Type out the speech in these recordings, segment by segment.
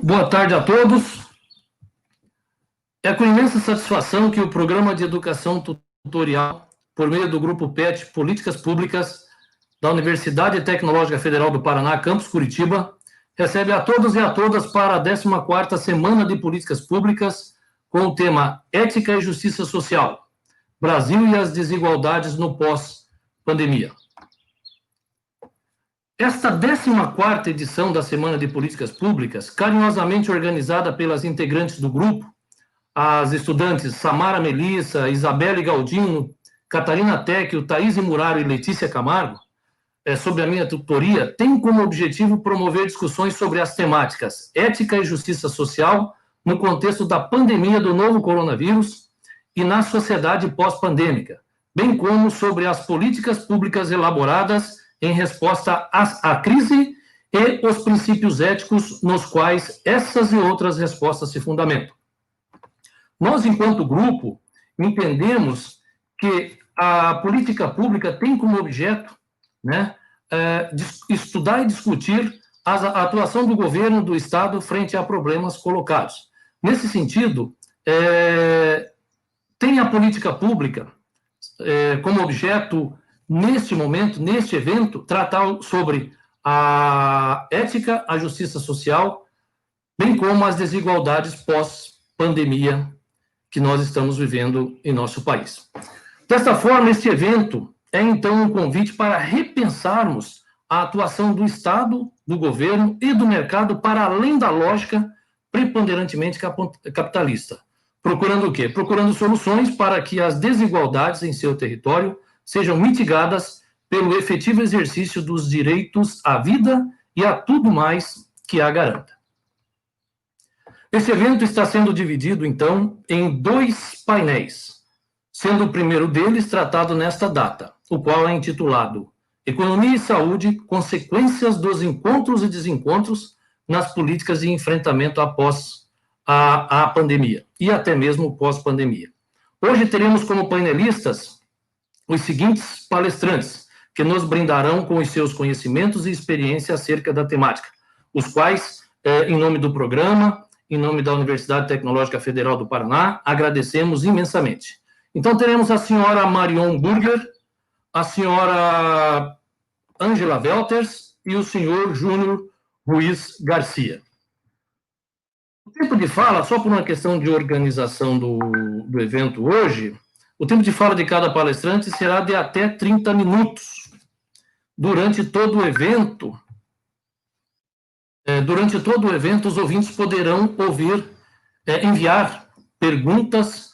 Boa tarde a todos. É com imensa satisfação que o Programa de Educação Tutorial, por meio do Grupo PET Políticas Públicas, da Universidade Tecnológica Federal do Paraná, Campus Curitiba, recebe a todos e a todas para a 14ª Semana de Políticas Públicas, com o tema Ética e Justiça Social, Brasil e as Desigualdades no Pós-Pandemia. Esta 14ª edição da Semana de Políticas Públicas, carinhosamente organizada pelas integrantes do grupo, as estudantes Samara Melissa, Isabelle Galdino, Catarina Tecchio, Thaís Muraro e Letícia Camargo, sob a minha tutoria, tem como objetivo promover discussões sobre as temáticas ética e justiça social no contexto da pandemia do novo coronavírus e na sociedade pós-pandêmica, bem como sobre as políticas públicas elaboradas em resposta à crise e os princípios éticos nos quais essas e outras respostas se fundamentam. Nós, enquanto grupo, entendemos que a política pública tem como objeto, estudar e discutir a atuação do governo do Estado frente a problemas colocados. Nesse sentido, tem a política pública como objeto, neste momento, neste evento, tratar sobre a ética, a justiça social, bem como as desigualdades pós-pandemia que nós estamos vivendo em nosso país. Desta forma, este evento é, então, um convite para repensarmos a atuação do Estado, do governo e do mercado para além da lógica preponderantemente capitalista. Procurando o quê? Procurando soluções para que as desigualdades em seu território sejam mitigadas pelo efetivo exercício dos direitos à vida e a tudo mais que a garanta. Esse evento está sendo dividido, então, em 2 painéis, sendo o primeiro deles tratado nesta data, o qual é intitulado Economia e Saúde, Consequências dos Encontros e Desencontros nas Políticas de Enfrentamento após a pandemia, e até mesmo pós-pandemia. Hoje teremos como painelistas os seguintes palestrantes, que nos brindarão com os seus conhecimentos e experiência acerca da temática, os quais, em nome do programa, em nome da Universidade Tecnológica Federal do Paraná, agradecemos imensamente. Então, teremos a senhora Marion Burger, a senhora Angela Welters e o senhor Júnior Ruiz Garcia. O tempo de fala, só por uma questão de organização do evento hoje, o tempo de fala de cada palestrante será de até 30 minutos. Durante todo o evento, os ouvintes poderão enviar perguntas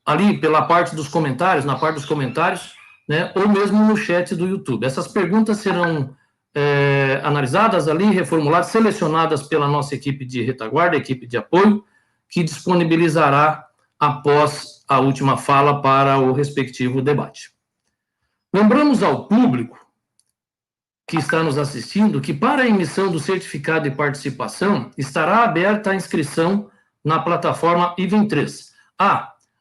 ali pela parte dos comentários, na parte dos comentários, ou mesmo no chat do YouTube. Essas perguntas serão analisadas ali, reformuladas, selecionadas pela nossa equipe de retaguarda, equipe de apoio, que disponibilizará após a última fala para o respectivo debate. Lembramos ao público que está nos assistindo que para a emissão do certificado de participação estará aberta a inscrição na plataforma Ivem3.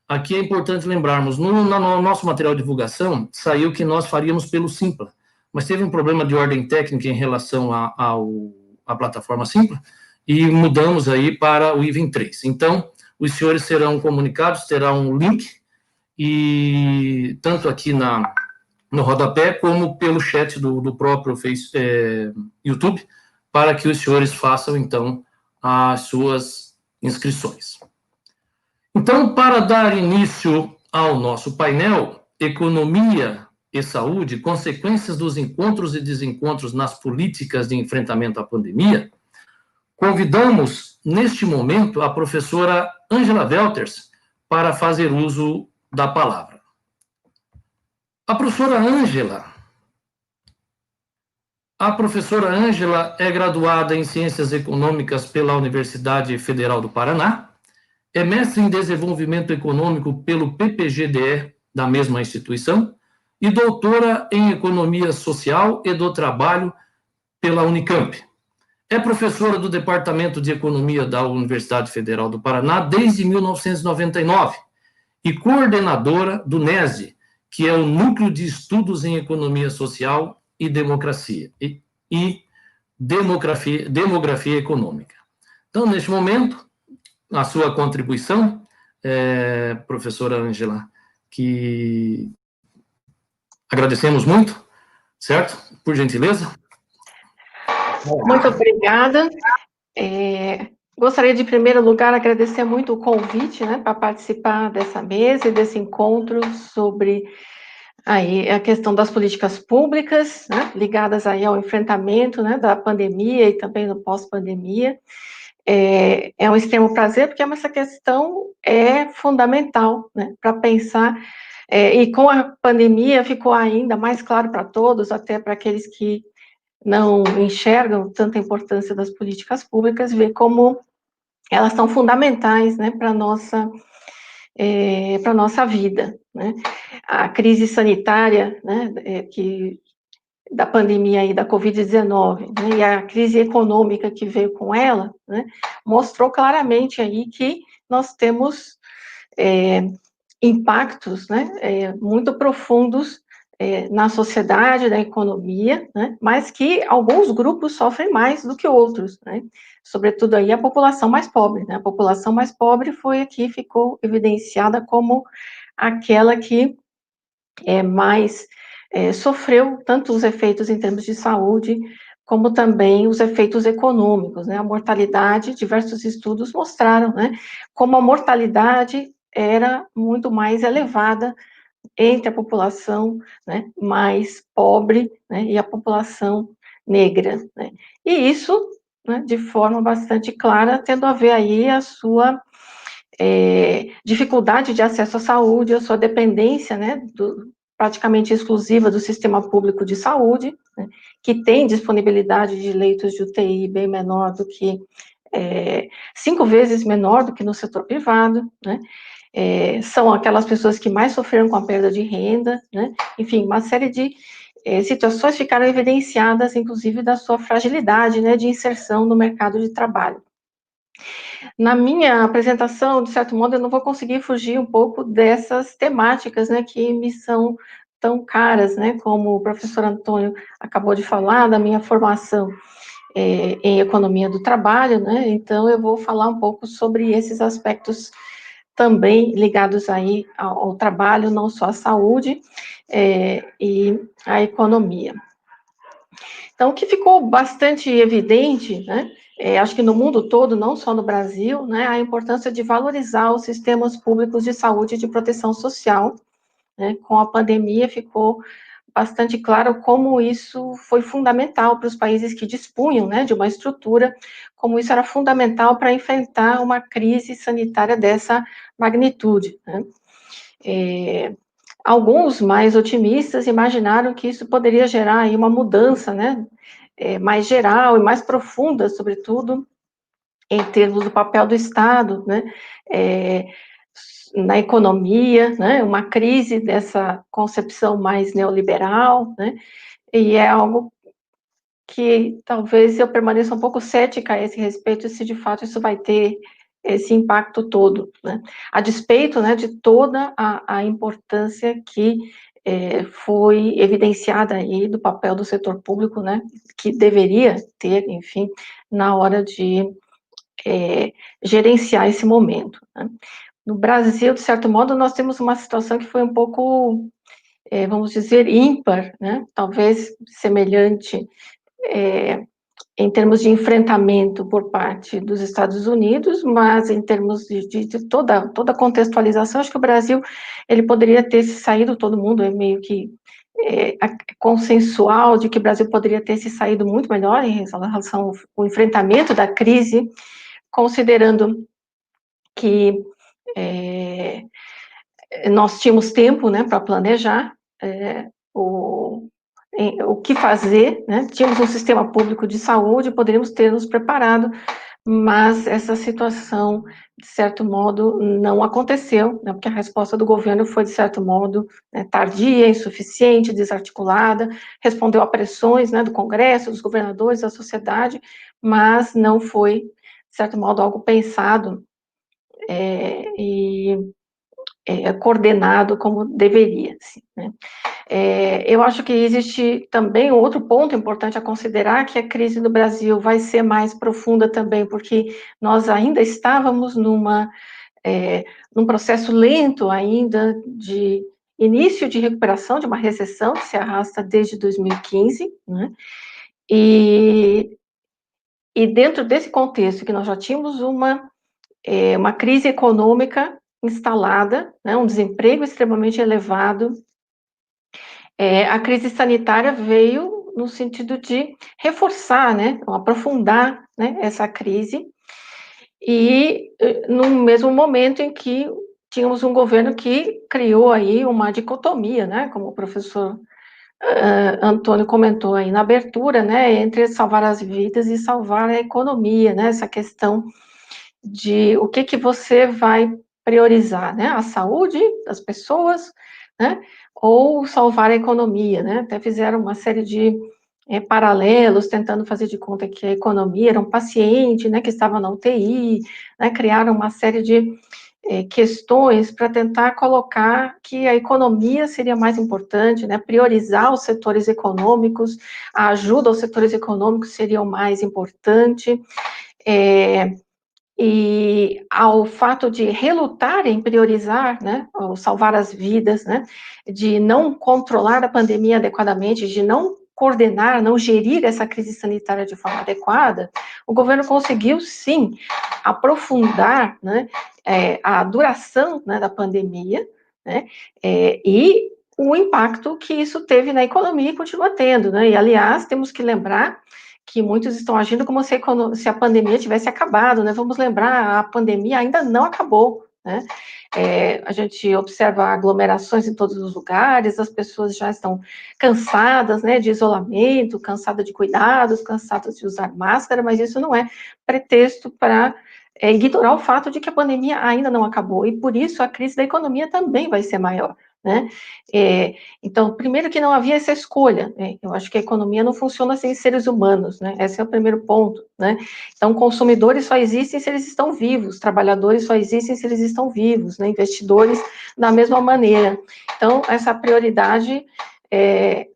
Aqui é importante lembrarmos, no nosso material de divulgação saiu que nós faríamos pelo Simpla, mas teve um problema de ordem técnica em relação à plataforma Simpla e mudamos aí para o Ivem3. Então, os senhores serão comunicados, terá um link, e tanto aqui no rodapé, como pelo chat do próprio YouTube, para que os senhores façam, então, as suas inscrições. Então, para dar início ao nosso painel, Economia e Saúde, Consequências dos Encontros e Desencontros nas Políticas de Enfrentamento à Pandemia, convidamos, neste momento, a professora Angela Welters para fazer uso da palavra. A professora Ângela é graduada em Ciências Econômicas pela Universidade Federal do Paraná, é mestre em Desenvolvimento Econômico pelo PPGDE da mesma instituição e doutora em Economia Social e do Trabalho pela Unicamp. É professora do Departamento de Economia da Universidade Federal do Paraná desde 1999 e coordenadora do NESE, que é o Núcleo de Estudos em Economia Social e Democracia. E demografia econômica. Então, neste momento, a sua contribuição, professora Ângela, que agradecemos muito, certo? Por gentileza. Muito obrigada. Gostaria de, em primeiro lugar, agradecer muito o convite, né, para participar dessa mesa e desse encontro sobre aí a questão das políticas públicas, né, ligadas aí ao enfrentamento, né, da pandemia e também no pós-pandemia. É um extremo prazer, porque essa questão é fundamental, né, para pensar, e com a pandemia ficou ainda mais claro para todos, até para aqueles que não enxergam tanta importância das políticas públicas, ver como elas são fundamentais, né, para a nossa vida, né. A crise sanitária, né, da pandemia aí, da Covid-19, né, e a crise econômica que veio com ela, né, mostrou claramente aí que nós temos impactos, né, muito profundos na sociedade, na economia, né, mas que alguns grupos sofrem mais do que outros, né, sobretudo aí a população mais pobre, né, a população mais pobre foi aqui, ficou evidenciada como aquela que mais sofreu tanto os efeitos em termos de saúde, como também os efeitos econômicos, né, a mortalidade, diversos estudos mostraram, né, como a mortalidade era muito mais elevada entre a população, né, mais pobre, né, e a população negra, né, e isso, né, de forma bastante clara, tendo a ver aí a sua dificuldade de acesso à saúde, a sua dependência, né, praticamente exclusiva do sistema público de saúde, né, que tem disponibilidade de leitos de UTI bem menor do que 5 vezes menor do que no setor privado, né, são aquelas pessoas que mais sofreram com a perda de renda, né, enfim, uma série de situações ficaram evidenciadas, inclusive, da sua fragilidade, né, de inserção no mercado de trabalho. Na minha apresentação, de certo modo, eu não vou conseguir fugir um pouco dessas temáticas, né, que me são tão caras, né, como o professor Antônio acabou de falar, da minha formação em economia do trabalho, né, então eu vou falar um pouco sobre esses aspectos também ligados aí ao trabalho, não só à saúde e à economia. Então, o que ficou bastante evidente, né, acho que no mundo todo, não só no Brasil, né, a importância de valorizar os sistemas públicos de saúde e de proteção social, né, com a pandemia ficou bastante claro como isso foi fundamental para os países que dispunham, né, de uma estrutura, como isso era fundamental para enfrentar uma crise sanitária dessa magnitude, né. Alguns mais otimistas imaginaram que isso poderia gerar aí uma mudança, né, mais geral e mais profunda, sobretudo, em termos do papel do Estado, né, na economia, né, uma crise dessa concepção mais neoliberal, né, e é algo que talvez eu permaneça um pouco cética a esse respeito, se de fato isso vai ter esse impacto todo, né, a despeito, né, de toda a importância que foi evidenciada aí do papel do setor público, né, que deveria ter, enfim, na hora de gerenciar esse momento, né. No Brasil, de certo modo, nós temos uma situação que foi um pouco, vamos dizer, ímpar, né, talvez semelhante em termos de enfrentamento por parte dos Estados Unidos, mas em termos de toda a contextualização, acho que o Brasil, ele poderia ter se saído, todo mundo é meio que consensual de que o Brasil poderia ter se saído muito melhor em relação ao enfrentamento da crise, considerando que nós tínhamos tempo, né, para planejar o que fazer, né, tínhamos um sistema público de saúde, poderíamos ter nos preparado, mas essa situação, de certo modo, não aconteceu, né, porque a resposta do governo foi, de certo modo, né, tardia, insuficiente, desarticulada, respondeu a pressões, né, do Congresso, dos governadores, da sociedade, mas não foi, de certo modo, algo pensado e coordenado como deveria, assim, né. Eu acho que existe também outro ponto importante a considerar, que a crise do Brasil vai ser mais profunda também, porque nós ainda estávamos num processo lento ainda de início de recuperação de uma recessão que se arrasta desde 2015, né? E dentro desse contexto que nós já tínhamos uma crise econômica instalada, né, um desemprego extremamente elevado, a crise sanitária veio no sentido de reforçar, né, aprofundar, né, essa crise, e no mesmo momento em que tínhamos um governo que criou aí uma dicotomia, né, como o professor Antônio comentou aí na abertura, né, entre salvar as vidas e salvar a economia, né, essa questão de o que você vai priorizar, né, a saúde das pessoas, né, ou salvar a economia, né, até fizeram uma série de paralelos, tentando fazer de conta que a economia era um paciente, né, que estava na UTI, né, criaram uma série de questões para tentar colocar que a economia seria mais importante, né, priorizar os setores econômicos, a ajuda aos setores econômicos seria o mais importante, e ao fato de relutar em priorizar, né, ou salvar as vidas, né, de não controlar a pandemia adequadamente, de não coordenar, não gerir essa crise sanitária de forma adequada, o governo conseguiu, sim, aprofundar, né, a duração, né, da pandemia, né, e o impacto que isso teve na economia e continua tendo, né, e aliás, temos que lembrar que muitos estão agindo como se a pandemia tivesse acabado, né? Vamos lembrar, a pandemia ainda não acabou, né? A gente observa aglomerações em todos os lugares, as pessoas já estão cansadas, né, de isolamento, cansadas de cuidados, cansadas de usar máscara, mas isso não é pretexto para ignorar o fato de que a pandemia ainda não acabou, e por isso a crise da economia também vai ser maior, né? Então, primeiro que não havia essa escolha, né? Eu acho que a economia não funciona sem seres humanos, né? Esse é o primeiro ponto, né? Então, consumidores só existem se eles estão vivos, trabalhadores só existem se eles estão vivos, né? Investidores da mesma maneira. Então, essa prioridade,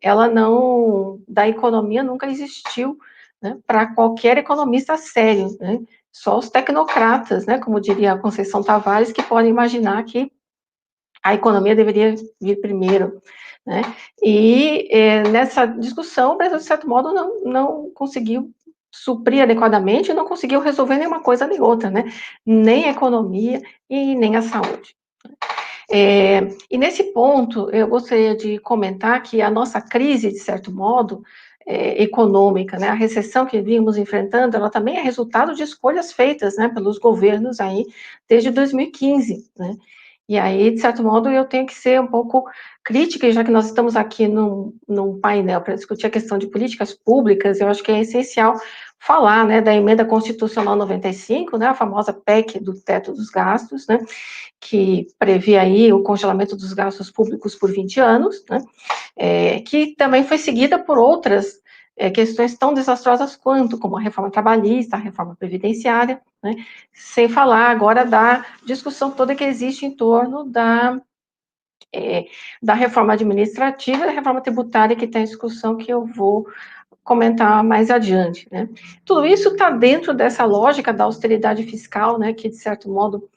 ela não, da economia nunca existiu, né? Para qualquer economista sério, né? Só os tecnocratas, né? Como diria a Conceição Tavares, que podem imaginar que a economia deveria vir primeiro, né? E nessa discussão, o Brasil, de certo modo, não conseguiu suprir adequadamente, não conseguiu resolver nenhuma coisa nem outra, né? Nem a economia e nem a saúde. E nesse ponto, eu gostaria de comentar que a nossa crise, de certo modo, econômica, né, a recessão que vimos enfrentando, ela também é resultado de escolhas feitas, né, pelos governos aí desde 2015, né? E aí, de certo modo, eu tenho que ser um pouco crítica, já que nós estamos aqui num painel para discutir a questão de políticas públicas, eu acho que é essencial falar, né, da emenda constitucional 95, né, a famosa PEC do teto dos gastos, né, que prevê aí o congelamento dos gastos públicos por 20 anos, né, que também foi seguida por outras questões tão desastrosas quanto, como a reforma trabalhista, a reforma previdenciária, né, sem falar agora da discussão toda que existe em torno da reforma administrativa e da reforma tributária que está em discussão, que eu vou comentar mais adiante, né. Tudo isso está dentro dessa lógica da austeridade fiscal, né, que, de certo modo,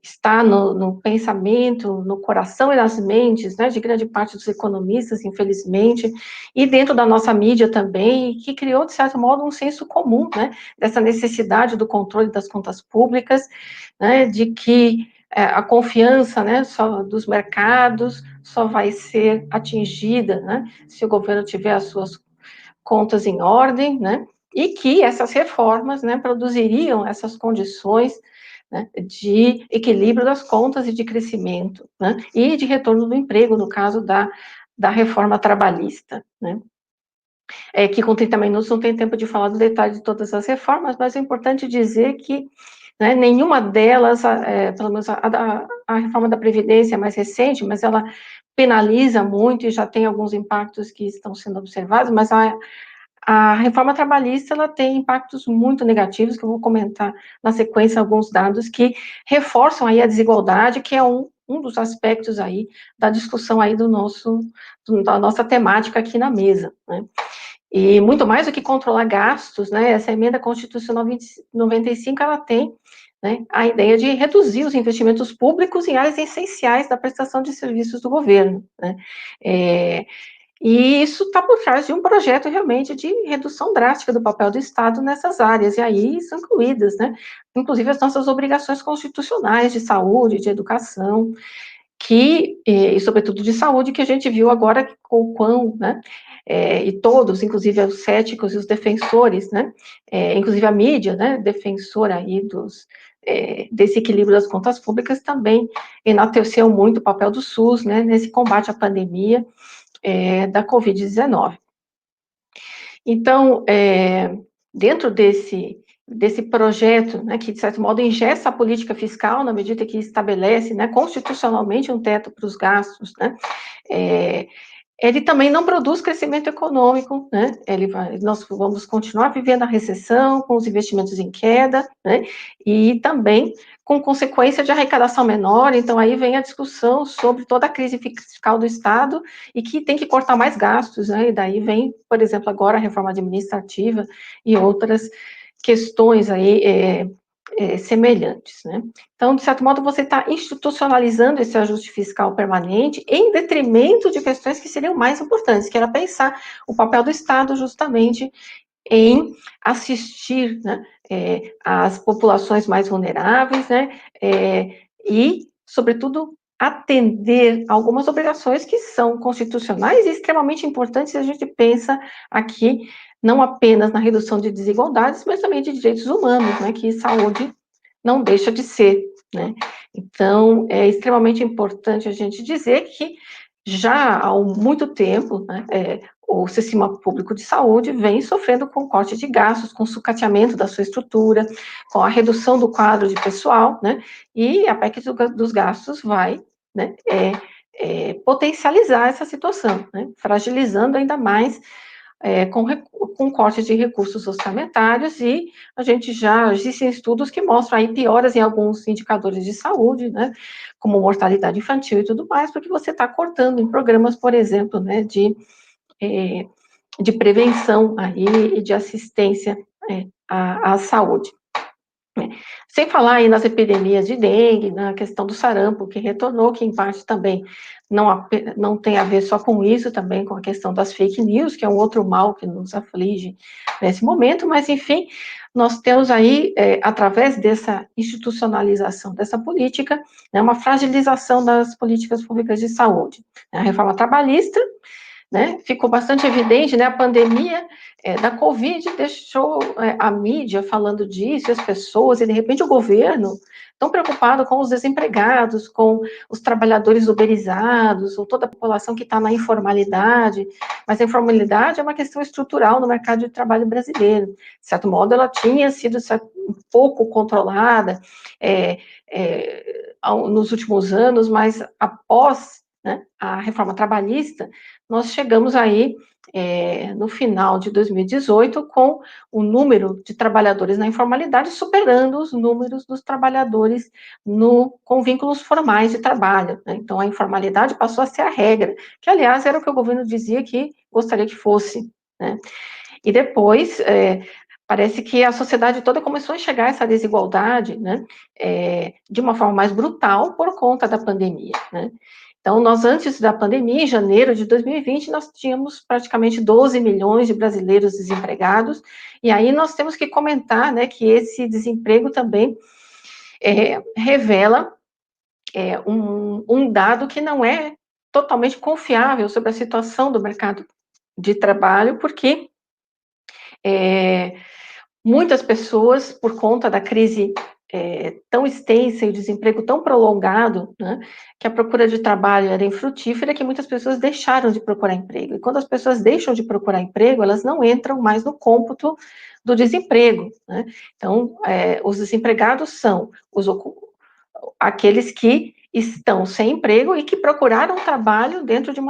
está no pensamento, no coração e nas mentes, né, de grande parte dos economistas, infelizmente, e dentro da nossa mídia também, que criou, de certo modo, um senso comum, né, dessa necessidade do controle das contas públicas, né, de que a confiança, né, só dos mercados só vai ser atingida, né, se o governo tiver as suas contas em ordem, né, e que essas reformas, né, produziriam essas condições, né, de equilíbrio das contas e de crescimento, né, e de retorno do emprego, no caso da reforma trabalhista, né. Que com 30 minutos não tem tempo de falar do detalhe de todas as reformas, mas é importante dizer que, né, nenhuma delas, pelo menos a reforma da Previdência é mais recente, mas ela penaliza muito e já tem alguns impactos que estão sendo observados, mas a reforma trabalhista, ela tem impactos muito negativos, que eu vou comentar na sequência alguns dados que reforçam aí a desigualdade, que é um um dos aspectos aí da discussão aí da nossa temática aqui na mesa, né? E muito mais do que controlar gastos, né, essa emenda constitucional 95, ela tem, né, a ideia de reduzir os investimentos públicos em áreas essenciais da prestação de serviços do governo, né? E isso está por trás de um projeto realmente de redução drástica do papel do Estado nessas áreas, e aí são incluídas, né, inclusive as nossas obrigações constitucionais de saúde, de educação, e sobretudo de saúde, que a gente viu agora com o quão, né, e todos, inclusive os céticos e os defensores, né, inclusive a mídia, né, defensora aí desse equilíbrio das contas públicas, também enalteceu muito o papel do SUS, né, nesse combate à pandemia da Covid-19. Então, dentro desse projeto, né, que, de certo modo, engessa a política fiscal, na medida que estabelece, né, constitucionalmente um teto para os gastos, né, ele também não produz crescimento econômico, né, nós vamos continuar vivendo a recessão, com os investimentos em queda, né, e também com consequência de arrecadação menor. Então aí vem a discussão sobre toda a crise fiscal do Estado, e que tem que cortar mais gastos, né, e daí vem, por exemplo, agora a reforma administrativa e outras questões aí semelhantes, né. Então, de certo modo, você está institucionalizando esse ajuste fiscal permanente em detrimento de questões que seriam mais importantes, que era pensar o papel do Estado justamente em assistir, né, as populações mais vulneráveis, né, e, sobretudo, atender algumas obrigações que são constitucionais e extremamente importantes se a gente pensa aqui não apenas na redução de desigualdades, mas também de direitos humanos, né, que saúde não deixa de ser, né. Então, é extremamente importante a gente dizer que já há muito tempo, né, o sistema público de saúde vem sofrendo com corte de gastos, com sucateamento da sua estrutura, com a redução do quadro de pessoal, né, e a PEC dos gastos vai, né, potencializar essa situação, né, fragilizando ainda mais com corte de recursos orçamentários, e a gente existem estudos que mostram aí pioras em alguns indicadores de saúde, né, como mortalidade infantil e tudo mais, porque você está cortando em programas, por exemplo, né, de prevenção aí e de assistência à saúde. Sem falar aí nas epidemias de dengue, na questão do sarampo, que retornou, que em parte também não tem a ver só com isso, também com a questão das fake news, que é um outro mal que nos aflige nesse momento, mas, enfim, nós temos aí, através dessa institucionalização dessa política, né, uma fragilização das políticas públicas de saúde. A reforma trabalhista, né, ficou bastante evidente, né, a pandemia da Covid deixou a mídia falando disso, as pessoas, e de repente o governo tão preocupado com os desempregados, com os trabalhadores uberizados, ou toda a população que está na informalidade, mas a informalidade é uma questão estrutural no mercado de trabalho brasileiro. De certo modo, ela tinha sido um pouco controlada nos últimos anos, mas após, né, a reforma trabalhista, nós chegamos aí no final de 2018 com o número de trabalhadores na informalidade superando os números dos trabalhadores com vínculos formais de trabalho, né? Então, a informalidade passou a ser a regra, que, aliás, era o que o governo dizia que gostaria que fosse, né? E depois, parece que a sociedade toda começou a enxergar essa desigualdade, né, de uma forma mais brutal por conta da pandemia, né? Então, nós, antes da pandemia, em janeiro de 2020, nós tínhamos praticamente 12 milhões de brasileiros desempregados, e aí nós temos que comentar, né, que esse desemprego também revela um dado que não é totalmente confiável sobre a situação do mercado de trabalho, porque muitas pessoas, por conta da crise tão extensa e o desemprego tão prolongado, né, que a procura de trabalho era infrutífera, que muitas pessoas deixaram de procurar emprego. E quando as pessoas deixam de procurar emprego, elas não entram mais no cômputo do desemprego, né? Então, os desempregados são aqueles que estão sem emprego e que procuraram trabalho dentro de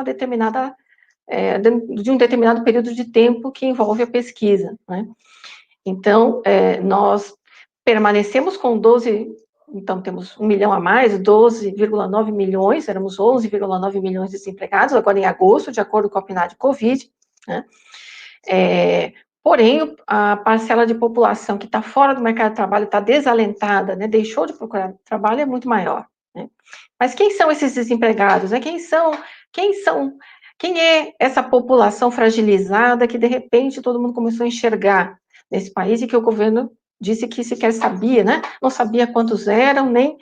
de um determinado período de tempo que envolve a pesquisa, né? Então, nós permanecemos com 12 então temos 1 milhão a mais, 12,9 milhões, éramos 11,9 milhões de desempregados, agora em agosto, de acordo com a PNAD Covid, né? Porém, a parcela de população que está fora do mercado de trabalho, está desalentada, né, deixou de procurar trabalho, é muito maior, né? Mas quem são esses desempregados? Né? Quem é essa população fragilizada que, de repente, todo mundo começou a enxergar nesse país e que o governo disse que sequer sabia, né? Não sabia quantos eram, nem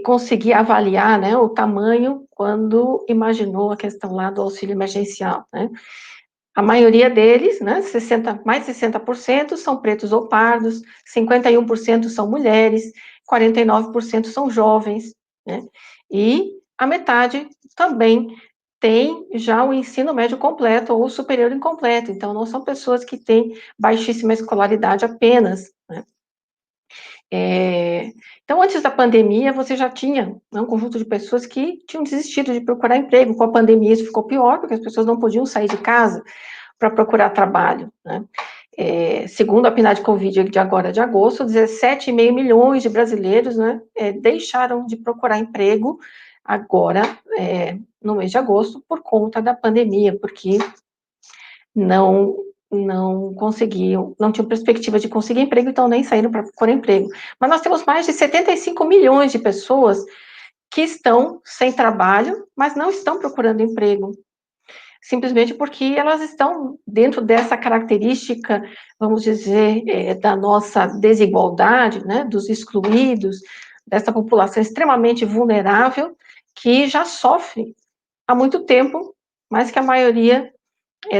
conseguia avaliar, né, o tamanho quando imaginou a questão lá do auxílio emergencial, né? A maioria deles, né, mais de 60% são pretos ou pardos, 51% são mulheres, 49% são jovens, né? E a metade também tem já o ensino médio completo ou superior incompleto, então não são pessoas que têm baixíssima escolaridade apenas, né? Então, antes da pandemia, você já tinha, né, um conjunto de pessoas que tinham desistido de procurar emprego. Com a pandemia, isso ficou pior, porque as pessoas não podiam sair de casa para procurar trabalho, né? Segundo a PNAD Covid de agora, de agosto, 17,5 milhões de brasileiros, né, deixaram de procurar emprego agora, no mês de agosto, por conta da pandemia, porque não conseguiam, não tinham perspectiva de conseguir emprego, então nem saíram para procurar emprego. Mas nós temos mais de 75 milhões de pessoas que estão sem trabalho, mas não estão procurando emprego, simplesmente porque elas estão dentro dessa característica, vamos dizer, da nossa desigualdade, né, dos excluídos, dessa população extremamente vulnerável, que já sofre há muito tempo, mas que a maioria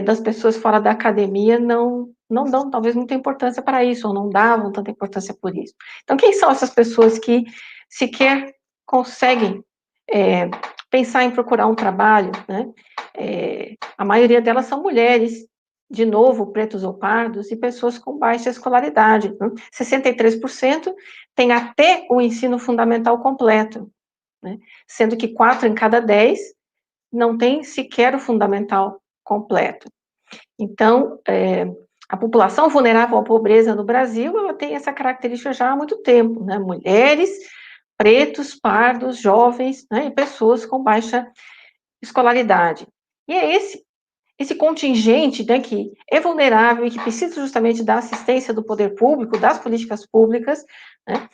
das pessoas fora da academia não dão, talvez, muita importância para isso, ou não davam tanta importância por isso. Então, quem são essas pessoas que sequer conseguem pensar em procurar um trabalho, né? A maioria delas são mulheres, de novo, pretos ou pardos, e pessoas com baixa escolaridade, né? 63% têm até o ensino fundamental completo, né? Sendo que 4 em cada 10 não tem sequer o fundamental completo. Então, a população vulnerável à pobreza no Brasil, ela tem essa característica já há muito tempo, né? Mulheres, pretos, pardos, jovens, né? E pessoas com baixa escolaridade. E é esse contingente, né, que é vulnerável e que precisa justamente da assistência do poder público, das políticas públicas, né,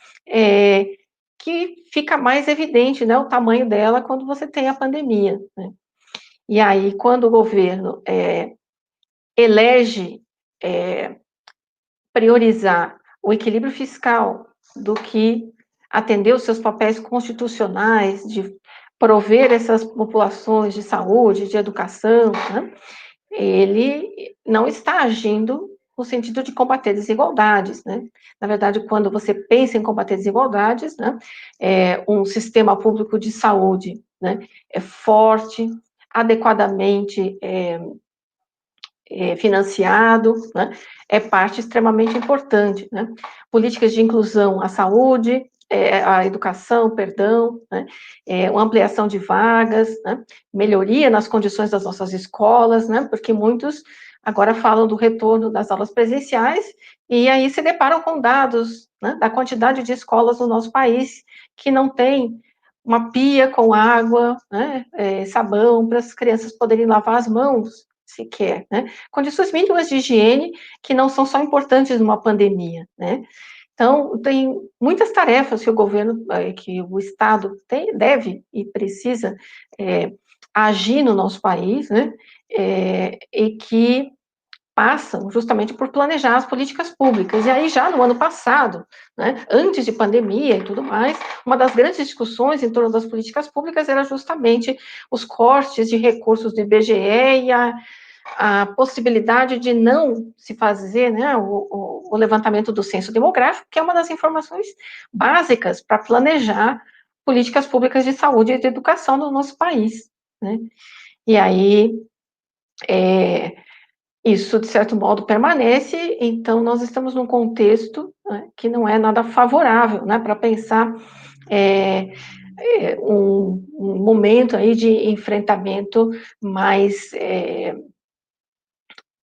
que fica mais evidente, né, o tamanho dela quando você tem a pandemia, né? E aí, quando o governo elege priorizar o equilíbrio fiscal do que atender os seus papéis constitucionais de prover essas populações de saúde, de educação, né, ele não está agindo no sentido de combater desigualdades, né? Na verdade, quando você pensa em combater desigualdades, né, um sistema público de saúde, né, forte, adequadamente financiado, né, é parte extremamente importante, né? Políticas de inclusão à saúde, à educação, perdão, né, uma ampliação de vagas, né, melhoria nas condições das nossas escolas, né, porque muitos agora falam do retorno das aulas presenciais e aí se deparam com dados, né, da quantidade de escolas no nosso país que não tem uma pia com água, né, sabão, para as crianças poderem lavar as mãos, sequer, né? Condições mínimas de higiene que não são só importantes numa pandemia, né? Então, tem muitas tarefas que o governo, que o Estado deve e precisa agir no nosso país, né? E que passam justamente por planejar as políticas públicas. E aí, já no ano passado, né, antes de pandemia e tudo mais, uma das grandes discussões em torno das políticas públicas era justamente os cortes de recursos do IBGE e a possibilidade de não se fazer, né, o levantamento do censo demográfico, que é uma das informações básicas para planejar políticas públicas de saúde e de educação no nosso país, né? E aí, isso, de certo modo, permanece, então nós estamos num contexto, né, que não é nada favorável, né, para pensar um momento aí de enfrentamento mais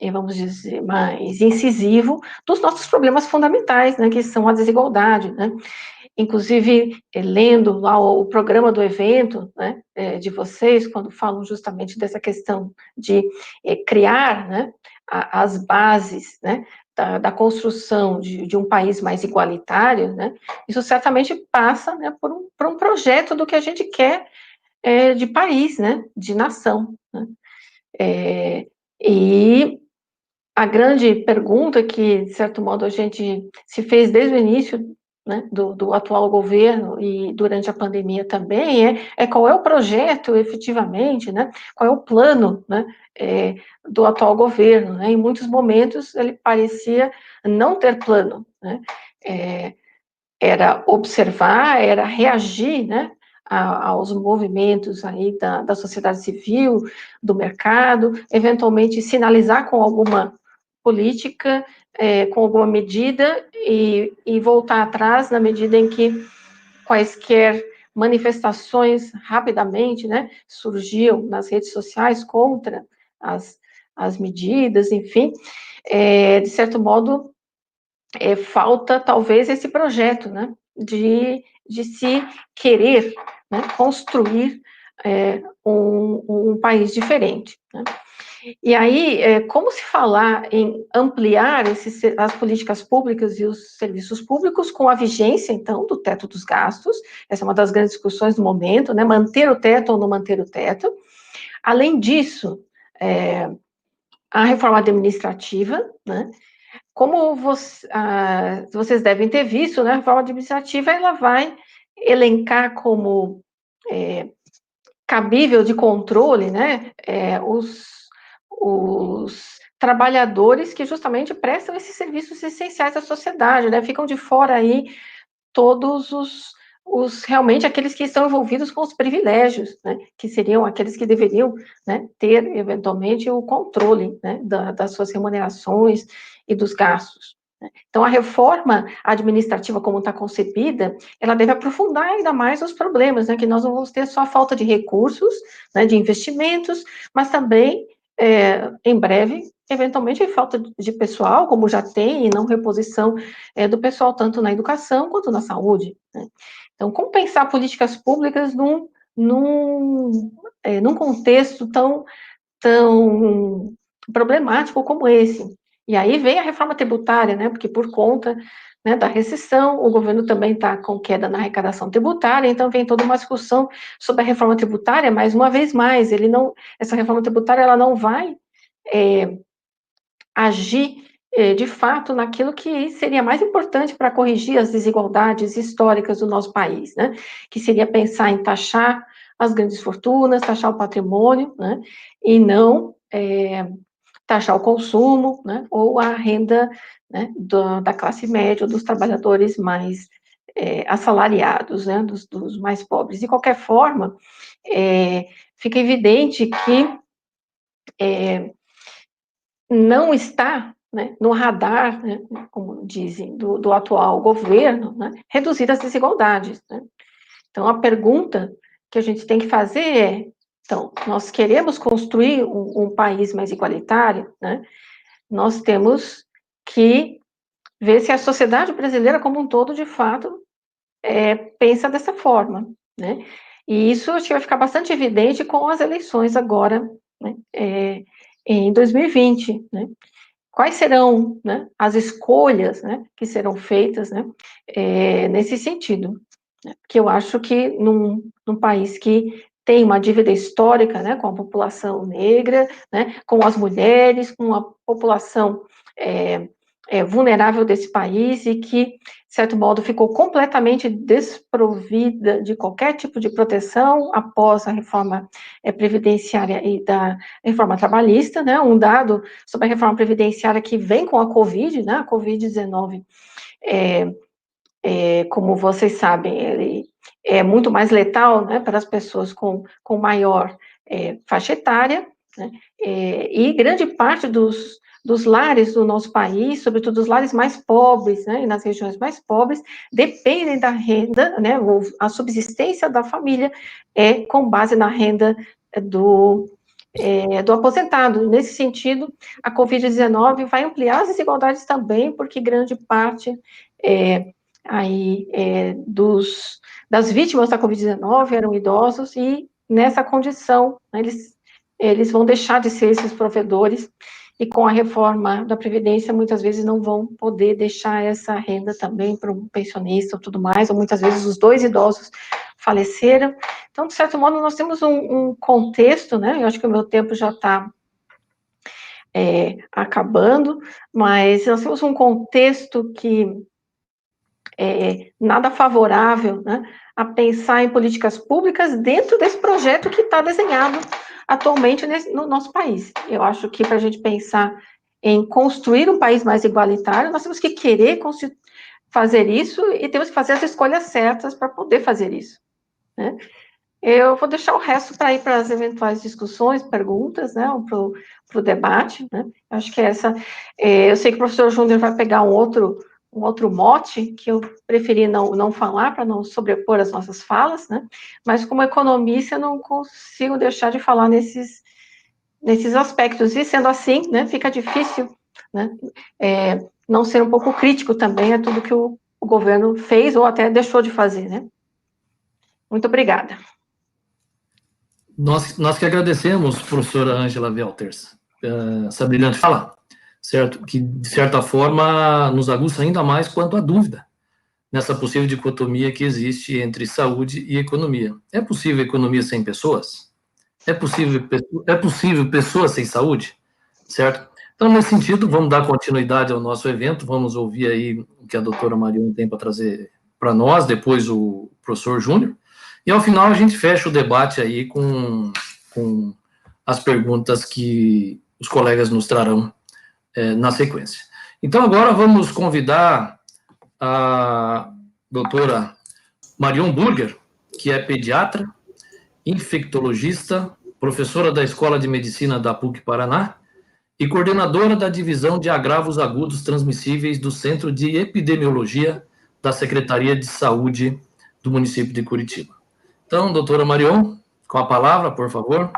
vamos dizer, mais incisivo dos nossos problemas fundamentais, né, que são a desigualdade, né? Inclusive, lendo lá o programa do evento, né, de vocês, quando falam justamente dessa questão de criar, né, as bases, né, da construção de um país mais igualitário, né, isso certamente passa, né, por um projeto do que a gente quer de país, né, de nação, né. E a grande pergunta que, de certo modo, a gente se fez desde o início, né, do atual governo e durante a pandemia também, qual é o projeto, efetivamente, né, qual é o plano, né, do atual governo, né. Em muitos momentos ele parecia não ter plano, né, era observar, era reagir, né, aos movimentos aí da sociedade civil, do mercado, eventualmente sinalizar com alguma política, com alguma medida, e voltar atrás na medida em que quaisquer manifestações rapidamente, né, surgiam nas redes sociais contra as medidas, enfim, de certo modo, falta talvez esse projeto, né, de se querer, né, construir um país diferente, né. E aí, como se falar em ampliar as políticas públicas e os serviços públicos com a vigência, então, do teto dos gastos? Essa é uma das grandes discussões do momento, né? Manter o teto ou não manter o teto. Além disso, a reforma administrativa, né? Como vocês devem ter visto, né? A reforma administrativa, ela vai elencar como cabível de controle, né, os trabalhadores que justamente prestam esses serviços essenciais à sociedade, né, ficam de fora aí todos realmente aqueles que estão envolvidos com os privilégios, né, que seriam aqueles que deveriam, né, ter eventualmente o controle, né, das suas remunerações e dos gastos. Então, a reforma administrativa, como está concebida, ela deve aprofundar ainda mais os problemas, né, que nós não vamos ter só a falta de recursos, né, de investimentos, mas também, em breve, eventualmente, falta de pessoal, como já tem, e não reposição do pessoal, tanto na educação quanto na saúde, né. Então, como pensar políticas públicas num contexto tão problemático como esse? E aí vem a reforma tributária, né, porque por conta, né, da recessão, o governo também está com queda na arrecadação tributária, então vem toda uma discussão sobre a reforma tributária, mas uma vez mais, essa reforma tributária, ela não vai agir, de fato, naquilo que seria mais importante para corrigir as desigualdades históricas do nosso país, né, que seria pensar em taxar as grandes fortunas, taxar o patrimônio, né, e não taxar o consumo, né, ou a renda, né, da classe média, ou dos trabalhadores mais assalariados, né, dos mais pobres. De qualquer forma, fica evidente que não está, né, no radar, né, como dizem, do atual governo, né, reduzir as desigualdades, né. Então, a pergunta que a gente tem que fazer então, nós queremos construir um país mais igualitário, né, nós temos que ver se a sociedade brasileira como um todo, de fato, pensa dessa forma, né? E isso acho que vai ficar bastante evidente com as eleições agora, né, em 2020, né? Quais serão, né, as escolhas, né, que serão feitas, né, nesse sentido, né? Porque eu acho que num país que tem uma dívida histórica, né, com a população negra, né, com as mulheres, com a população vulnerável desse país e que, de certo modo, ficou completamente desprovida de qualquer tipo de proteção após a reforma previdenciária e da reforma trabalhista, né, um dado sobre a reforma previdenciária que vem com a Covid, né, a Covid-19, como vocês sabem, ele é muito mais letal, né, para as pessoas com maior faixa etária, né, e grande parte dos lares do nosso país, sobretudo os lares mais pobres, né, e nas regiões mais pobres, dependem da renda, né, a subsistência da família com base na renda do aposentado. Nesse sentido, a Covid-19 vai ampliar as desigualdades também, porque grande parte das vítimas da Covid-19 eram idosos, e nessa condição, né, eles vão deixar de ser esses provedores, e com a reforma da Previdência, muitas vezes não vão poder deixar essa renda também para um pensionista ou tudo mais, ou muitas vezes os dois idosos faleceram. Então, de certo modo, nós temos um contexto, né? Eu acho que o meu tempo já está acabando, mas nós temos um contexto que nada favorável, né, a pensar em políticas públicas dentro desse projeto que está desenhado atualmente no nosso país. Eu acho que para a gente pensar em construir um país mais igualitário, nós temos que querer fazer isso e temos que fazer as escolhas certas para poder fazer isso, né? Eu vou deixar o resto para ir para as eventuais discussões, perguntas, né, para o debate, né? Acho que eu sei que o professor Júnior vai pegar um outro mote, que eu preferi não falar, para não sobrepor as nossas falas, né? Mas como economista, eu não consigo deixar de falar nesses aspectos, e sendo assim, né, fica difícil, né, não ser um pouco crítico também a tudo que o governo fez ou até deixou de fazer, né? Muito obrigada. Nós que agradecemos, professora Ângela Welters, essa brilhante fala, certo? Que, de certa forma, nos aguça ainda mais quanto à dúvida nessa possível dicotomia que existe entre saúde e economia. É possível economia sem pessoas? É possível pessoas sem saúde? Certo? Então, nesse sentido, vamos dar continuidade ao nosso evento, vamos ouvir aí o que a doutora Marion tem para trazer para nós, depois o professor Júnior, e ao final a gente fecha o debate aí com as perguntas que os colegas nos trarão na sequência. Então, agora vamos convidar a doutora Marion Burger, que é pediatra, infectologista, professora da Escola de Medicina da PUC Paraná e coordenadora da Divisão de Agravos Agudos Transmissíveis do Centro de Epidemiologia da Secretaria de Saúde do município de Curitiba. Então, doutora Marion, com a palavra, por favor.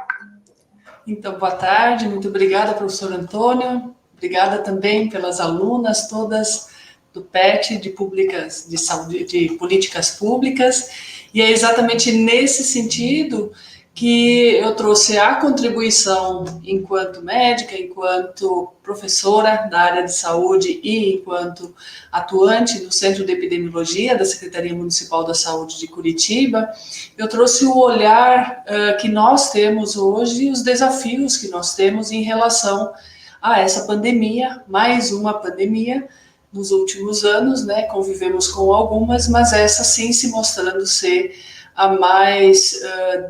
Então, boa tarde, muito obrigada, professor Antônio, obrigada também pelas alunas todas do PET de saúde, de políticas públicas, e é exatamente nesse sentido que eu trouxe a contribuição enquanto médica, enquanto professora da área de saúde e enquanto atuante no Centro de Epidemiologia da Secretaria Municipal da Saúde de Curitiba. Eu trouxe o olhar que nós temos hoje e os desafios que nós temos em relação a essa pandemia, mais uma pandemia nos últimos anos, né? Convivemos com algumas, mas essa sim se mostrando ser a mais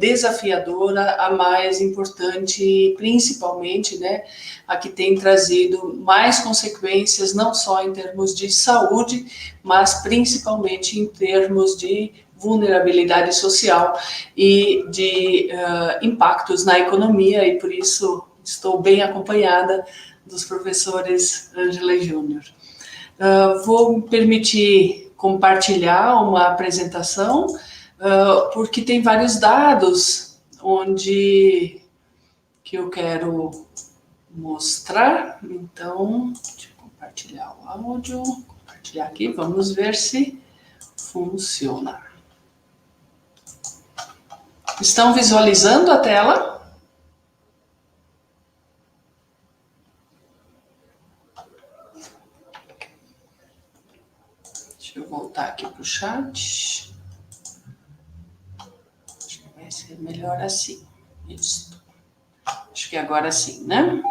desafiadora, a mais importante e principalmente, né, a que tem trazido mais consequências, não só em termos de saúde, mas principalmente em termos de vulnerabilidade social e de impactos na economia, e por isso estou bem acompanhada dos professores Ângela e Júnior. Vou me permitir compartilhar uma apresentação, porque tem vários dados que eu quero mostrar. Então, deixa eu compartilhar o áudio, compartilhar aqui, vamos ver se funciona. Estão visualizando a tela? Deixa eu voltar aqui para o chat. Vai ser melhor assim. Isso. Acho que agora sim, né?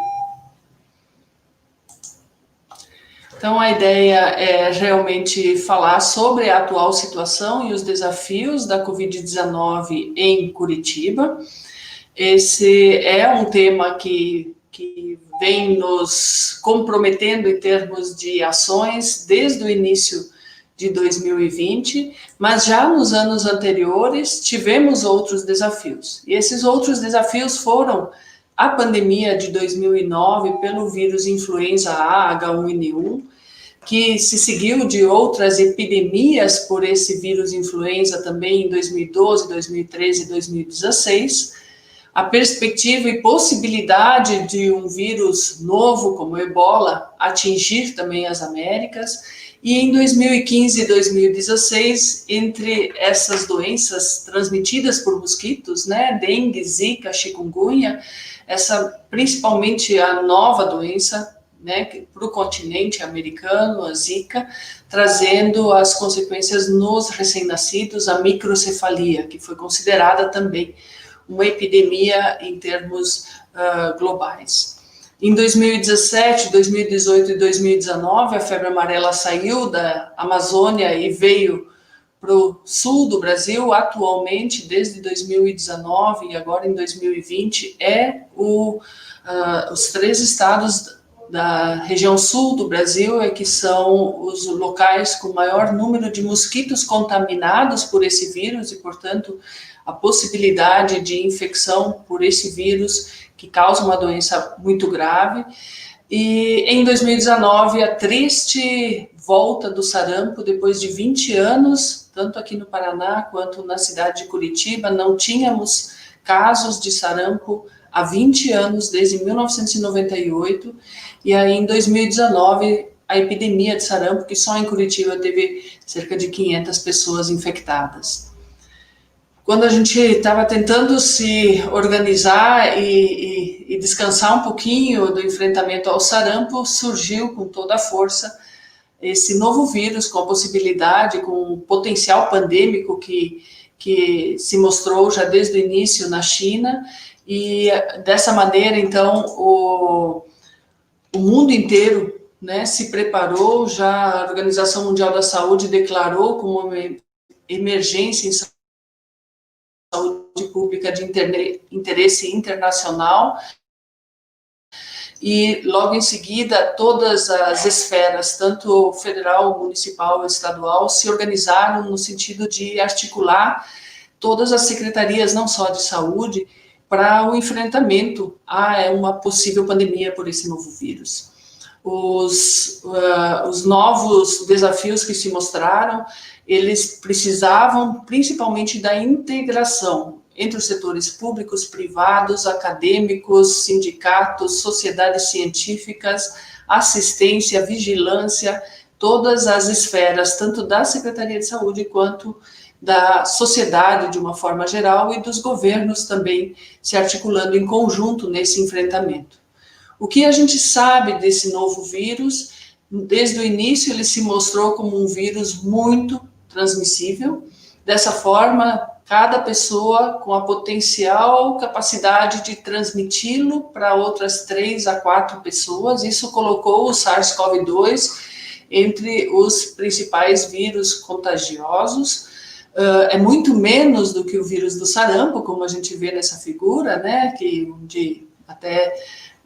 Então, a ideia é realmente falar sobre a atual situação e os desafios da Covid-19 em Curitiba. Esse é um tema que vem nos comprometendo em termos de ações desde o início de 2020, mas já nos anos anteriores tivemos outros desafios. E esses outros desafios foram a pandemia de 2009 pelo vírus influenza A, H1N1, que se seguiu de outras epidemias por esse vírus influenza também em 2012, 2013 e 2016. a perspectiva e possibilidade de um vírus novo, como o Ebola, atingir também as Américas. E em 2015 e 2016, entre essas doenças transmitidas por mosquitos, né, dengue, zika, chikungunya, principalmente a nova doença, né, para o continente americano, a zika, trazendo as consequências nos recém-nascidos, a microcefalia, que foi considerada também uma epidemia em termos globais. Em 2017, 2018 e 2019, a febre amarela saiu da Amazônia e veio para o sul do Brasil. Atualmente, desde 2019 e agora em 2020, os 3 estados da região sul do Brasil que são os locais com maior número de mosquitos contaminados por esse vírus e, portanto, a possibilidade de infecção por esse vírus que causa uma doença muito grave. E em 2019, a triste volta do sarampo, depois de 20 anos, tanto aqui no Paraná quanto na cidade de Curitiba, não tínhamos casos de sarampo há 20 anos, desde 1998, e aí em 2019, a epidemia de sarampo, que só em Curitiba teve cerca de 500 pessoas infectadas. Quando a gente estava tentando se organizar e descansar um pouquinho do enfrentamento ao sarampo, surgiu com toda a força esse novo vírus, com a possibilidade, com o potencial pandêmico que se mostrou já desde o início na China, e dessa maneira, então, o mundo inteiro, né, se preparou, já a Organização Mundial da Saúde declarou como uma emergência em saúde pública de interesse internacional, e logo em seguida todas as esferas, tanto federal, municipal, estadual, se organizaram no sentido de articular todas as secretarias, não só de saúde, para o enfrentamento a uma possível pandemia por esse novo vírus. Os novos desafios que se mostraram, eles precisavam principalmente da integração entre os setores públicos, privados, acadêmicos, sindicatos, sociedades científicas, assistência, vigilância, todas as esferas, tanto da Secretaria de Saúde quanto da sociedade de uma forma geral e dos governos também se articulando em conjunto nesse enfrentamento. O que a gente sabe desse novo vírus? Desde o início ele se mostrou como um vírus muito transmissível. Dessa forma, cada pessoa com a potencial capacidade de transmiti-lo para outras 3 a 4 pessoas. Isso colocou o SARS-CoV-2 entre os principais vírus contagiosos. É muito menos do que o vírus do sarampo, como a gente vê nessa figura, né, onde até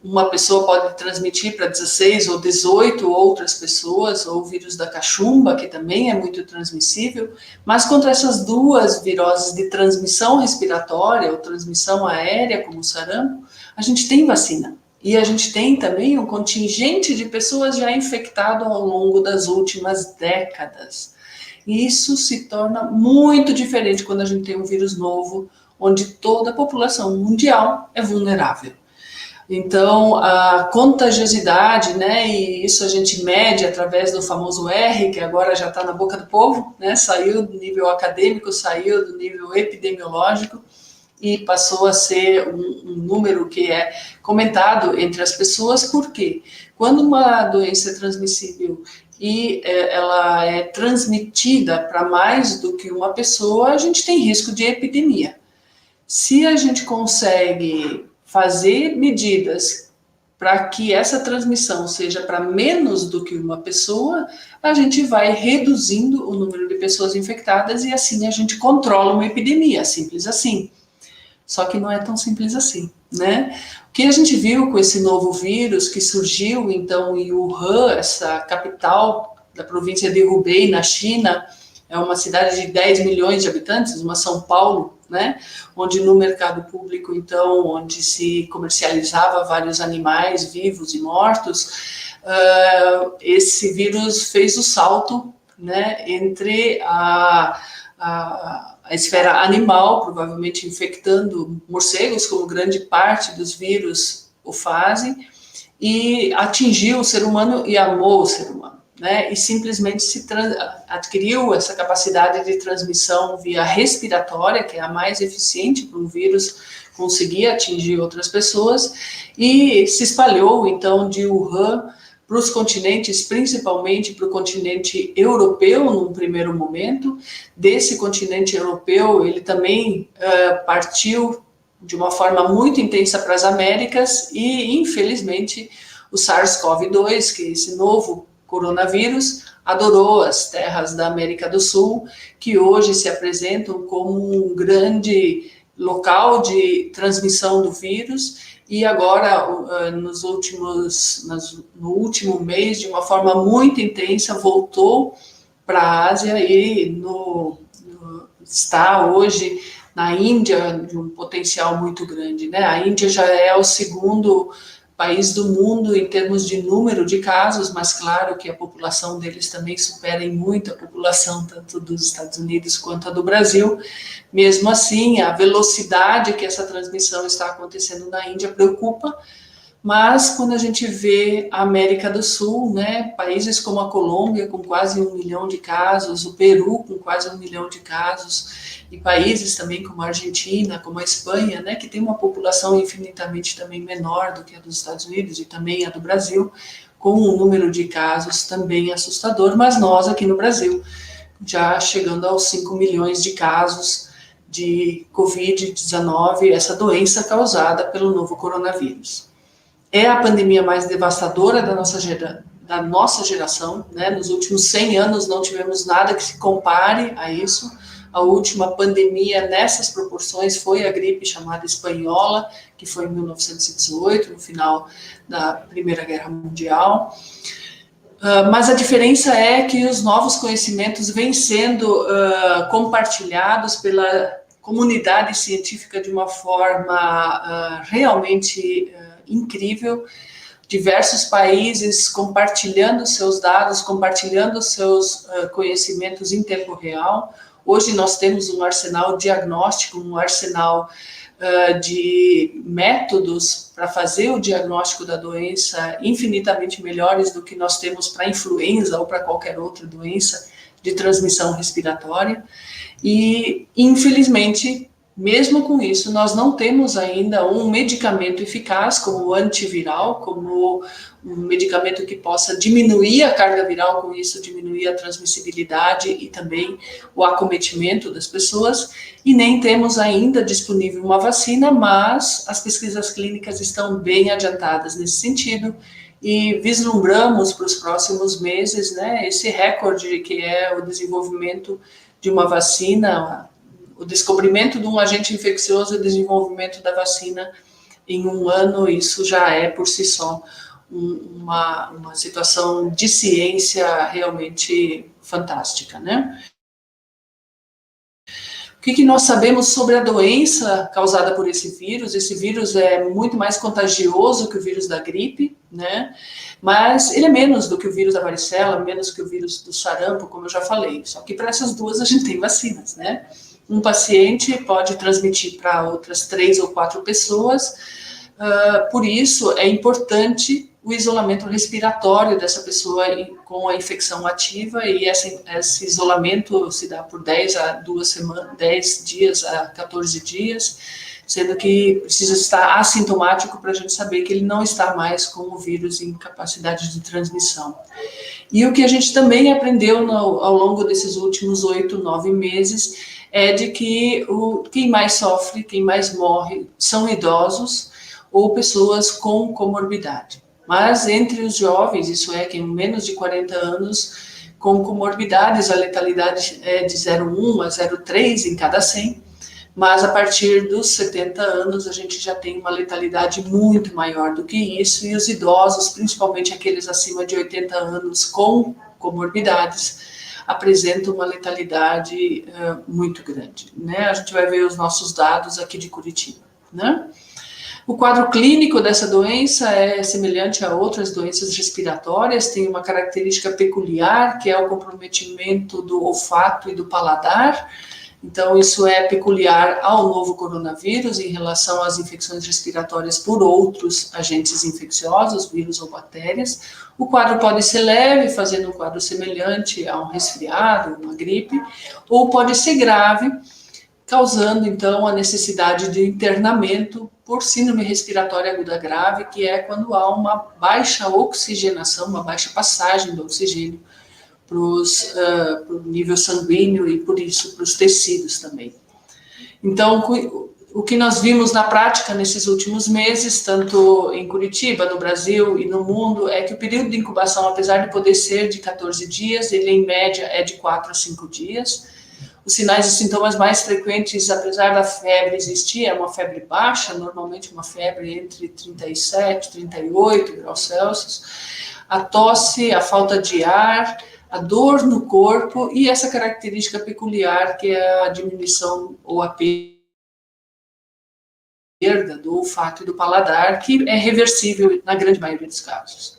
uma pessoa pode transmitir para 16 ou 18 outras pessoas, ou o vírus da cachumba, que também é muito transmissível, mas contra essas 2 viroses de transmissão respiratória ou transmissão aérea, como o sarampo, a gente tem vacina. E a gente tem também um contingente de pessoas já infectado ao longo das últimas décadas. E isso se torna muito diferente quando a gente tem um vírus novo, onde toda a população mundial é vulnerável. Então, a contagiosidade, né, e isso a gente mede através do famoso R, que agora já está na boca do povo, né, saiu do nível acadêmico, saiu do nível epidemiológico e passou a ser um número que é comentado entre as pessoas, porque quando uma doença é transmissível e ela é transmitida para mais do que uma pessoa, a gente tem risco de epidemia. Se a gente consegue fazer medidas para que essa transmissão seja para menos do que uma pessoa, a gente vai reduzindo o número de pessoas infectadas e assim a gente controla uma epidemia, simples assim. Só que não é tão simples assim, né? O que a gente viu com esse novo vírus que surgiu, então, em Wuhan, essa capital da província de Hubei, na China, é uma cidade de 10 milhões de habitantes, uma São Paulo, né? Onde no mercado público, então, onde se comercializava vários animais vivos e mortos, esse vírus fez o salto, né, entre a a esfera animal, provavelmente infectando morcegos, como grande parte dos vírus o fazem, e atingiu o ser humano e amou o ser humano, né? E simplesmente adquiriu essa capacidade de transmissão via respiratória, que é a mais eficiente para um vírus conseguir atingir outras pessoas, e se espalhou, então, de Wuhan para os continentes, principalmente para o continente europeu, num primeiro momento. Desse continente europeu, ele também partiu de uma forma muito intensa para as Américas e, infelizmente, o SARS-CoV-2, que é esse novo coronavírus, adorou as terras da América do Sul, que hoje se apresentam como um grande local de transmissão do vírus, e agora, no último mês, de uma forma muito intensa, voltou para a Ásia e está hoje na Índia, de um potencial muito grande, né? A Índia já é o segundo país do mundo em termos de número de casos, mas claro que a população deles também supera em muito a população tanto dos Estados Unidos quanto a do Brasil. Mesmo assim, a velocidade que essa transmissão está acontecendo na Índia preocupa, mas quando a gente vê a América do Sul, né, países como a Colômbia, com quase 1 milhão de casos, o Peru, com quase 1 milhão de casos, e países também como a Argentina, como a Espanha, né, que tem uma população infinitamente também menor do que a dos Estados Unidos e também a do Brasil, com um número de casos também assustador, mas nós aqui no Brasil, já chegando aos 5 milhões de casos de Covid-19, essa doença causada pelo novo coronavírus. É a pandemia mais devastadora da nossa geração, né? Nos últimos 100 anos não tivemos nada que se compare a isso. A última pandemia nessas proporções foi a gripe chamada espanhola, que foi em 1918, no final da Primeira Guerra Mundial. Mas a diferença é que os novos conhecimentos vêm sendo compartilhados pela comunidade científica de uma forma realmente incrível. Diversos países compartilhando seus dados, compartilhando seus conhecimentos em tempo real. Hoje nós temos um arsenal diagnóstico, um arsenal de métodos para fazer o diagnóstico da doença infinitamente melhores do que nós temos para influenza ou para qualquer outra doença de transmissão respiratória. E, infelizmente, mesmo com isso, nós não temos ainda um medicamento eficaz como o antiviral, como um medicamento que possa diminuir a carga viral, com isso diminuir a transmissibilidade e também o acometimento das pessoas, e nem temos ainda disponível uma vacina, mas as pesquisas clínicas estão bem adiantadas nesse sentido, e vislumbramos para os próximos meses, né, esse recorde que é o desenvolvimento de uma vacina, o descobrimento de um agente infeccioso e o desenvolvimento da vacina em 1 ano. Isso já é, por si só, uma situação de ciência realmente fantástica, né? O que nós sabemos sobre a doença causada por esse vírus? Esse vírus é muito mais contagioso que o vírus da gripe, né? Mas ele é menos do que o vírus da varicela, menos que o vírus do sarampo, como eu já falei. Só que para essas duas a gente tem vacinas, né? Um paciente pode transmitir para outras 3 ou 4 pessoas, por isso é importante o isolamento respiratório dessa pessoa com a infecção ativa, e esse isolamento se dá por 10 dias a 14 dias, sendo que precisa estar assintomático para a gente saber que ele não está mais com o vírus em capacidade de transmissão. E o que a gente também aprendeu ao longo desses últimos 8, 9 meses é de que quem mais sofre, quem mais morre são idosos ou pessoas com comorbidade. Mas entre os jovens, isso é, quem menos de 40 anos, com comorbidades, a letalidade é de 0,1 a 0,3 em cada 100, mas a partir dos 70 anos a gente já tem uma letalidade muito maior do que isso, e os idosos, principalmente aqueles acima de 80 anos com comorbidades, apresentam uma letalidade muito grande, né? A gente vai ver os nossos dados aqui de Curitiba, né? O quadro clínico dessa doença é semelhante a outras doenças respiratórias, tem uma característica peculiar, que é o comprometimento do olfato e do paladar. Então, isso é peculiar ao novo coronavírus em relação às infecções respiratórias por outros agentes infecciosos, vírus ou bactérias. O quadro pode ser leve, fazendo um quadro semelhante a um resfriado, uma gripe, ou pode ser grave, causando, então, a necessidade de internamento por síndrome respiratória aguda grave, que é quando há uma baixa oxigenação, uma baixa passagem do oxigênio para o nível sanguíneo e, por isso, para os tecidos também. Então, o que nós vimos na prática nesses últimos meses, tanto em Curitiba, no Brasil e no mundo, é que o período de incubação, apesar de poder ser de 14 dias, ele, em média, é de 4 a 5 dias. Os sinais e sintomas mais frequentes, apesar da febre existir, é uma febre baixa, normalmente uma febre entre 37 e 38 graus Celsius, a tosse, a falta de ar, a dor no corpo e essa característica peculiar que é a diminuição ou a perda do olfato e do paladar, que é reversível na grande maioria dos casos.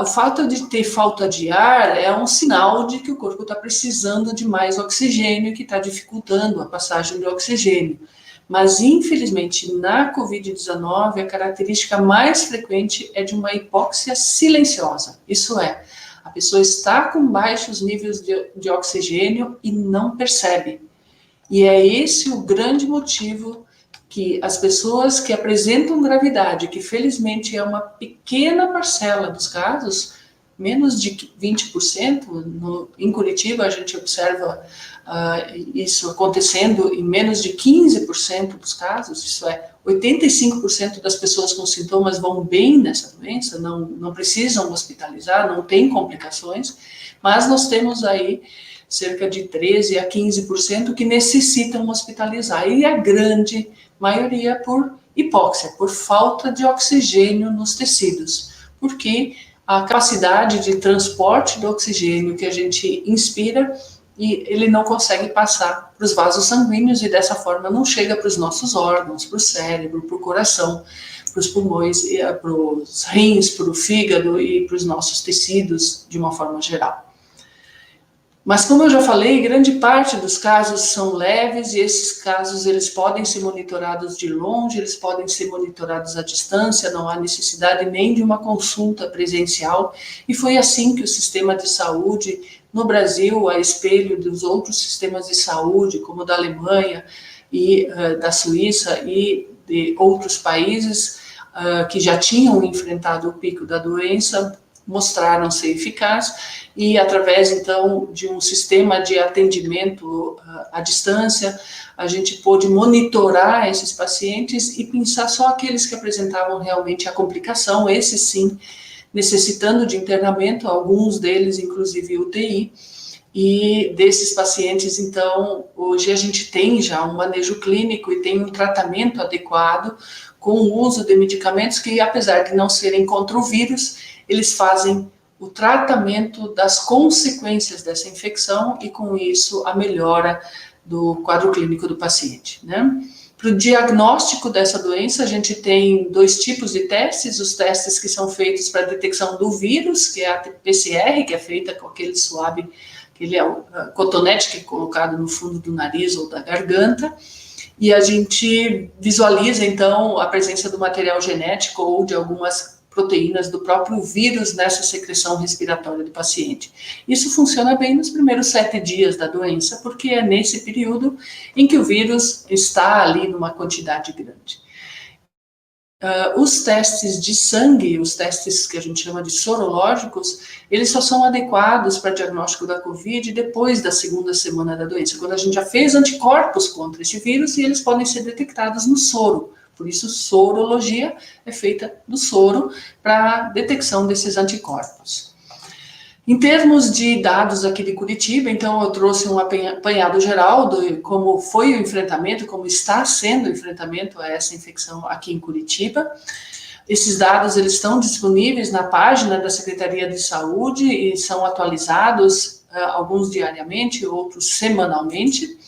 O fato de ter falta de ar é um sinal de que o corpo está precisando de mais oxigênio e que está dificultando a passagem do oxigênio. Mas, infelizmente, na Covid-19, a característica mais frequente é de uma hipóxia silenciosa. Isso é, a pessoa está com baixos níveis de oxigênio e não percebe. E é esse o grande motivo que as pessoas que apresentam gravidade, que felizmente é uma pequena parcela dos casos, menos de 20%, em Curitiba a gente observa isso acontecendo em menos de 15% dos casos, isso é, 85% das pessoas com sintomas vão bem nessa doença, não precisam hospitalizar, não tem complicações, mas nós temos aí cerca de 13% a 15% que necessitam hospitalizar, e a grande maioria por hipóxia, por falta de oxigênio nos tecidos, porque a capacidade de transporte do oxigênio que a gente inspira, e ele não consegue passar para os vasos sanguíneos e dessa forma não chega para os nossos órgãos, para o cérebro, para o coração, para os pulmões, para os rins, para o fígado e para os nossos tecidos de uma forma geral. Mas, como eu já falei, grande parte dos casos são leves e esses casos eles podem ser monitorados de longe, eles podem ser monitorados à distância, não há necessidade nem de uma consulta presencial. E foi assim que o sistema de saúde no Brasil, a espelho dos outros sistemas de saúde, como o da Alemanha e da Suíça e de outros países que já tinham enfrentado o pico da doença, mostraram ser eficazes e através, então, de um sistema de atendimento à distância, a gente pôde monitorar esses pacientes e pensar só aqueles que apresentavam realmente a complicação, esses sim, necessitando de internamento, alguns deles, inclusive UTI, e desses pacientes, então, hoje a gente tem já um manejo clínico e tem um tratamento adequado com o uso de medicamentos que, apesar de não serem contra o vírus, eles fazem o tratamento das consequências dessa infecção e, com isso, a melhora do quadro clínico do paciente, né? Para o diagnóstico dessa doença, a gente tem 2 tipos de testes, os testes que são feitos para a detecção do vírus, que é a PCR, que é feita com aquele suave, aquele cotonete que é colocado no fundo do nariz ou da garganta, e a gente visualiza, então, a presença do material genético ou de algumas proteínas do próprio vírus nessa secreção respiratória do paciente. Isso funciona bem nos primeiros 7 dias da doença, porque é nesse período em que o vírus está ali numa quantidade grande. Os testes de sangue, os testes que a gente chama de sorológicos, eles só são adequados para diagnóstico da Covid depois da 2ª semana da doença, quando a gente já fez anticorpos contra esse vírus e eles podem ser detectados no soro. Por isso, sorologia é feita do soro para detecção desses anticorpos. Em termos de dados aqui de Curitiba, então eu trouxe um apanhado geral de como foi o enfrentamento, como está sendo o enfrentamento a essa infecção aqui em Curitiba. Esses dados eles estão disponíveis na página da Secretaria de Saúde e são atualizados, alguns diariamente, outros semanalmente.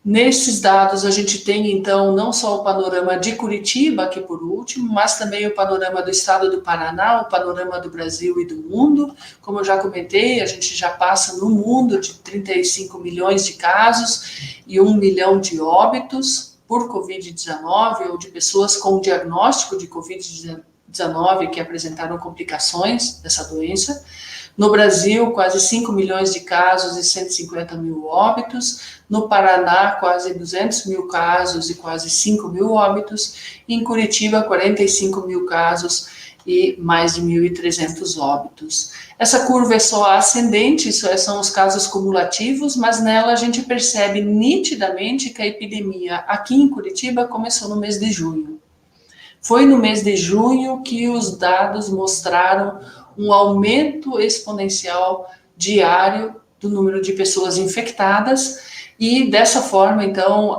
Nesses dados, a gente tem, então, não só o panorama de Curitiba, aqui por último, mas também o panorama do estado do Paraná, o panorama do Brasil e do mundo. Como eu já comentei, a gente já passa no mundo de 35 milhões de casos e 1 milhão de óbitos por Covid-19, ou de pessoas com diagnóstico de Covid-19 que apresentaram complicações dessa doença. No Brasil, quase 5 milhões de casos e 150 mil óbitos. No Paraná, quase 200 mil casos e quase 5 mil óbitos. E em Curitiba, 45 mil casos e mais de 1.300 óbitos. Essa curva é só ascendente, isso são os casos cumulativos, mas nela a gente percebe nitidamente que a epidemia aqui em Curitiba começou no mês de junho. Foi no mês de junho que os dados mostraram um aumento exponencial diário do número de pessoas infectadas e, dessa forma, então,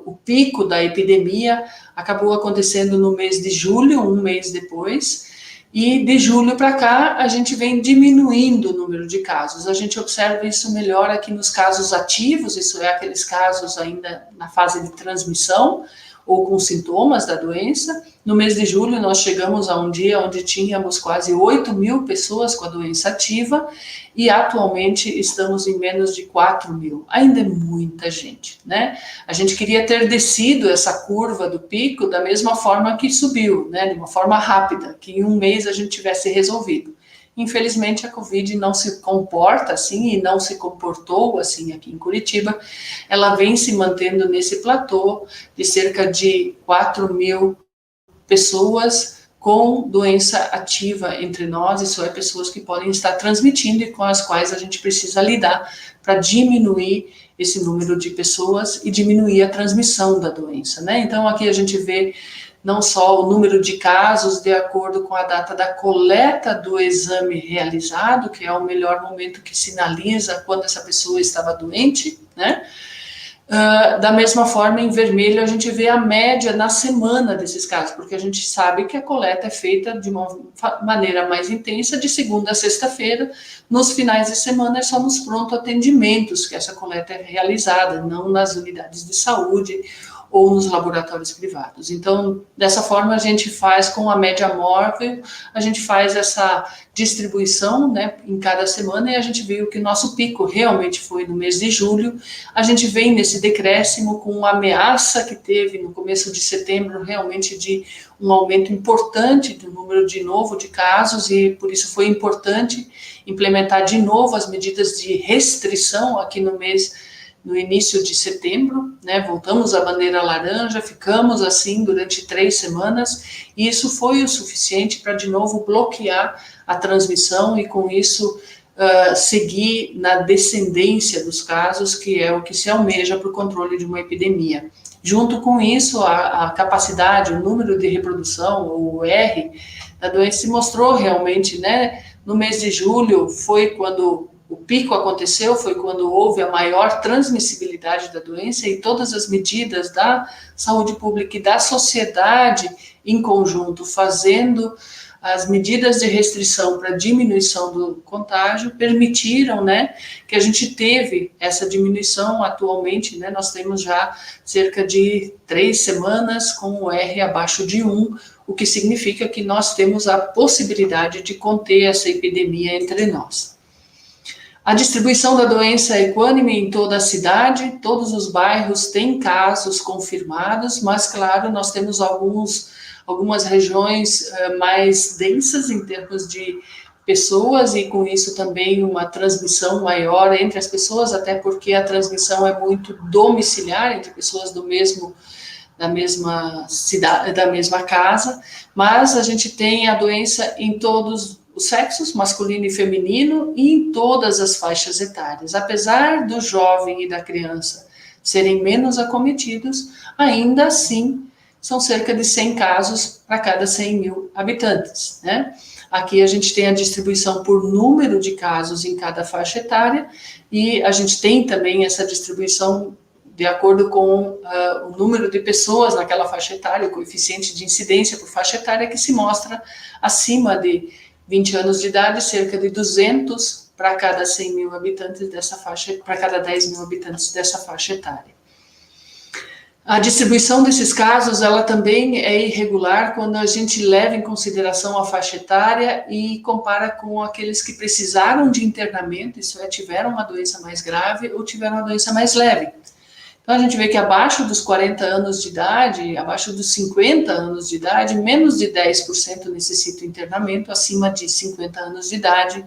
o pico da epidemia acabou acontecendo no mês de julho, um mês depois, e de julho para cá a gente vem diminuindo o número de casos. A gente observa isso melhor aqui nos casos ativos, isso é, aqueles casos ainda na fase de transmissão, ou com sintomas da doença. No mês de julho, nós chegamos a um dia onde tínhamos quase 8 mil pessoas com a doença ativa e atualmente estamos em menos de 4 mil. Ainda é muita gente, né? A gente queria ter descido essa curva do pico da mesma forma que subiu, né? De uma forma rápida, que em um mês a gente tivesse resolvido. Infelizmente, a Covid não se comporta assim e não se comportou assim aqui em Curitiba. Ela vem se mantendo nesse platô de cerca de 4 mil pessoas com doença ativa entre nós, isso é, pessoas que podem estar transmitindo e com as quais a gente precisa lidar para diminuir esse número de pessoas e diminuir a transmissão da doença, né? Então, aqui a gente vê não só o número de casos de acordo com a data da coleta do exame realizado, que é o melhor momento que sinaliza quando essa pessoa estava doente, né? Da mesma forma, em vermelho, a gente vê a média na semana desses casos, porque a gente sabe que a coleta é feita de uma maneira mais intensa de segunda a sexta-feira. Nos finais de semana é só nos pronto atendimentos que essa coleta é realizada, não nas unidades de saúde ou nos laboratórios privados. Então, dessa forma, a gente faz com a média móvel, a gente faz essa distribuição, né, em cada semana, e a gente viu que o nosso pico realmente foi no mês de julho. A gente vem nesse decréscimo com uma ameaça que teve no começo de setembro, realmente de um aumento importante do número de novo de casos, e por isso foi importante implementar de novo as medidas de restrição aqui no início de setembro, né, voltamos à bandeira laranja, ficamos assim durante 3 semanas, e isso foi o suficiente para, de novo, bloquear a transmissão e, com isso, seguir na descendência dos casos, que é o que se almeja para o controle de uma epidemia. Junto com isso, a capacidade, o número de reprodução, o R, da doença se mostrou realmente, né, no mês de julho foi quando o pico aconteceu, foi quando houve a maior transmissibilidade da doença, e todas as medidas da saúde pública e da sociedade em conjunto, fazendo as medidas de restrição para diminuição do contágio, permitiram, né, que a gente teve essa diminuição atualmente, né, nós temos já cerca de 3 semanas com o R abaixo de 1, o que significa que nós temos a possibilidade de conter essa epidemia entre nós. A distribuição da doença é equânime em toda a cidade, todos os bairros têm casos confirmados, mas, claro, nós temos algumas regiões mais densas em termos de pessoas, e com isso também uma transmissão maior entre as pessoas, até porque a transmissão é muito domiciliar entre pessoas da mesma cidade, da mesma casa, mas a gente tem a doença em todos os sexos, masculino e feminino, e em todas as faixas etárias. Apesar do jovem e da criança serem menos acometidos, ainda assim são cerca de 100 casos para cada 100 mil habitantes, né? Aqui a gente tem a distribuição por número de casos em cada faixa etária, e a gente tem também essa distribuição de acordo com o número de pessoas naquela faixa etária, o coeficiente de incidência por faixa etária, que se mostra acima de 20 anos de idade, cerca de 200 para cada 100 mil habitantes dessa faixa, para cada 10 mil habitantes dessa faixa etária. A distribuição desses casos, ela também é irregular quando a gente leva em consideração a faixa etária e compara com aqueles que precisaram de internamento, isso é, tiveram uma doença mais grave ou tiveram uma doença mais leve. Então, a gente vê que abaixo dos 40 anos de idade, abaixo dos 50 anos de idade, menos de 10% necessitam internamento, acima de 50 anos de idade,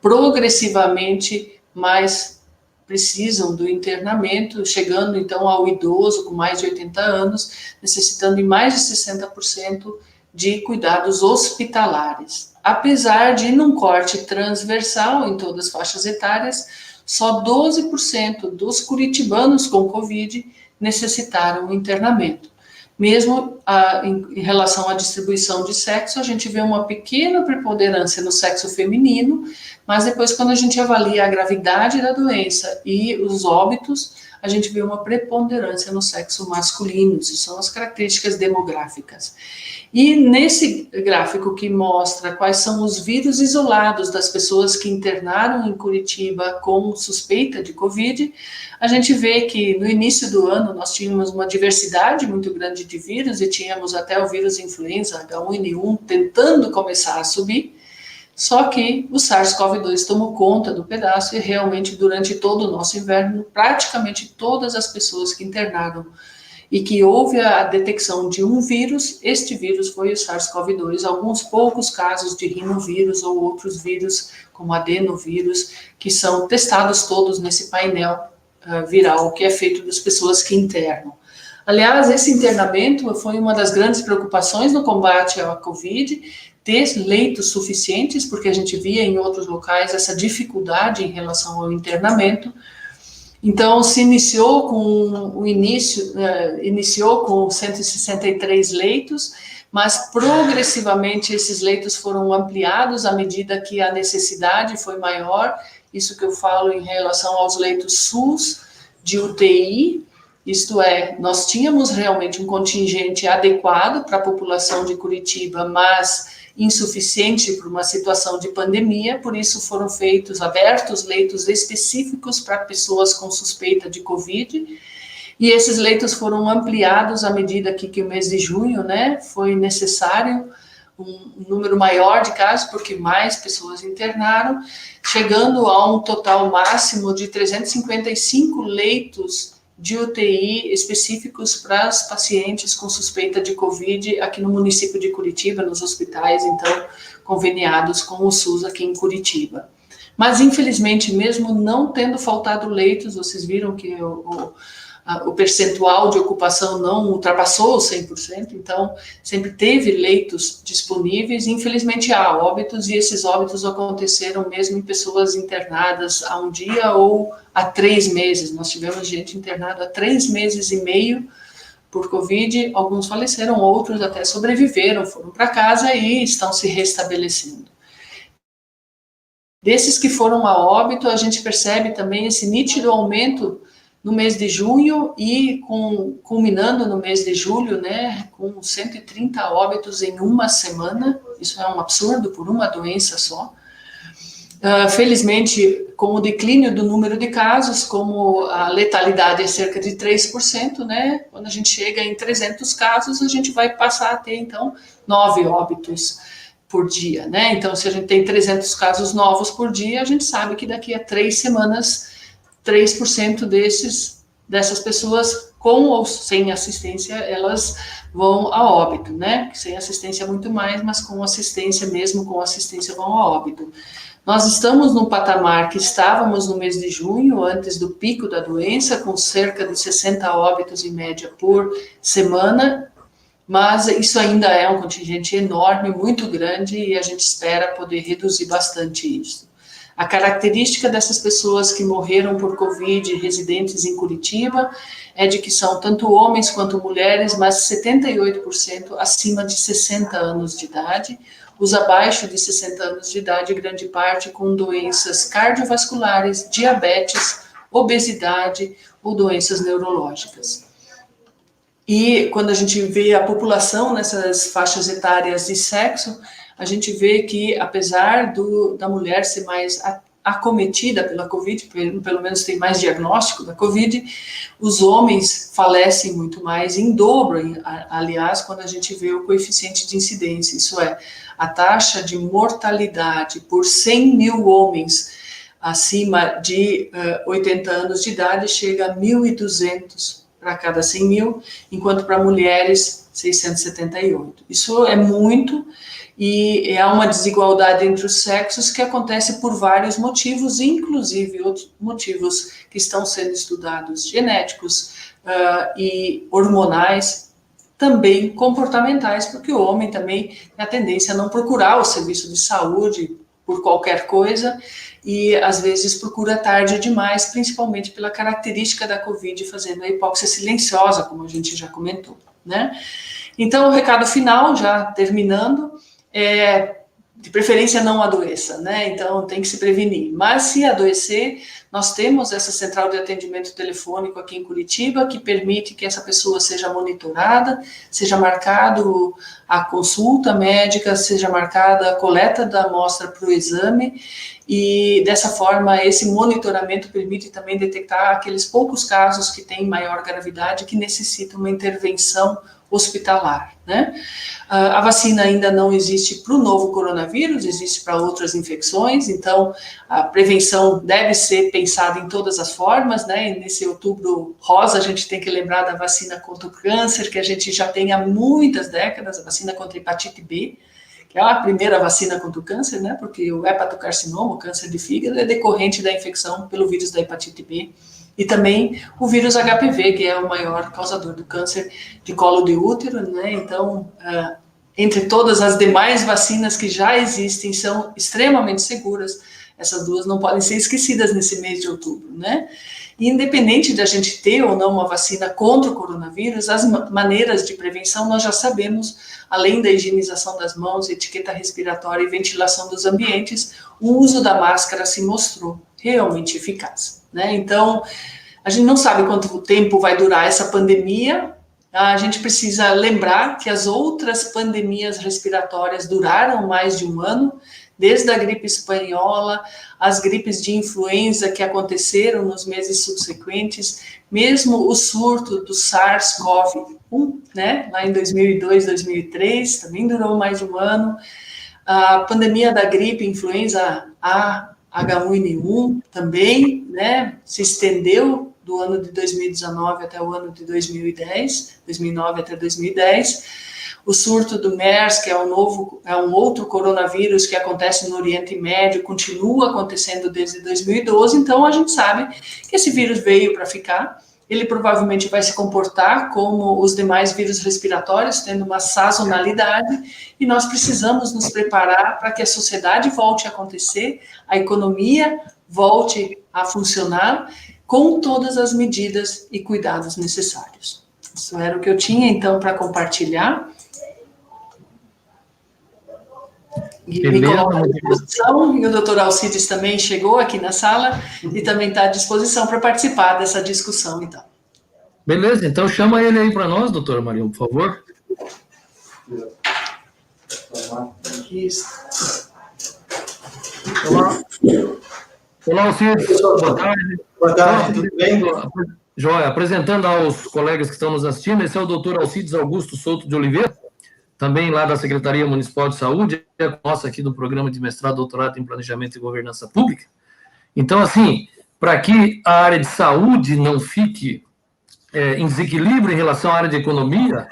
progressivamente mais precisam do internamento, chegando então ao idoso com mais de 80 anos, necessitando de mais de 60% de cuidados hospitalares. Apesar de, num corte transversal em todas as faixas etárias, só 12% dos curitibanos com Covid necessitaram internamento. Mesmo em relação à distribuição de sexo, a gente vê uma pequena preponderância no sexo feminino, mas depois, quando a gente avalia a gravidade da doença e os óbitos, a gente vê uma preponderância no sexo masculino. Isso são as características demográficas. E nesse gráfico que mostra quais são os vírus isolados das pessoas que internaram em Curitiba com suspeita de Covid, a gente vê que no início do ano nós tínhamos uma diversidade muito grande de vírus e tínhamos até o vírus influenza H1N1 tentando começar a subir, só que o SARS-CoV-2 tomou conta do pedaço e realmente durante todo o nosso inverno, praticamente todas as pessoas que internaram e que houve a detecção de um vírus, este vírus foi o SARS-CoV-2, alguns poucos casos de rinovírus ou outros vírus, como adenovírus, que são testados todos nesse painel viral, que é feito das pessoas que internam. Aliás, esse internamento foi uma das grandes preocupações no combate à Covid, ter leitos suficientes, porque a gente via em outros locais essa dificuldade em relação ao internamento. Então, se iniciou com 163 leitos, mas progressivamente esses leitos foram ampliados à medida que a necessidade foi maior. Isso que eu falo em relação aos leitos SUS de UTI, isto é, nós tínhamos realmente um contingente adequado para a população de Curitiba, mas insuficiente por uma situação de pandemia, por isso foram abertos leitos específicos para pessoas com suspeita de Covid, e esses leitos foram ampliados à medida que o mês de junho, né, foi necessário um número maior de casos, porque mais pessoas internaram, chegando a um total máximo de 355 leitos de UTI específicos para os pacientes com suspeita de Covid aqui no município de Curitiba, nos hospitais, então, conveniados com o SUS aqui em Curitiba. Mas, infelizmente, mesmo não tendo faltado leitos, vocês viram que o percentual de ocupação não ultrapassou os 100%, então, sempre teve leitos disponíveis. Infelizmente, há óbitos, e esses óbitos aconteceram mesmo em pessoas internadas há um dia ou há 3 meses. Nós tivemos gente internada há 3 meses e meio por Covid, alguns faleceram, outros até sobreviveram, foram para casa e estão se restabelecendo. Desses que foram a óbito, a gente percebe também esse nítido aumento no mês de junho e culminando no mês de julho, né, com 130 óbitos em uma semana. Isso é um absurdo por uma doença só. Felizmente, com o declínio do número de casos, como a letalidade é cerca de 3%, né, quando a gente chega em 300 casos, a gente vai passar a ter, então, 9 óbitos por dia, né? Então, se a gente tem 300 casos novos por dia, a gente sabe que daqui a 3 semanas, 3% dessas pessoas, com ou sem assistência, elas vão a óbito, né? Sem assistência muito mais, mas com assistência, mesmo com assistência, vão a óbito. Nós estamos no patamar que estávamos no mês de junho, antes do pico da doença, com cerca de 60 óbitos em média por semana, mas isso ainda é um contingente enorme, muito grande, e a gente espera poder reduzir bastante isso. A característica dessas pessoas que morreram por Covid residentes em Curitiba é de que são tanto homens quanto mulheres, mas 78% acima de 60 anos de idade, os abaixo de 60 anos de idade, grande parte com doenças cardiovasculares, diabetes, obesidade ou doenças neurológicas. E quando a gente vê a população nessas faixas etárias de sexo, a gente vê que, apesar da mulher ser mais acometida pela Covid, pelo menos tem mais diagnóstico da Covid, os homens falecem muito mais, em dobro, aliás, quando a gente vê o coeficiente de incidência, isso é, a taxa de mortalidade por 100 mil homens acima de 80 anos de idade chega a 1.200 para cada 100 mil, enquanto para mulheres, 678. Isso é muito, e há uma desigualdade entre os sexos que acontece por vários motivos, inclusive outros motivos que estão sendo estudados, genéticos e hormonais, também comportamentais, porque o homem também tem a tendência a não procurar o serviço de saúde por qualquer coisa, e às vezes procura tarde demais, principalmente pela característica da Covid, fazendo a hipóxia silenciosa, como a gente já comentou, né? Então, o recado final, já terminando, de preferência não adoeça, né? Então tem que se prevenir. Mas se adoecer, nós temos essa central de atendimento telefônico aqui em Curitiba, que permite que essa pessoa seja monitorada, seja marcado a consulta médica, seja marcada a coleta da amostra para o exame, e dessa forma esse monitoramento permite também detectar aqueles poucos casos que têm maior gravidade, que necessitam uma intervenção hospitalar, né? A vacina ainda não existe para o novo coronavírus, existe para outras infecções, então a prevenção deve ser pensada em todas as formas, né? E nesse outubro rosa a gente tem que lembrar da vacina contra o câncer, que a gente já tem há muitas décadas, a vacina contra a hepatite B, que é a primeira vacina contra o câncer, né? Porque o hepatocarcinoma, o câncer de fígado, é decorrente da infecção pelo vírus da hepatite B. E também o vírus HPV, que é o maior causador do câncer de colo de útero, né? Então, entre todas as demais vacinas que já existem, são extremamente seguras, essas duas não podem ser esquecidas nesse mês de outubro, né? E independente de a gente ter ou não uma vacina contra o coronavírus, as maneiras de prevenção nós já sabemos, além da higienização das mãos, etiqueta respiratória e ventilação dos ambientes, o uso da máscara se mostrou realmente eficaz, né? Então, a gente não sabe quanto tempo vai durar essa pandemia, a gente precisa lembrar que as outras pandemias respiratórias duraram mais de um ano, desde a gripe espanhola, as gripes de influenza que aconteceram nos meses subsequentes, mesmo o surto do SARS-CoV-1, né, lá em 2002, 2003, também durou mais de um ano, a pandemia da gripe influenza A, H1N1 também, né, se estendeu do ano de 2019 até o ano de 2010, 2009 até 2010, o surto do MERS, que é um outro coronavírus que acontece no Oriente Médio, continua acontecendo desde 2012, então a gente sabe que esse vírus veio para ficar, ele provavelmente vai se comportar como os demais vírus respiratórios, tendo uma sazonalidade, e nós precisamos nos preparar para que a sociedade volte a acontecer, a economia volte a funcionar, com todas as medidas e cuidados necessários. Isso era o que eu tinha, então, para compartilhar. E me coloco à disposição, e o doutor Alcides também chegou aqui na sala e também está à disposição para participar dessa discussão, então. Beleza, então chama ele aí para nós, doutora Maria, por favor. Isso. Olá, Alcides, boa tarde. Boa tarde, tudo bem? Joia, apresentando aos colegas que estão nos assistindo, esse é o doutor Alcides Augusto Souto de Oliveira, também lá da Secretaria Municipal de Saúde, é nossa aqui do Programa de Mestrado e Doutorado em Planejamento e Governança Pública. Então, assim, para que a área de saúde não fique em desequilíbrio em relação à área de economia,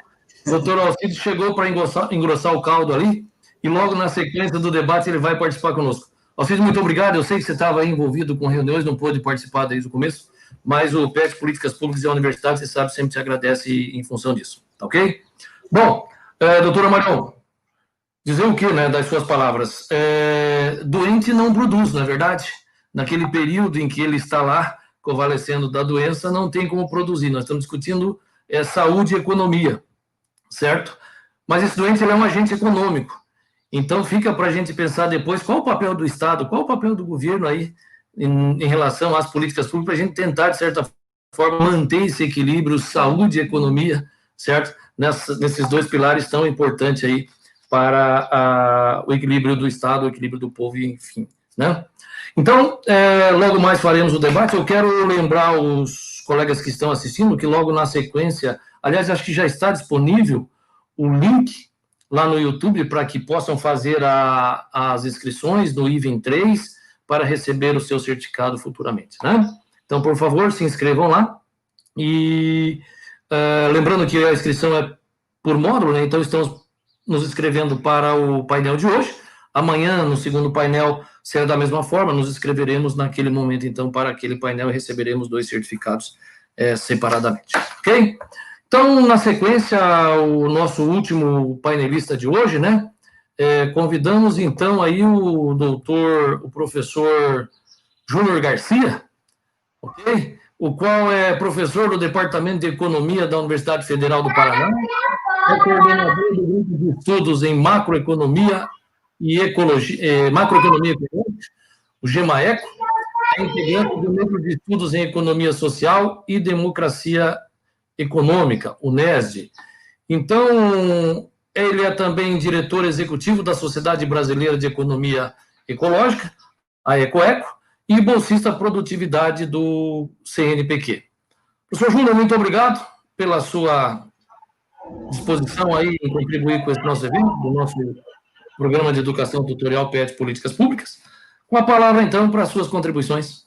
o doutor Alcides chegou para engrossar o caldo ali, e logo na sequência do debate ele vai participar conosco. Alcides, muito obrigado, eu sei que você estava envolvido com reuniões, não pôde participar desde o começo, mas o PET Políticas Públicas e a Universidade, você sabe, sempre te agradece em função disso, tá ok? Bom, doutora Marion, dizer o que, né, das suas palavras? Doente não produz, não é verdade? Naquele período em que ele está lá, convalescendo da doença, não tem como produzir. Nós estamos discutindo saúde e economia, certo? Mas esse doente ele é um agente econômico. Então, fica para a gente pensar depois qual o papel do Estado, qual o papel do governo aí em relação às políticas públicas, para a gente tentar, de certa forma, manter esse equilíbrio, saúde e economia, certo? Nesses dois pilares tão importantes aí para o equilíbrio do Estado, o equilíbrio do povo, enfim, né? Então, logo mais faremos o debate. Eu quero lembrar os colegas que estão assistindo que logo na sequência, aliás, acho que já está disponível o link lá no YouTube para que possam fazer as inscrições no IVEN 3 para receber o seu certificado futuramente, né? Então, por favor, se inscrevam lá. E lembrando que a inscrição é por módulo, né? Então estamos nos inscrevendo para o painel de hoje. Amanhã, no segundo painel, será da mesma forma, nos inscreveremos naquele momento, então, para aquele painel e receberemos 2 certificados separadamente, ok? Então, na sequência, o nosso último painelista de hoje, né? Convidamos, então, aí o professor Júnior Garcia, ok? O qual é professor do Departamento de Economia da Universidade Federal do Paraná, é coordenador do grupo de estudos em macroeconomia e ecologia, macroeconomia econômica, o GEMAECO, é integrante do núcleo de estudos em economia social e democracia econômica, o NESD. Então, ele é também diretor executivo da Sociedade Brasileira de Economia Ecológica, a EcoEco, e bolsista produtividade do CNPq. Professor Júnior, muito obrigado pela sua disposição aí em contribuir com esse nosso evento, do nosso Programa de Educação Tutorial PET Políticas Públicas. Com a palavra, então, para as suas contribuições.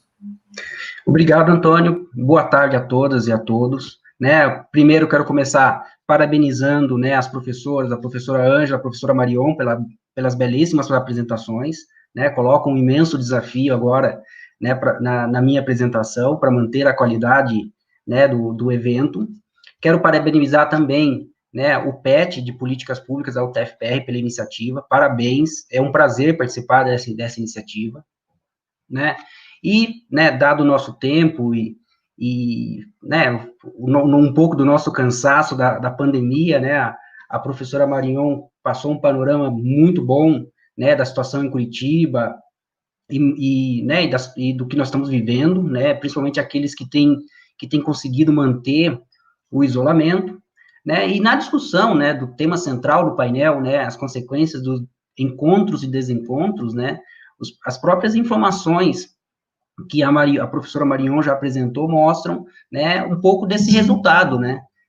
Obrigado, Antônio. Boa tarde a todas e a todos. Primeiro, quero começar parabenizando, as professoras, a professora Ângela, a professora Marion, pelas belíssimas apresentações. Coloco um imenso desafio agora, na minha apresentação, para manter a qualidade, do evento. Quero parabenizar também, o PET de Políticas Públicas, a UTFPR, pela iniciativa. Parabéns, é um prazer participar dessa iniciativa, E, dado o nosso tempo um pouco do nosso cansaço da pandemia, a professora Marion passou um panorama muito bom, da situação em Curitiba e do que nós estamos vivendo, principalmente aqueles que têm conseguido manter o isolamento, e na discussão, do tema central do painel, as consequências dos encontros e desencontros, as próprias informações que a professora Marion já apresentou mostram, um pouco desse resultado,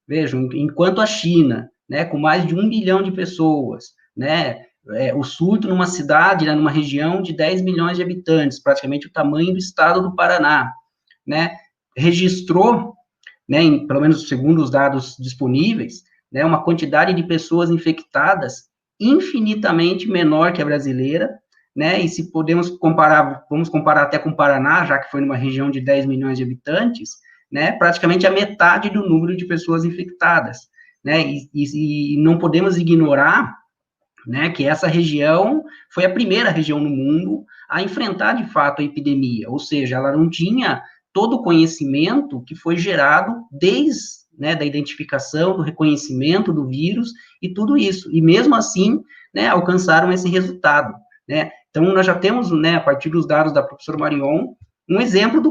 Vejam, enquanto a China, com mais de 1 bilhão de pessoas, o surto numa cidade, numa região de 10 milhões de habitantes, praticamente o tamanho do estado do Paraná, registrou, pelo menos segundo os dados disponíveis, uma quantidade de pessoas infectadas infinitamente menor que a brasileira, e se podemos comparar, vamos comparar até com o Paraná, já que foi numa região de 10 milhões de habitantes, praticamente a metade do número de pessoas infectadas, e não podemos ignorar, que essa região foi a primeira região no mundo a enfrentar, de fato, a epidemia, ou seja, ela não tinha todo o conhecimento que foi gerado desde, da identificação, do reconhecimento do vírus e tudo isso, e mesmo assim, alcançaram esse resultado, Então, nós já temos, a partir dos dados da professora Marion, um exemplo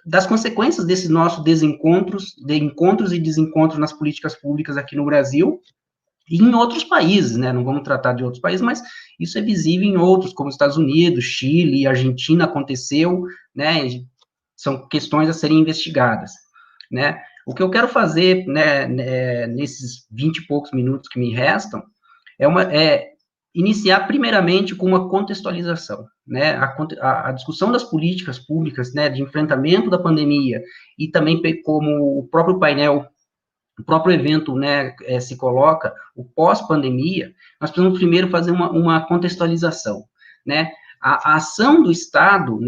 das consequências desse nosso encontros e desencontros nas políticas públicas aqui no Brasil e em outros países, não vamos tratar de outros países, mas isso é visível em outros, como Estados Unidos, Chile, Argentina, aconteceu, são questões a serem investigadas, O que eu quero fazer, nesses 20 e poucos minutos que me restam, é iniciar primeiramente com uma contextualização, a discussão das políticas públicas, de enfrentamento da pandemia, e também como o próprio painel, o próprio evento, se coloca, o pós-pandemia, nós precisamos primeiro fazer uma contextualização, A ação do Estado,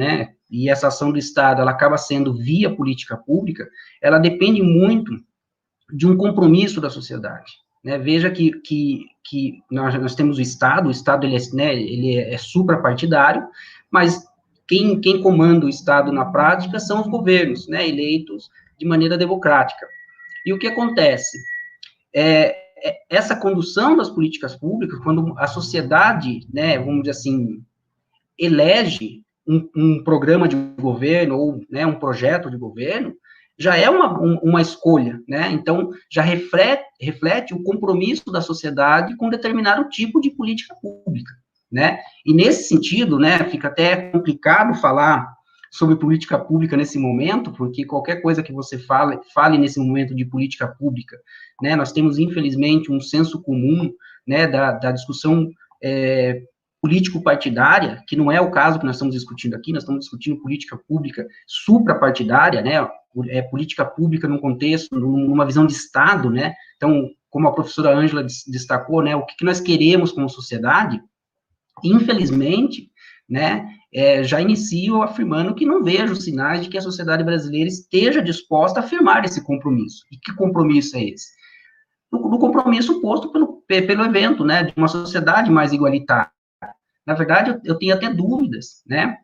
e essa ação do Estado, ela acaba sendo via política pública, ela depende muito de um compromisso da sociedade, Veja que nós temos o Estado ele é suprapartidário, mas quem comanda o Estado na prática são os governos, eleitos de maneira democrática. E o que acontece? Essa condução das políticas públicas, quando a sociedade, vamos dizer assim, elege um programa de governo ou um projeto de governo, já é uma escolha, Então, já reflete o compromisso da sociedade com determinado tipo de política pública, né? E nesse sentido, né, fica até complicado falar sobre política pública nesse momento, porque qualquer coisa que você fale nesse momento de política pública, né, nós temos, infelizmente, um senso comum, né, da discussão político-partidária, que não é o caso que nós estamos discutindo aqui, nós estamos discutindo política pública suprapartidária, né, política pública num contexto, numa visão de Estado, né, então, como a professora Ângela destacou, né, o que nós queremos como sociedade, infelizmente, né, já inicio afirmando que não vejo sinais de que a sociedade brasileira esteja disposta a firmar esse compromisso. E que compromisso é esse? O compromisso posto pelo evento, né, de uma sociedade mais igualitária. Na verdade, eu tenho até dúvidas, né,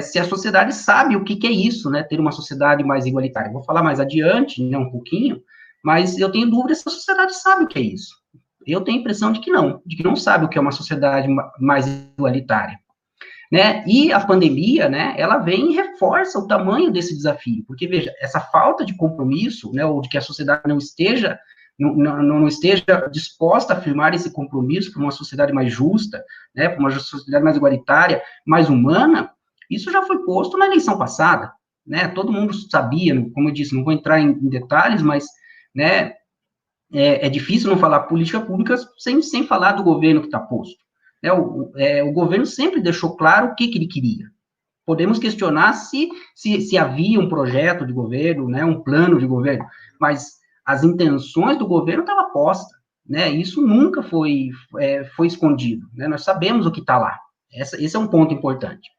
se a sociedade sabe o que é isso, né, ter uma sociedade mais igualitária. Vou falar mais adiante, né, um pouquinho, mas eu tenho dúvidas se a sociedade sabe o que é isso. Eu tenho a impressão de que não sabe o que é uma sociedade mais igualitária, né, e a pandemia, né, ela vem e reforça o tamanho desse desafio, porque, veja, essa falta de compromisso, né, ou de que a sociedade não esteja disposta a firmar esse compromisso para uma sociedade mais justa, né, para uma sociedade mais igualitária, mais humana, isso já foi posto na eleição passada, né, todo mundo sabia, como eu disse, não vou entrar em detalhes, mas, né, é difícil não falar política pública sem falar do governo que está posto. O governo sempre deixou claro o que ele queria. Podemos questionar se havia um projeto de governo, né, um plano de governo, mas as intenções do governo estavam postas, né, isso nunca foi escondido, né, nós sabemos o que está lá. Esse é um ponto importante,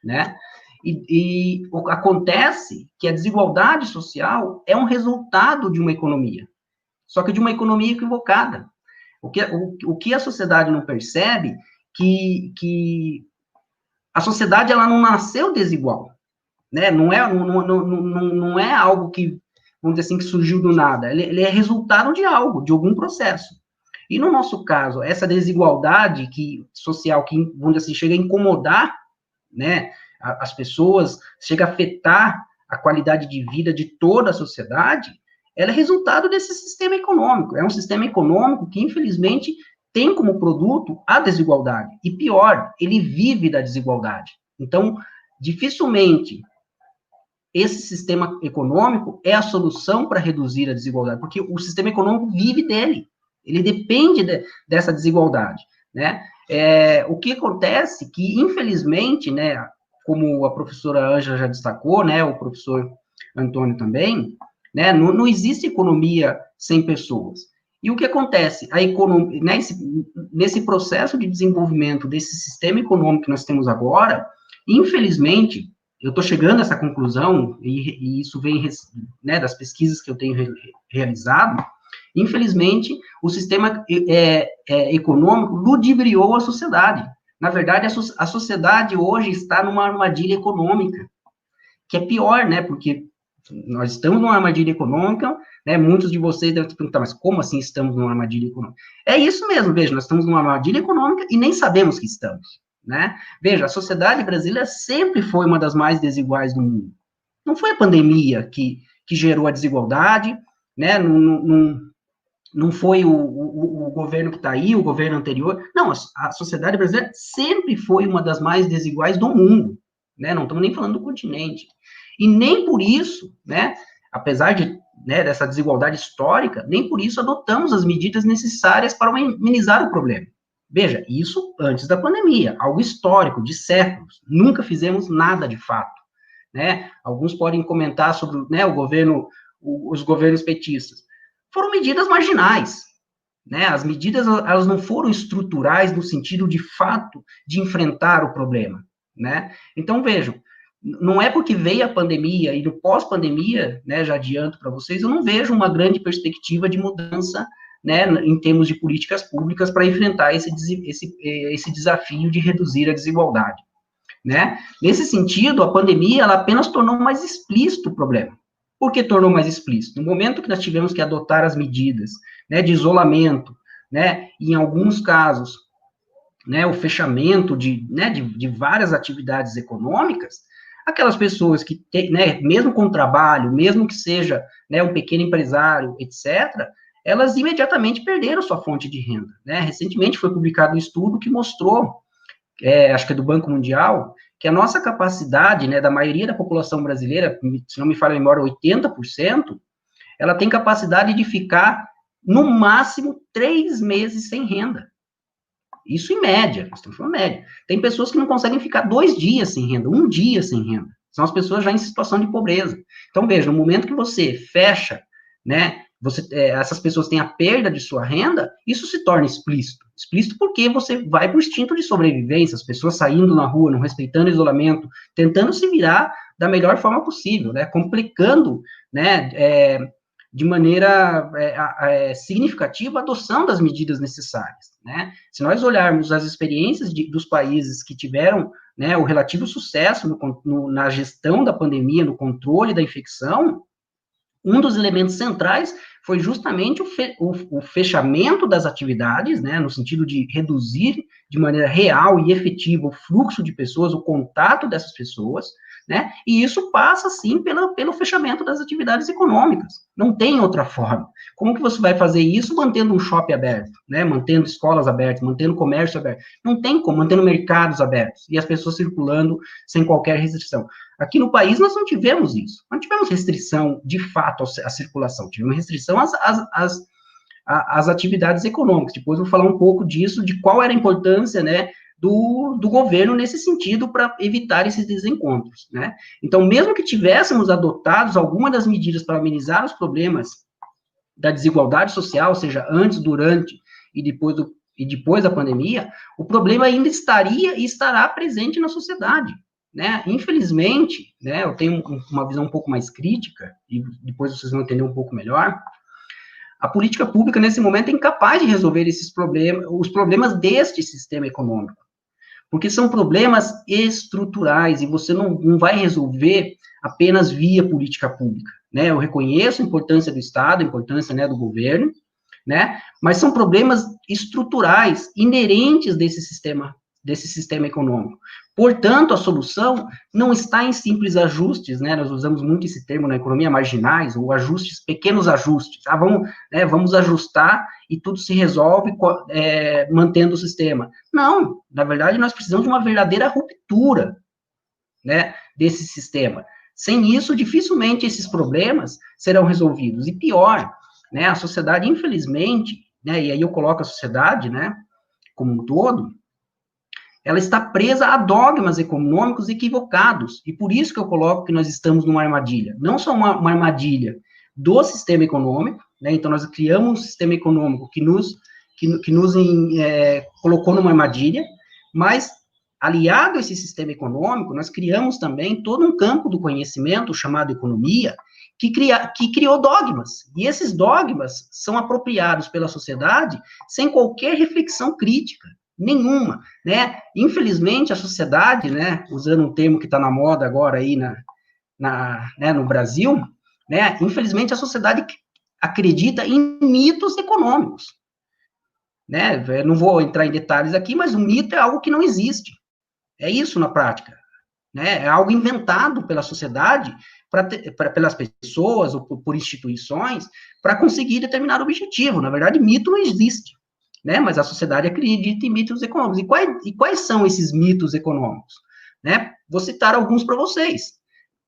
né, e acontece que a desigualdade social é um resultado de uma economia, só que de uma economia equivocada. O que a sociedade não percebe, que a sociedade, ela não nasceu desigual, né, não é algo que, vamos dizer assim, que surgiu do nada, ele é resultado de algo, de algum processo. E no nosso caso, essa desigualdade social, que, vamos dizer assim, chega a incomodar, né, as pessoas, chega a afetar a qualidade de vida de toda a sociedade, ela é resultado desse sistema econômico. É um sistema econômico que, infelizmente, tem como produto a desigualdade. E pior, ele vive da desigualdade. Então, dificilmente esse sistema econômico é a solução para reduzir a desigualdade, porque o sistema econômico vive dele. Ele depende dessa desigualdade, né? O que acontece que, infelizmente, né, como a professora Ângela já destacou, né, o professor Antônio também, né, não existe economia sem pessoas. E o que acontece? A economia, né, nesse processo de desenvolvimento desse sistema econômico que nós temos agora, infelizmente, eu estou chegando a essa conclusão, e isso vem, né, das pesquisas que eu tenho realizado, infelizmente, o sistema econômico ludibriou a sociedade. Na verdade, a sociedade hoje está numa armadilha econômica, que é pior, né, porque nós estamos numa armadilha econômica, né, muitos de vocês devem se perguntar, mas como assim estamos numa armadilha econômica? É isso mesmo, veja, nós estamos numa armadilha econômica e nem sabemos que estamos, né? Veja, a sociedade brasileira sempre foi uma das mais desiguais do mundo. Não foi a pandemia que gerou a desigualdade, né, não foi o governo que está aí, o governo anterior, não, a sociedade brasileira sempre foi uma das mais desiguais do mundo, né, não estamos nem falando do continente. E nem por isso, né, apesar dessa desigualdade histórica, nem por isso adotamos as medidas necessárias para minimizar o problema. Veja, isso antes da pandemia, algo histórico, de séculos, nunca fizemos nada de fato, né? Alguns podem comentar sobre, né, os governos petistas. Foram medidas marginais, né? As medidas, elas não foram estruturais no sentido, de fato, de enfrentar o problema, né? Então, vejam, não é porque veio a pandemia e no pós-pandemia, né, já adianto para vocês, eu não vejo uma grande perspectiva de mudança, né, em termos de políticas públicas para enfrentar esse desafio de reduzir a desigualdade, né? Nesse sentido, a pandemia, ela apenas tornou mais explícito o problema. Por que tornou mais explícito? No momento que nós tivemos que adotar as medidas, né, de isolamento, né, e em alguns casos, né, o fechamento de várias atividades econômicas, aquelas pessoas que, né, mesmo com trabalho, mesmo que seja, né, um pequeno empresário, etc., elas imediatamente perderam sua fonte de renda, né? Recentemente foi publicado um estudo que mostrou acho que é do Banco Mundial, que a nossa capacidade, né, da maioria da população brasileira, se não me falha a memória, 80%, ela tem capacidade de ficar, no máximo, 3 meses sem renda. Isso em média, nós estamos falando média. Tem pessoas que não conseguem ficar 2 dias sem renda, 1 dia sem renda. São as pessoas já em situação de pobreza. Então, veja, no momento que você fecha, né, essas pessoas têm a perda de sua renda, isso se torna explícito. Explícito porque você vai para o instinto de sobrevivência, as pessoas saindo na rua, não respeitando o isolamento, tentando se virar da melhor forma possível, né, complicando, né, de maneira significativa a adoção das medidas necessárias, né. Se nós olharmos as experiências dos países que tiveram, né, o relativo sucesso na gestão da pandemia, no controle da infecção, um dos elementos centrais foi justamente o fechamento das atividades, né, no sentido de reduzir de maneira real e efetiva o fluxo de pessoas, o contato dessas pessoas, né, e isso passa, sim, pelo fechamento das atividades econômicas, não tem outra forma. Como que você vai fazer isso mantendo um shopping aberto, né, mantendo escolas abertas, mantendo comércio aberto? Não tem como, mantendo mercados abertos, e as pessoas circulando sem qualquer restrição. Aqui no país nós não tivemos isso, não tivemos restrição, de fato, à circulação, tivemos restrição às atividades econômicas. Depois eu vou falar um pouco disso, de qual era a importância, né, do governo nesse sentido para evitar esses desencontros, né? Então, mesmo que tivéssemos adotados alguma das medidas para amenizar os problemas da desigualdade social, seja antes, durante e depois da pandemia, o problema ainda estaria e estará presente na sociedade, né? Infelizmente, né, eu tenho uma visão um pouco mais crítica, e depois vocês vão entender um pouco melhor. A política pública, nesse momento, é incapaz de resolver os problemas deste sistema econômico, porque são problemas estruturais, e você não vai resolver apenas via política pública, né? Eu reconheço a importância do Estado, a importância, né, do governo, né? Mas são problemas estruturais, inerentes desse sistema econômico. Portanto, a solução não está em simples ajustes, né? Nós usamos muito esse termo na economia, marginais, ou ajustes, pequenos ajustes. Vamos ajustar e tudo se resolve mantendo o sistema. Não, na verdade, nós precisamos de uma verdadeira ruptura, né, desse sistema. Sem isso, dificilmente esses problemas serão resolvidos. E pior, né, a sociedade, infelizmente, né, e aí eu coloco a sociedade, né, como um todo, ela está presa a dogmas econômicos equivocados, e por isso que eu coloco que nós estamos numa armadilha. Não só uma armadilha do sistema econômico, né, então nós criamos um sistema econômico que nos colocou numa armadilha, mas, aliado a esse sistema econômico, nós criamos também todo um campo do conhecimento, chamado economia, que criou dogmas, e esses dogmas são apropriados pela sociedade sem qualquer reflexão crítica, nenhuma, né? Infelizmente, a sociedade, né, usando um termo que está na moda agora aí né, no Brasil, né, infelizmente a sociedade acredita em mitos econômicos, né? Eu não vou entrar em detalhes aqui, mas o mito é algo que não existe. É isso na prática, né? É algo inventado pela sociedade, pelas pessoas ou por instituições, para conseguir determinado objetivo. Na verdade, mito não existe, né? Mas a sociedade acredita em mitos econômicos. E quais são esses mitos econômicos? Né? Vou citar alguns para vocês.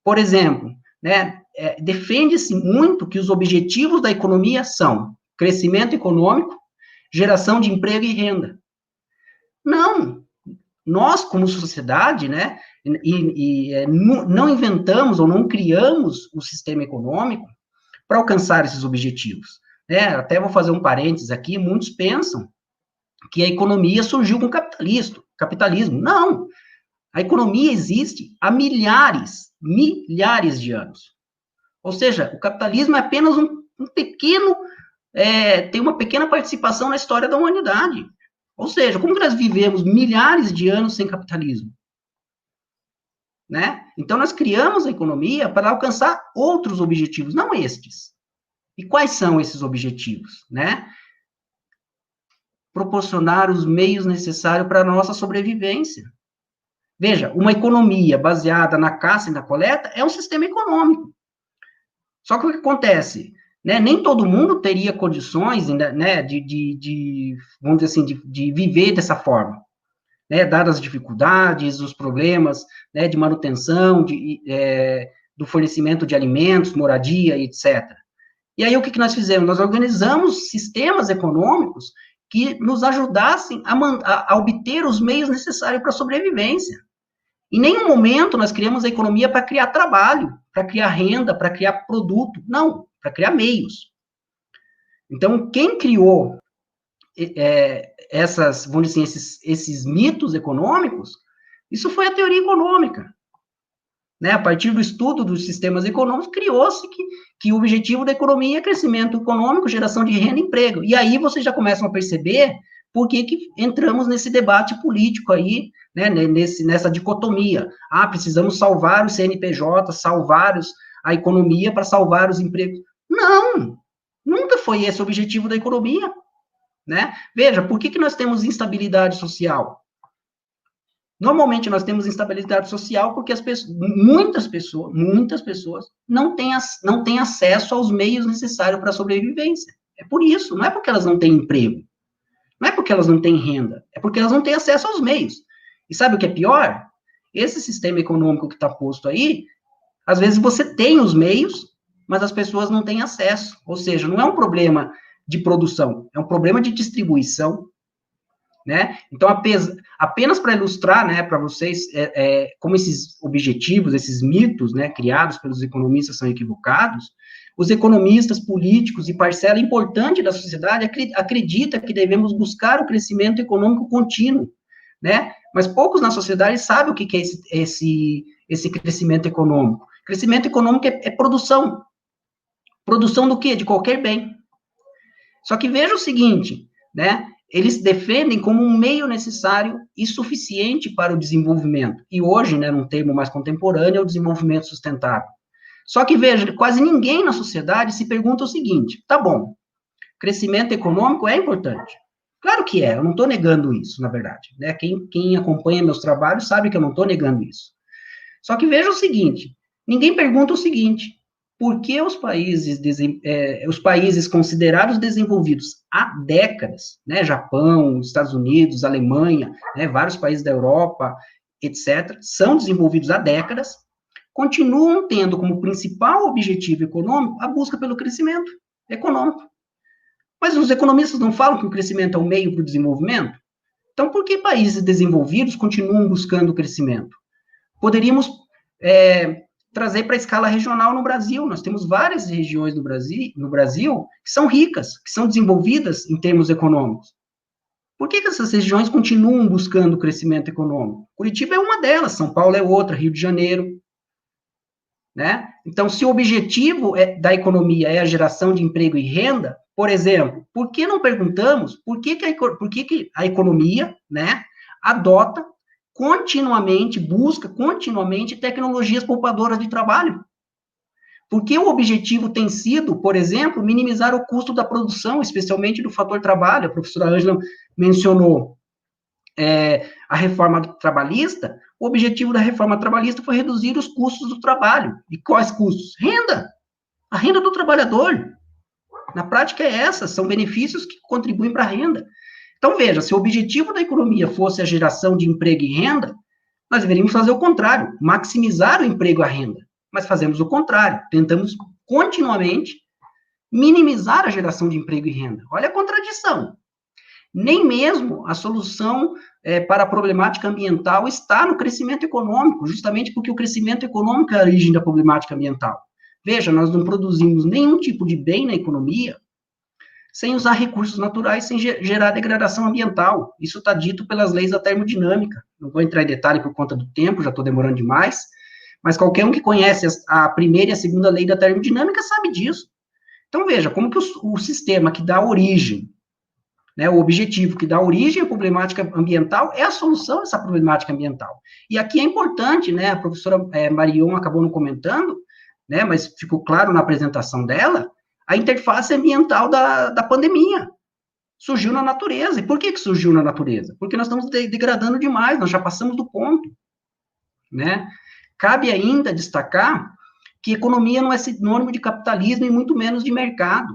Por exemplo, né, defende-se muito que os objetivos da economia são crescimento econômico, geração de emprego e renda. Não, nós, como sociedade, né, não inventamos ou não criamos o sistema econômico para alcançar esses objetivos. Né? Até vou fazer um parênteses aqui, muitos pensam que a economia surgiu com o capitalismo. Não, a economia existe há milhares de anos. Ou seja, o capitalismo é apenas tem uma pequena participação na história da humanidade. Ou seja, como que nós vivemos milhares de anos sem capitalismo? Né? Então, nós criamos a economia para alcançar outros objetivos, não estes. E quais são esses objetivos? Né? Proporcionar os meios necessários para a nossa sobrevivência. Veja, uma economia baseada na caça e na coleta é um sistema econômico. Só que o que acontece? Né, nem todo mundo teria condições, né, vamos dizer assim, de viver dessa forma. né, dadas as dificuldades, os problemas, né, de manutenção, do fornecimento de alimentos, moradia, etc. E aí, o que nós fizemos? Nós organizamos sistemas econômicos que nos ajudassem a obter os meios necessários para a sobrevivência. Em nenhum momento nós criamos a economia para criar trabalho, para criar renda, para criar produto. Não, para criar meios. Então, quem criou vamos dizer assim, esses mitos econômicos, isso foi a teoria econômica. Né? A partir do estudo dos sistemas econômicos, criou-se que o objetivo da economia é crescimento econômico, geração de renda e emprego. E aí vocês já começam a perceber por que entramos nesse debate político aí, né, nessa dicotomia. Precisamos salvar os CNPJ, salvar a economia para salvar os empregos. Não, nunca foi esse o objetivo da economia. Né? Veja, por que nós temos instabilidade social? Normalmente nós temos instabilidade social porque muitas pessoas não têm acesso aos meios necessários para a sobrevivência. É por isso, não é porque elas não têm emprego, não é porque elas não têm renda, é porque elas não têm acesso aos meios. E sabe o que é pior? Esse sistema econômico que está posto aí, às vezes você tem os meios, mas as pessoas não têm acesso. Ou seja, não é um problema de produção, é um problema de distribuição, né? Então, apenas para ilustrar, né, para vocês como esses objetivos, esses mitos, né, criados pelos economistas são equivocados, os economistas, políticos e parcela importante da sociedade acredita que devemos buscar o crescimento econômico contínuo, né? Mas poucos na sociedade sabem o que é esse crescimento econômico. Crescimento econômico é produção. Produção do quê? De qualquer bem. Só que veja o seguinte, né? Eles defendem como um meio necessário e suficiente para o desenvolvimento. E hoje, né, num termo mais contemporâneo, é o desenvolvimento sustentável. Só que, veja, quase ninguém na sociedade se pergunta o seguinte, tá bom, crescimento econômico é importante. Claro que é, eu não estou negando isso, na verdade. Né? Quem acompanha meus trabalhos sabe que eu não estou negando isso. Só que veja o seguinte, ninguém pergunta o seguinte, por que os países considerados desenvolvidos há décadas, né, Japão, Estados Unidos, Alemanha, né, vários países da Europa, etc., são desenvolvidos há décadas, continuam tendo como principal objetivo econômico a busca pelo crescimento econômico. Mas os economistas não falam que o crescimento é o meio para o desenvolvimento? Então, por que países desenvolvidos continuam buscando o crescimento? Poderíamos trazer para a escala regional no Brasil. Nós temos várias regiões no Brasil que são ricas, que são desenvolvidas em termos econômicos. Por que essas regiões continuam buscando o crescimento econômico? Curitiba é uma delas, São Paulo é outra, Rio de Janeiro. Né? Então, se o objetivo da economia é a geração de emprego e renda, por exemplo, por que não perguntamos por que a economia, né, adota busca continuamente tecnologias poupadoras de trabalho? Porque o objetivo tem sido, por exemplo, minimizar o custo da produção, especialmente do fator trabalho. A professora Ângela mencionou a reforma trabalhista. O objetivo da reforma trabalhista foi reduzir os custos do trabalho. E quais custos? Renda. A renda do trabalhador. Na prática é essa, são benefícios que contribuem para a renda. Então, veja, se o objetivo da economia fosse a geração de emprego e renda, nós deveríamos fazer o contrário, maximizar o emprego e a renda. Mas fazemos o contrário, tentamos continuamente minimizar a geração de emprego e renda. Olha a contradição. Nem mesmo a solução para a problemática ambiental está no crescimento econômico, justamente porque o crescimento econômico é a origem da problemática ambiental. Veja, nós não produzimos nenhum tipo de bem na economia sem usar recursos naturais, sem gerar degradação ambiental. Isso está dito pelas leis da termodinâmica. Não vou entrar em detalhe por conta do tempo, já estou demorando demais, mas qualquer um que conhece a primeira e a segunda lei da termodinâmica sabe disso. Então, veja, como que o sistema que dá origem, né, o objetivo que dá origem à problemática ambiental é a solução dessa problemática ambiental. E aqui é importante, né, a professora Marion acabou não comentando, né, mas ficou claro na apresentação dela, a interface ambiental da pandemia. Surgiu na natureza. E por que surgiu na natureza? Porque nós estamos degradando demais, nós já passamos do ponto. Né? Cabe ainda destacar que economia não é sinônimo de capitalismo e muito menos de mercado.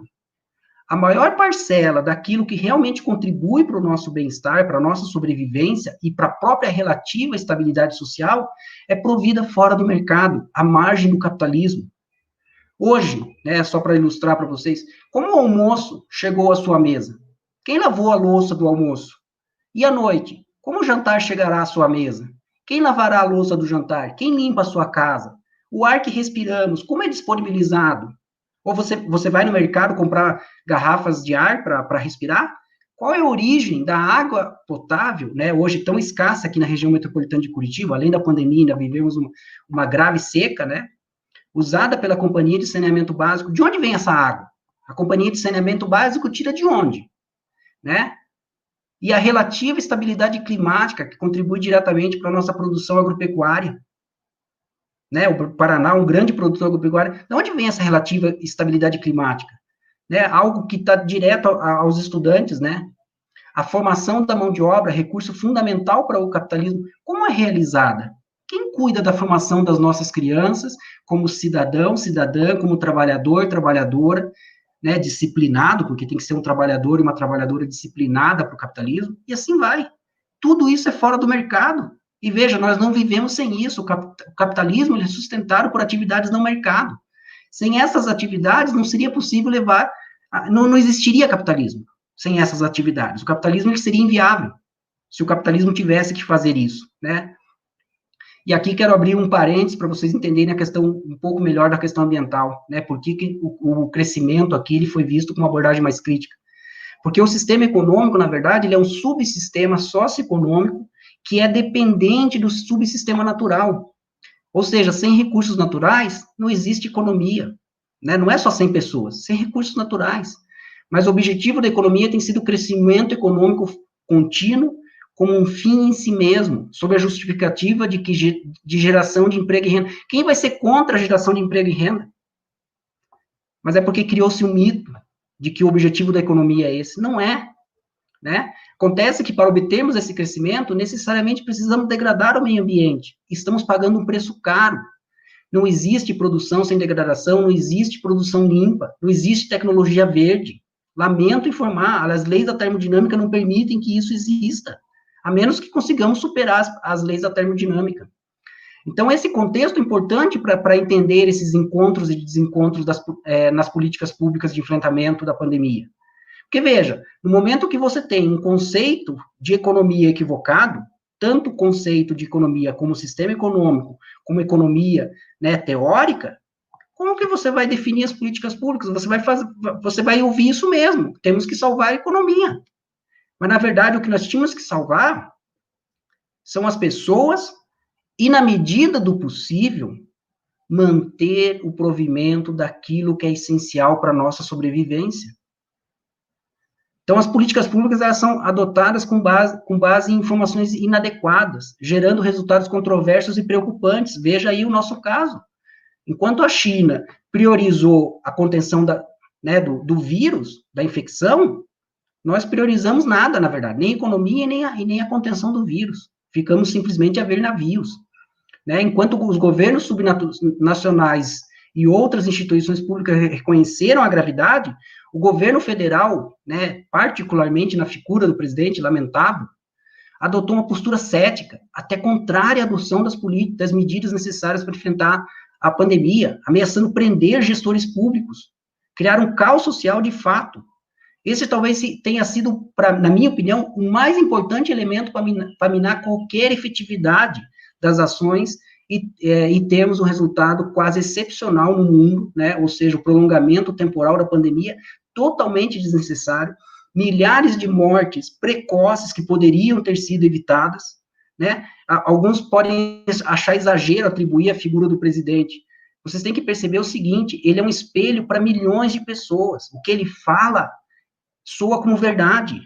a maior parcela daquilo que realmente contribui para o nosso bem-estar, para a nossa sobrevivência e para a própria relativa estabilidade social é provida fora do mercado, à margem do capitalismo. Hoje, né, só para ilustrar para vocês, como o almoço chegou à sua mesa? Quem lavou a louça do almoço? E à noite, como o jantar chegará à sua mesa? Quem lavará a louça do jantar? Quem limpa a sua casa? O ar que respiramos, como é disponibilizado? Ou você vai no mercado comprar garrafas de ar para respirar? Qual é a origem da água potável, né, hoje tão escassa aqui na região metropolitana de Curitiba? Além da pandemia, ainda vivemos uma grave seca, né, usada pela Companhia de Saneamento Básico. De onde vem essa água? A Companhia de Saneamento Básico tira de onde? Né? E a relativa estabilidade climática, que contribui diretamente para a nossa produção agropecuária. Né? O Paraná é um grande produtor agropecuário. De onde vem essa relativa estabilidade climática? Né? Algo que está direto aos estudantes, né? A formação da mão de obra, recurso fundamental para o capitalismo, como é realizada? Quem cuida da formação das nossas crianças, como cidadão, cidadã, como trabalhador, trabalhadora, né, disciplinado, porque tem que ser um trabalhador e uma trabalhadora disciplinada para o capitalismo, e assim vai. Tudo isso é fora do mercado. E veja, nós não vivemos sem isso. O capitalismo ele é sustentado por atividades no mercado. Sem essas atividades, não seria possível levar... Não existiria capitalismo sem essas atividades. O capitalismo ele seria inviável se o capitalismo tivesse que fazer isso, né? E aqui quero abrir um parênteses para vocês entenderem a questão um pouco melhor da questão ambiental, né? Por que o crescimento aqui ele foi visto com uma abordagem mais crítica? Porque o sistema econômico, na verdade, ele é um subsistema socioeconômico que é dependente do subsistema natural. Ou seja, sem recursos naturais, não existe economia, né? Não é só sem pessoas, sem recursos naturais. Mas o objetivo da economia tem sido o crescimento econômico contínuo como um fim em si mesmo, sob a justificativa de geração de emprego e renda. Quem vai ser contra a geração de emprego e renda? Mas é porque criou-se um mito de que o objetivo da economia é esse. Não é, né? Acontece que para obtermos esse crescimento, necessariamente precisamos degradar o meio ambiente. Estamos pagando um preço caro. Não existe produção sem degradação, não existe produção limpa, não existe tecnologia verde. Lamento informar, as leis da termodinâmica não permitem que isso exista, a menos que consigamos superar as leis da termodinâmica. Então, esse contexto é importante para entender esses encontros e desencontros nas políticas públicas de enfrentamento da pandemia. Porque, veja, no momento que você tem um conceito de economia equivocado, tanto o conceito de economia como sistema econômico, como economia, né, teórica, como que você vai definir as políticas públicas? Você vai ouvir isso mesmo, temos que salvar a economia. Mas, na verdade, o que nós tínhamos que salvar são as pessoas e, na medida do possível, manter o provimento daquilo que é essencial para a nossa sobrevivência. Então, as políticas públicas elas são adotadas com base em informações inadequadas, gerando resultados controversos e preocupantes. Veja aí o nosso caso. Enquanto a China priorizou a contenção do vírus, da infecção, nós priorizamos nada, na verdade, nem a economia e nem a contenção do vírus. Ficamos simplesmente a ver navios. Né? Enquanto os governos subnacionais e outras instituições públicas reconheceram a gravidade, o governo federal, né, particularmente na figura do presidente, lamentável, adotou uma postura cética, até contrária à adoção das medidas necessárias para enfrentar a pandemia, ameaçando prender gestores públicos, criar um caos social de fato. Esse talvez tenha sido, na minha opinião, o mais importante elemento para minar qualquer efetividade das ações e termos um resultado quase excepcional no mundo, né? Ou seja, o prolongamento temporal da pandemia totalmente desnecessário, milhares de mortes precoces que poderiam ter sido evitadas, né? Alguns podem achar exagero atribuir a figura do presidente. Vocês têm que perceber o seguinte, ele é um espelho para milhões de pessoas. O que ele fala soa como verdade.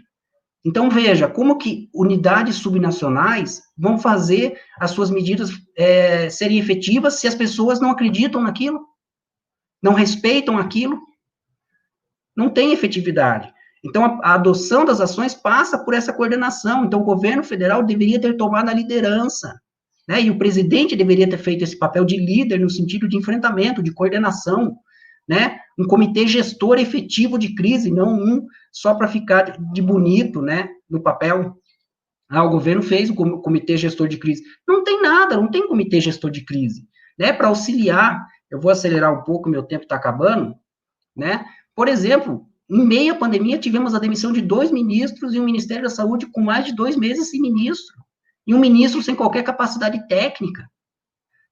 Então, veja, como que unidades subnacionais vão fazer as suas medidas serem efetivas se as pessoas não acreditam naquilo? Não respeitam aquilo? Não tem efetividade. Então, a adoção das ações passa por essa coordenação. Então, o governo federal deveria ter tomado a liderança, né? E o presidente deveria ter feito esse papel de líder no sentido de enfrentamento, de coordenação, né? Um comitê gestor efetivo de crise, não um só para ficar de bonito, né, no papel. O governo fez o comitê gestor de crise. Não tem nada, não tem comitê gestor de crise, né? Para auxiliar, eu vou acelerar um pouco, meu tempo está acabando, né? Por exemplo, em meio à pandemia, tivemos a demissão de 2 ministros e um Ministério da Saúde com mais de 2 meses sem ministro, e um ministro sem qualquer capacidade técnica,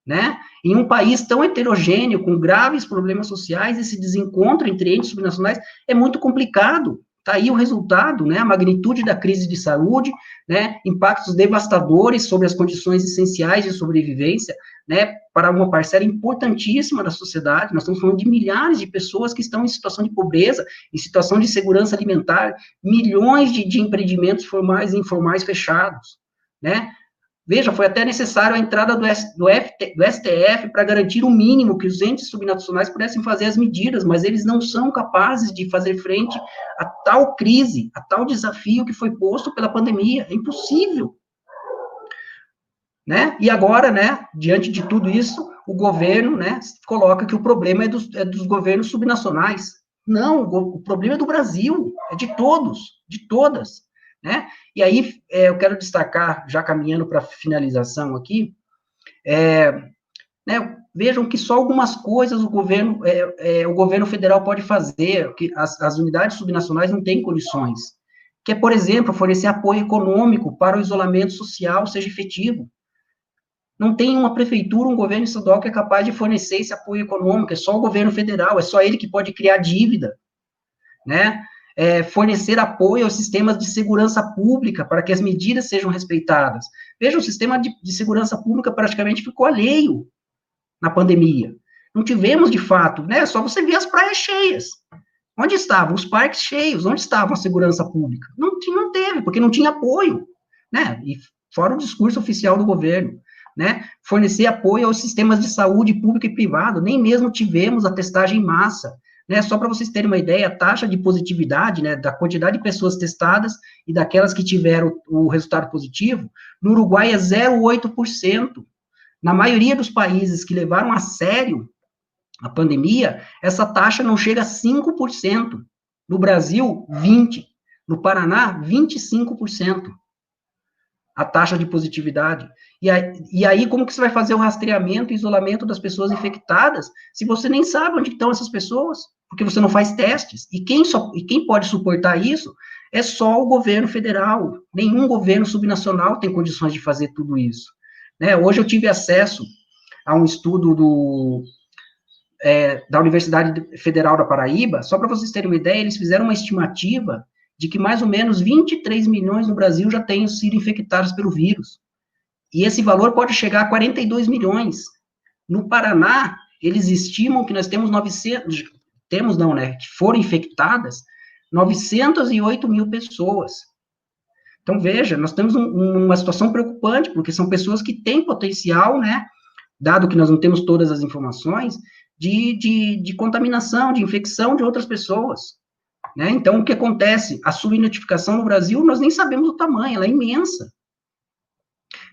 né? Em um país tão heterogêneo, com graves problemas sociais, esse desencontro entre entes subnacionais é muito complicado. Está aí o resultado, né? A magnitude da crise de saúde, né? Impactos devastadores sobre as condições essenciais de sobrevivência, né? Para uma parcela importantíssima da sociedade. Nós estamos falando de milhares de pessoas que estão em situação de pobreza, em situação de segurança alimentar, milhões de empreendimentos formais e informais fechados, né? Veja, foi até necessário a entrada do STF para garantir o mínimo que os entes subnacionais pudessem fazer as medidas, mas eles não são capazes de fazer frente a tal crise, a tal desafio que foi posto pela pandemia. É impossível. Né? E agora, né, diante de tudo isso, o governo, né, coloca que o problema é dos governos subnacionais. Não, o problema é do Brasil, é de todos, de todas. Né? E aí, eu quero destacar, já caminhando para a finalização aqui, né, vejam que só algumas coisas o governo federal pode fazer, que as unidades subnacionais não têm condições, que é, por exemplo, fornecer apoio econômico para o isolamento social seja efetivo. Não tem uma prefeitura, um governo estadual que é capaz de fornecer esse apoio econômico, é só o governo federal, é só ele que pode criar dívida, né? Fornecer apoio aos sistemas de segurança pública para que as medidas sejam respeitadas. Veja, o sistema de segurança pública praticamente ficou alheio na pandemia. Não tivemos, de fato, né? Só você vê as praias cheias. Onde estavam os parques cheios? Onde estava a segurança pública? Não teve, porque não tinha apoio, né? E fora o discurso oficial do governo, né? Fornecer apoio aos sistemas de saúde público e privado, nem mesmo tivemos a testagem em massa. Né, só para vocês terem uma ideia, a taxa de positividade, né, da quantidade de pessoas testadas e daquelas que tiveram o resultado positivo, no Uruguai é 0,8%. Na maioria dos países que levaram a sério a pandemia, essa taxa não chega a 5%. No Brasil, 20%. No Paraná, 25%. A taxa de positividade. E aí, como que você vai fazer o rastreamento e isolamento das pessoas infectadas, se você nem sabe onde estão essas pessoas? Porque você não faz testes. E quem pode suportar isso é só o governo federal. Nenhum governo subnacional tem condições de fazer tudo isso. Né? Hoje eu tive acesso a um estudo da Universidade Federal da Paraíba. Só para vocês terem uma ideia, eles fizeram uma estimativa de que mais ou menos 23 milhões no Brasil já tenham sido infectados pelo vírus. E esse valor pode chegar a 42 milhões. No Paraná, eles estimam que nós temos que foram infectadas 908 mil pessoas. Então, veja, nós temos uma situação preocupante, porque são pessoas que têm potencial, né, dado que nós não temos todas as informações, de contaminação, de infecção de outras pessoas. Né? Então, o que acontece? A subnotificação no Brasil, nós nem sabemos o tamanho, ela é imensa.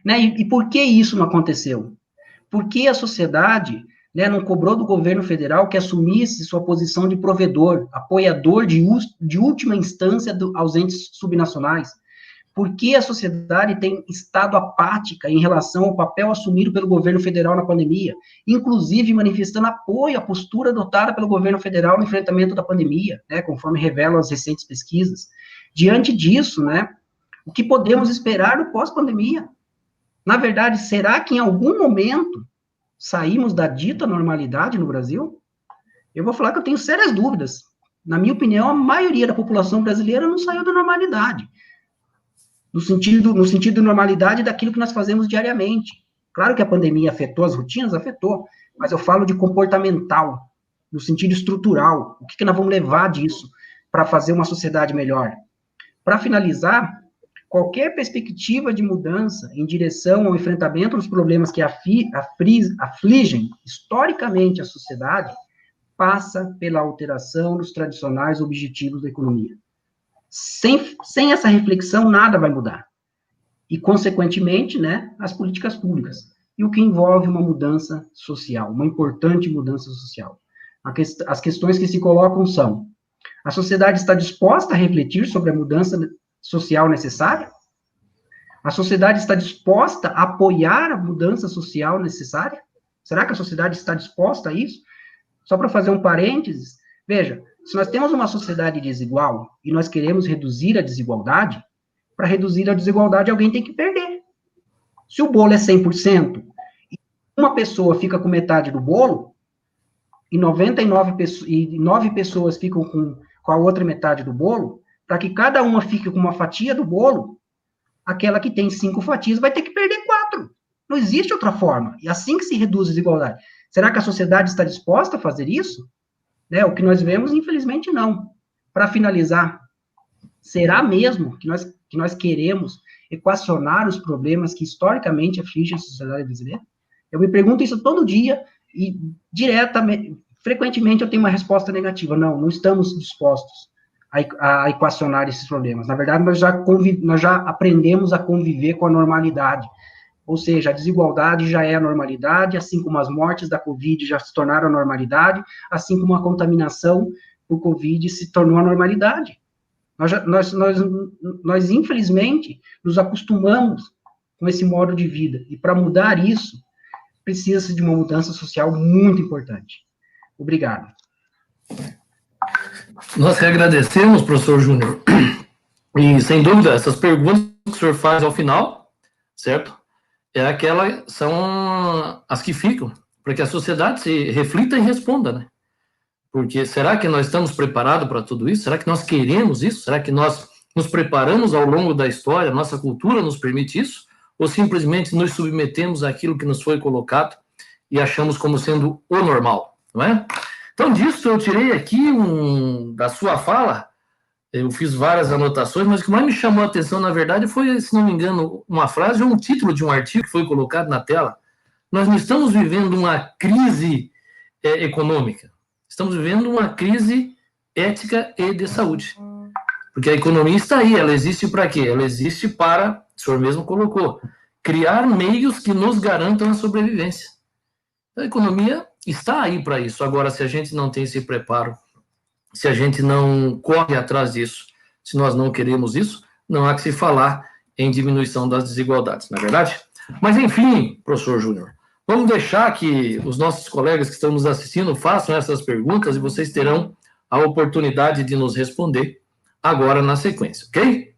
Né? E por que isso não aconteceu? Porque a sociedade, né, não cobrou do governo federal que assumisse sua posição de provedor, apoiador de última instância aos entes subnacionais? Por que a sociedade tem estado apática em relação ao papel assumido pelo governo federal na pandemia, inclusive manifestando apoio à postura adotada pelo governo federal no enfrentamento da pandemia, né, conforme revelam as recentes pesquisas? Diante disso, né, o que podemos esperar no pós-pandemia? Na verdade, será que em algum momento saímos da dita normalidade no Brasil? Eu vou falar que eu tenho sérias dúvidas. Na minha opinião, a maioria da população brasileira não saiu da normalidade. No sentido de normalidade daquilo que nós fazemos diariamente. Claro que a pandemia afetou as rotinas, afetou, mas eu falo de comportamental, no sentido estrutural. O que nós vamos levar disso para fazer uma sociedade melhor? Para finalizar, qualquer perspectiva de mudança em direção ao enfrentamento dos problemas que afligem historicamente a sociedade passa pela alteração dos tradicionais objetivos da economia. Sem essa reflexão, nada vai mudar. E, consequentemente, né, as políticas públicas. E o que envolve uma mudança social, uma importante mudança social. As questões que se colocam são: a sociedade está disposta a refletir sobre a mudança social necessária? A sociedade está disposta a apoiar a mudança social necessária? Será que a sociedade está disposta a isso? Só para fazer um parênteses, veja, se nós temos uma sociedade desigual e nós queremos reduzir a desigualdade, para reduzir a desigualdade alguém tem que perder. Se o bolo é 100% e uma pessoa fica com metade do bolo, e 9 pessoas ficam com a outra metade do bolo, para que cada uma fique com uma fatia do bolo, aquela que tem 5 fatias vai ter que perder 4. Não existe outra forma. E assim que se reduz a desigualdade. Será que a sociedade está disposta a fazer isso? Né? O que nós vemos, infelizmente, não. Para finalizar, será mesmo que nós queremos equacionar os problemas que historicamente afligem a sociedade brasileira? Eu me pergunto isso todo dia e frequentemente eu tenho uma resposta negativa. Não estamos dispostos a equacionar esses problemas. Na verdade, nós já aprendemos a conviver com a normalidade. Ou seja, a desigualdade já é a normalidade, assim como as mortes da Covid já se tornaram a normalidade, assim como a contaminação por Covid se tornou a normalidade. Nós infelizmente, nos acostumamos com esse modo de vida. E para mudar isso, precisa-se de uma mudança social muito importante. Obrigado. Nós que agradecemos, professor Júnior. E, sem dúvida, essas perguntas que o senhor faz ao final, certo? São as que ficam, para que a sociedade se reflita e responda, né? Porque será que nós estamos preparados para tudo isso? Será que nós queremos isso? Será que nós nos preparamos ao longo da história? Nossa cultura nos permite isso? Ou simplesmente nos submetemos àquilo que nos foi colocado e achamos como sendo o normal, não é? Então, disso eu tirei aqui da sua fala, eu fiz várias anotações, mas o que mais me chamou a atenção, na verdade, foi, se não me engano, uma frase ou um título de um artigo que foi colocado na tela. Nós não estamos vivendo uma crise econômica, estamos vivendo uma crise ética e de saúde. Porque a economia está aí, ela existe para quê? Ela existe para, o senhor mesmo colocou, criar meios que nos garantam a sobrevivência. A economia está aí para isso. Agora, se a gente não tem esse preparo, se a gente não corre atrás disso, se nós não queremos isso, não há que se falar em diminuição das desigualdades, não é verdade? Mas, enfim, professor Júnior, vamos deixar que os nossos colegas que estão nos assistindo façam essas perguntas e vocês terão a oportunidade de nos responder agora na sequência, ok?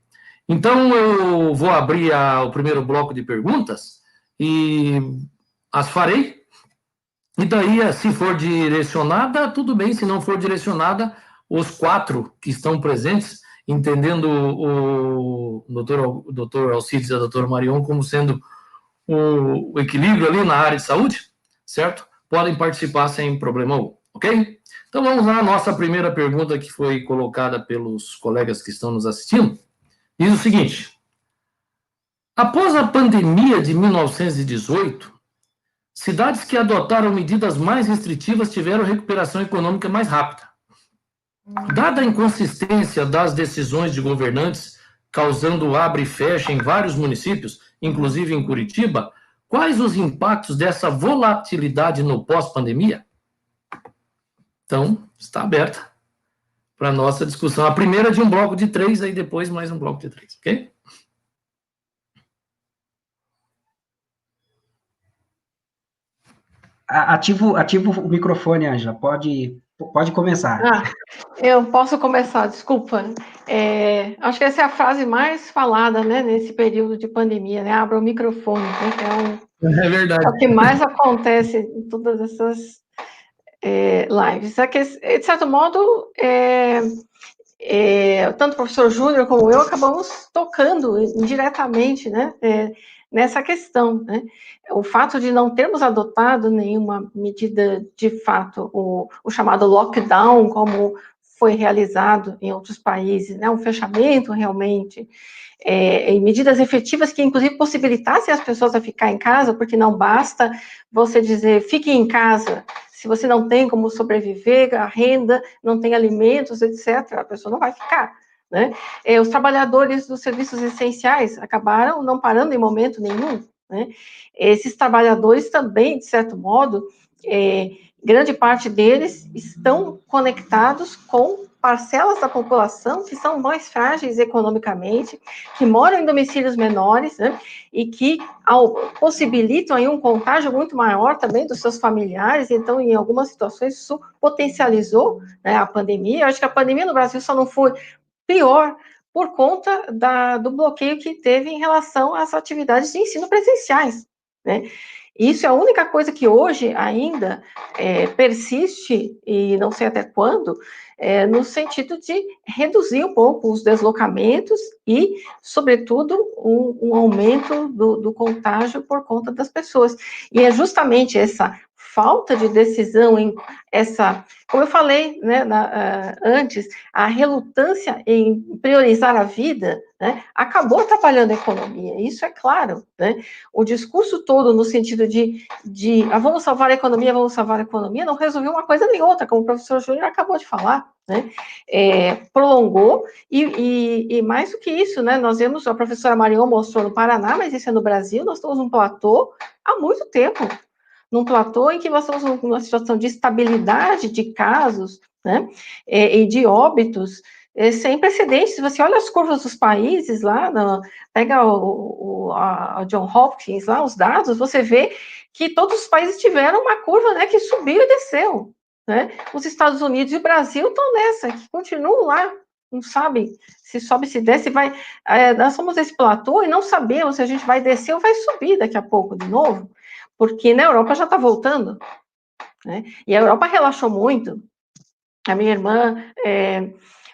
Então, eu vou abrir o primeiro bloco de perguntas e as farei. E daí, se for direcionada, tudo bem. Se não for direcionada, os 4 que estão presentes, entendendo o doutor Alcides e a doutora Marion como sendo o equilíbrio ali na área de saúde, certo? Podem participar sem problema algum, ok? Então, vamos lá. A nossa primeira pergunta que foi colocada pelos colegas que estão nos assistindo diz o seguinte: após a pandemia de 1918, cidades que adotaram medidas mais restritivas tiveram recuperação econômica mais rápida. Dada a inconsistência das decisões de governantes, causando abre e fecha em vários municípios, inclusive em Curitiba, quais os impactos dessa volatilidade no pós-pandemia? Então, está aberta para a nossa discussão. A primeira de um bloco de 3, aí depois mais um bloco de 3, ok? Ativo o microfone, Ângela. Pode começar. Eu posso começar, desculpa. Acho que essa é a frase mais falada, né, nesse período de pandemia, né? Abra o microfone, né? É verdade. É o que mais acontece em todas essas lives. É que, de certo modo, tanto o professor Júnior como eu acabamos tocando indiretamente, né, nessa questão, né? O fato de não termos adotado nenhuma medida de fato, o chamado lockdown, como foi realizado em outros países, né, um fechamento realmente, em medidas efetivas que, inclusive, possibilitassem as pessoas a ficar em casa, porque não basta você dizer, fique em casa, se você não tem como sobreviver, a renda, não tem alimentos, etc., a pessoa não vai ficar, né? Os trabalhadores dos serviços essenciais acabaram não parando em momento nenhum, né? Esses trabalhadores também, de certo modo, grande parte deles estão conectados com parcelas da população que são mais frágeis economicamente, que moram em domicílios menores, né, e que possibilitam aí um contágio muito maior também dos seus familiares. Então, em algumas situações, isso potencializou, né, a pandemia. Eu acho que a pandemia no Brasil só não foi pior por conta do bloqueio que teve em relação às atividades de ensino presenciais, né? Isso é a única coisa que hoje ainda persiste, e não sei até quando, no sentido de reduzir um pouco os deslocamentos e, sobretudo, um aumento do contágio por conta das pessoas. E é justamente essa falta de decisão, como eu falei, né, antes, a relutância em priorizar a vida, né, acabou atrapalhando a economia, isso é claro, né? O discurso todo no sentido de vamos salvar a economia, não resolveu uma coisa nem outra, como o professor Júnior acabou de falar, né? Prolongou, e mais do que isso, né, nós vemos, a professora Marion mostrou no Paraná, mas isso é no Brasil, nós estamos num platô há muito tempo, num platô em que nós estamos numa situação de estabilidade de casos, né, e de óbitos, sem precedentes. Se você olha as curvas dos países lá, pega a John Hopkins lá, os dados, você vê que todos os países tiveram uma curva, né, que subiu e desceu, né? Os Estados Unidos e o Brasil estão nessa, que continuam lá, não sabem se sobe, se desce, vai... nós somos esse platô e não sabemos se a gente vai descer ou vai subir daqui a pouco de novo, porque na Europa já está voltando, né? E a Europa relaxou muito. A minha irmã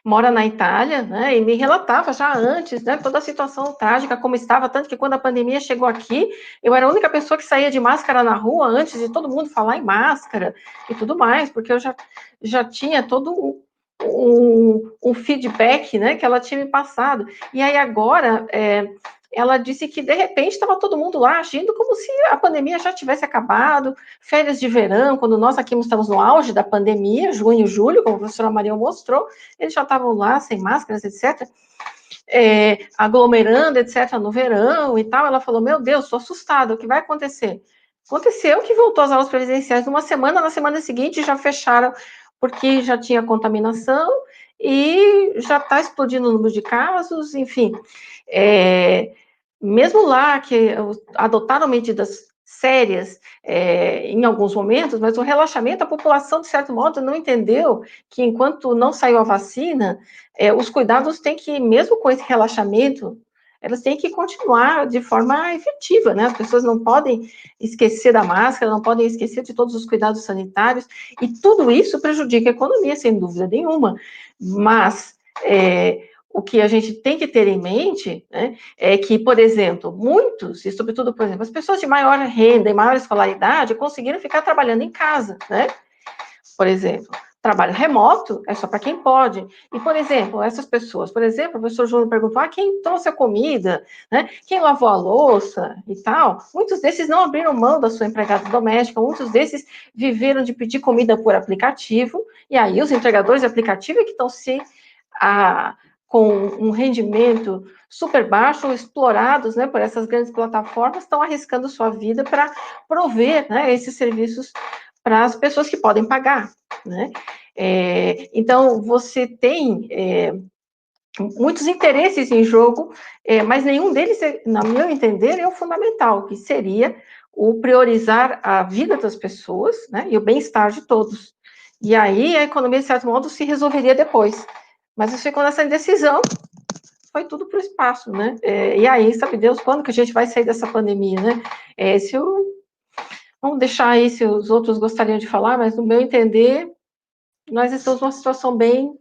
mora na Itália, né, e me relatava já antes, né, toda a situação trágica como estava, tanto que quando a pandemia chegou aqui, eu era a única pessoa que saía de máscara na rua antes de todo mundo falar em máscara e tudo mais, porque eu já tinha todo um feedback, né, que ela tinha me passado. E aí agora, ela disse que, de repente, estava todo mundo lá agindo como se a pandemia já tivesse acabado, férias de verão, quando nós aqui estamos no auge da pandemia, junho, julho, como a professora Maria mostrou, eles já estavam lá, sem máscaras, etc., aglomerando, etc., no verão e tal. Ela falou, meu Deus, estou assustada, o que vai acontecer? Aconteceu que voltou às aulas presenciais numa semana, na semana seguinte já fecharam, porque já tinha contaminação e já está explodindo o número de casos, enfim... mesmo lá que adotaram medidas sérias em alguns momentos, mas o relaxamento, a população, de certo modo, não entendeu que enquanto não saiu a vacina, os cuidados têm que, mesmo com esse relaxamento, elas têm que continuar de forma efetiva, né? As pessoas não podem esquecer da máscara, não podem esquecer de todos os cuidados sanitários, e tudo isso prejudica a economia, sem dúvida nenhuma, mas... o que a gente tem que ter em mente, né, é que, por exemplo, muitos, e sobretudo, por exemplo, as pessoas de maior renda e maior escolaridade conseguiram ficar trabalhando em casa, né? Por exemplo, trabalho remoto é só para quem pode. E, por exemplo, essas pessoas, por exemplo, o professor Júnior perguntou, quem trouxe a comida, né? Quem lavou a louça e tal? Muitos desses não abriram mão da sua empregada doméstica, muitos desses viveram de pedir comida por aplicativo, e aí os entregadores de aplicativo é que estão com um rendimento super baixo, explorados, né, por essas grandes plataformas, estão arriscando sua vida para prover, né, esses serviços para as pessoas que podem pagar, né? Então, você tem muitos interesses em jogo, mas nenhum deles, no meu entender, é o fundamental, que seria o priorizar a vida das pessoas, né, e o bem-estar de todos. E aí a economia, de certo modo, se resolveria depois. Mas isso ficou nessa indecisão, foi tudo para o espaço, né? E aí, sabe Deus, quando que a gente vai sair dessa pandemia, né? Vamos deixar aí se os outros gostariam de falar, mas no meu entender, nós estamos numa situação bem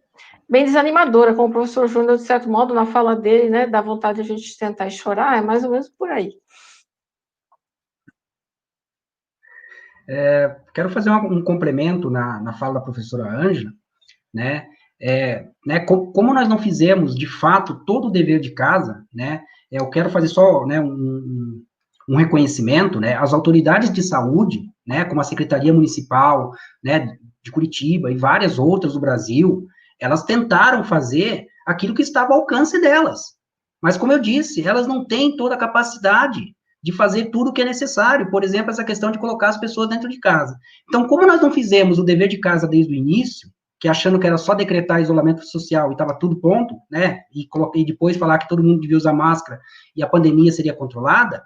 desanimadora, como o professor Júnior, de certo modo, na fala dele, né, dá vontade de a gente sentar e chorar, é mais ou menos por aí. Quero fazer um complemento na fala da professora Ângela, né? Como nós não fizemos, de fato, todo o dever de casa, né? Eu quero fazer só, né, um reconhecimento, né? As autoridades de saúde, né, como a Secretaria Municipal, né, de Curitiba e várias outras do Brasil, elas tentaram fazer aquilo que estava ao alcance delas. Mas, como eu disse, elas não têm toda a capacidade de fazer tudo o que é necessário, por exemplo, essa questão de colocar as pessoas dentro de casa. Então, como nós não fizemos o dever de casa desde o início, que achando que era só decretar isolamento social e estava tudo pronto, né, e depois falar que todo mundo devia usar máscara e a pandemia seria controlada,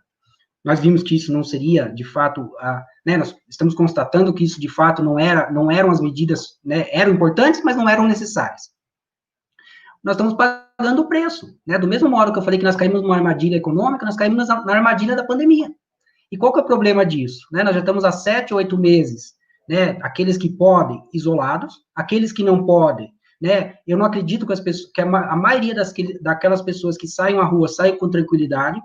nós vimos que isso não seria, de fato, né, nós estamos constatando que isso, de fato, não eram as medidas, né, eram importantes, mas não eram necessárias. Nós estamos pagando o preço, né, do mesmo modo que eu falei que nós caímos numa armadilha econômica, nós caímos na armadilha da pandemia. E qual que é o problema disso? Né, nós já estamos há 7 ou 8 meses, né, aqueles que podem, isolados, aqueles que não podem, né, eu não acredito que, que a maioria daquelas pessoas que saem à rua saem com tranquilidade,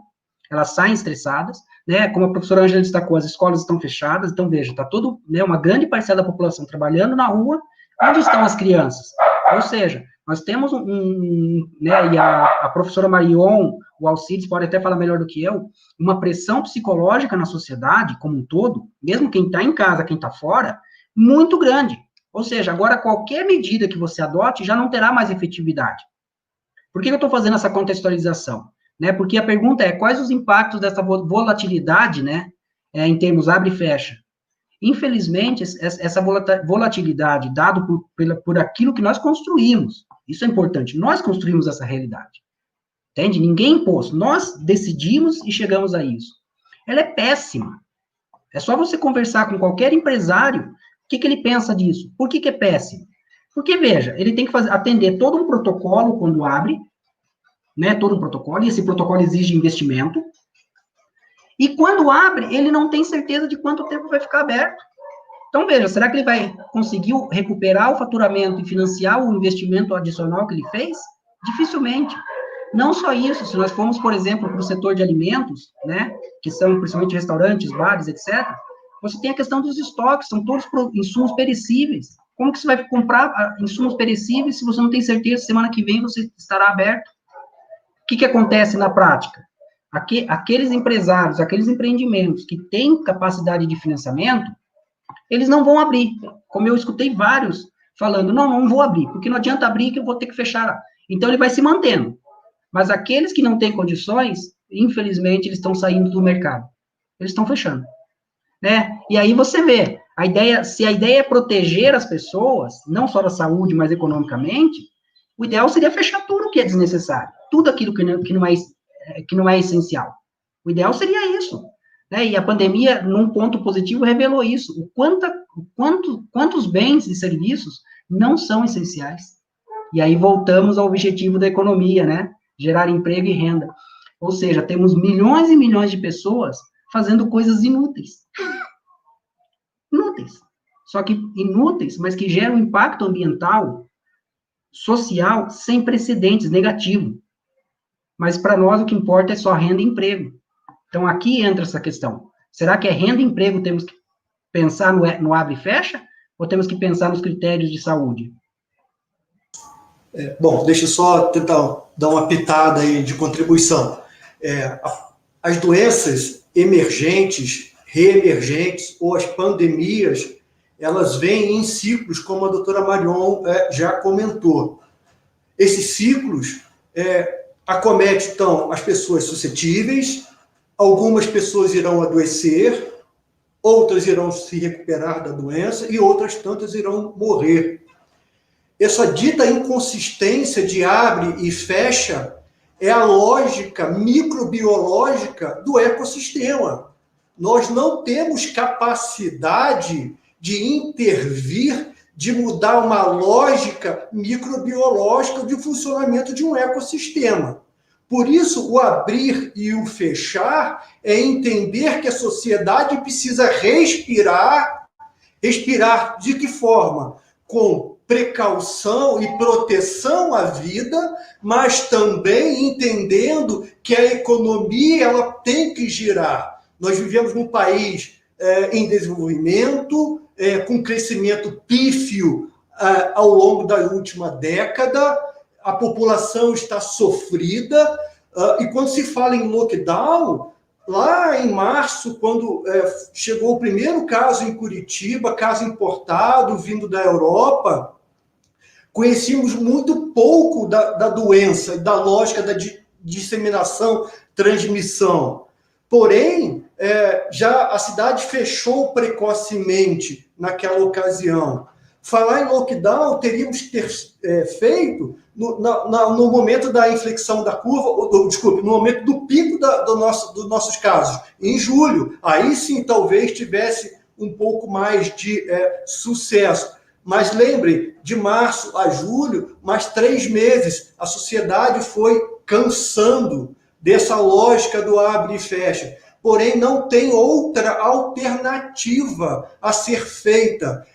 elas saem estressadas, né, como a professora Ângela destacou, as escolas estão fechadas, então veja, está todo, né, uma grande parcela da população trabalhando na rua, onde estão as crianças? Ou seja, nós temos né, e a professora Marion, o Alcides pode até falar melhor do que eu, uma pressão psicológica na sociedade como um todo, mesmo quem está em casa, quem está fora, muito grande. Ou seja, agora qualquer medida que você adote já não terá mais efetividade. Por que eu estou fazendo essa contextualização? Né, porque a pergunta é, quais os impactos dessa volatilidade, né, em termos abre e fecha? Infelizmente, essa volatilidade, dado por aquilo que nós construímos, isso é importante, nós construímos essa realidade, entende? Ninguém impôs, nós decidimos e chegamos a isso. Ela é péssima. É só você conversar com qualquer empresário, o que ele pensa disso? Por que é péssimo? Porque, veja, ele tem que atender todo um protocolo quando abre, né, todo um protocolo, e esse protocolo exige investimento, e quando abre, ele não tem certeza de quanto tempo vai ficar aberto. Então, veja, será que ele vai conseguir recuperar o faturamento e financiar o investimento adicional que ele fez? Dificilmente. Não só isso, se nós formos, por exemplo, para o setor de alimentos, né, que são principalmente restaurantes, bares, etc., você tem a questão dos estoques, são todos insumos perecíveis. Como que você vai comprar insumos perecíveis se você não tem certeza se semana que vem você estará aberto? O que acontece na prática? Aqueles empresários, aqueles empreendimentos que têm capacidade de financiamento, eles não vão abrir. Como eu escutei vários falando, não vou abrir, porque não adianta abrir que eu vou ter que fechar. Então, ele vai se mantendo. Mas aqueles que não têm condições, infelizmente, eles estão saindo do mercado. Eles estão fechando. Né? E aí você vê, se a ideia é proteger as pessoas, não só da saúde, mas economicamente, o ideal seria fechar tudo que é desnecessário, tudo aquilo que não é essencial. O ideal seria isso. Né? E a pandemia, num ponto positivo, revelou isso. Quantos bens e serviços não são essenciais. E aí voltamos ao objetivo da economia, né? Gerar emprego e renda. Ou seja, temos milhões e milhões de pessoas fazendo coisas inúteis. Inúteis. Só que inúteis, mas que geram um impacto ambiental, social, sem precedentes, negativo. Mas para nós o que importa é só renda e emprego. Então aqui entra essa questão. Será que é renda e emprego temos que pensar no abre e fecha? Ou temos que pensar nos critérios de saúde? Bom, deixa eu só tentar dar uma pitada aí de contribuição. As doenças emergentes, reemergentes, ou as pandemias, elas vêm em ciclos, como a doutora Marion já comentou. Esses ciclos acometem, então, as pessoas suscetíveis, algumas pessoas irão adoecer, outras irão se recuperar da doença e outras tantas irão morrer. Essa dita inconsistência de abre e fecha é a lógica microbiológica do ecossistema. Nós não temos capacidade de intervir, de mudar uma lógica microbiológica de funcionamento de um ecossistema. Por isso, o abrir e o fechar é entender que a sociedade precisa respirar. Respirar de que forma? Com precaução e proteção à vida, mas também entendendo que a economia ela tem que girar. Nós vivemos num país em desenvolvimento, com crescimento pífio ao longo da última década, a população está sofrida, e quando se fala em lockdown, lá em março, quando chegou o primeiro caso em Curitiba, caso importado, vindo da Europa, conhecíamos muito pouco da doença, da lógica da disseminação, transmissão. Porém, já a cidade fechou precocemente naquela ocasião. Falar em lockdown, teríamos que ter feito no momento da inflexão da curva, no momento do pico dos nossos casos, em julho. Aí sim, talvez tivesse um pouco mais de sucesso. Mas lembre, de março a julho, mais 3 meses, a sociedade foi cansando dessa lógica do abre e fecha. Porém, não tem outra alternativa a ser feita.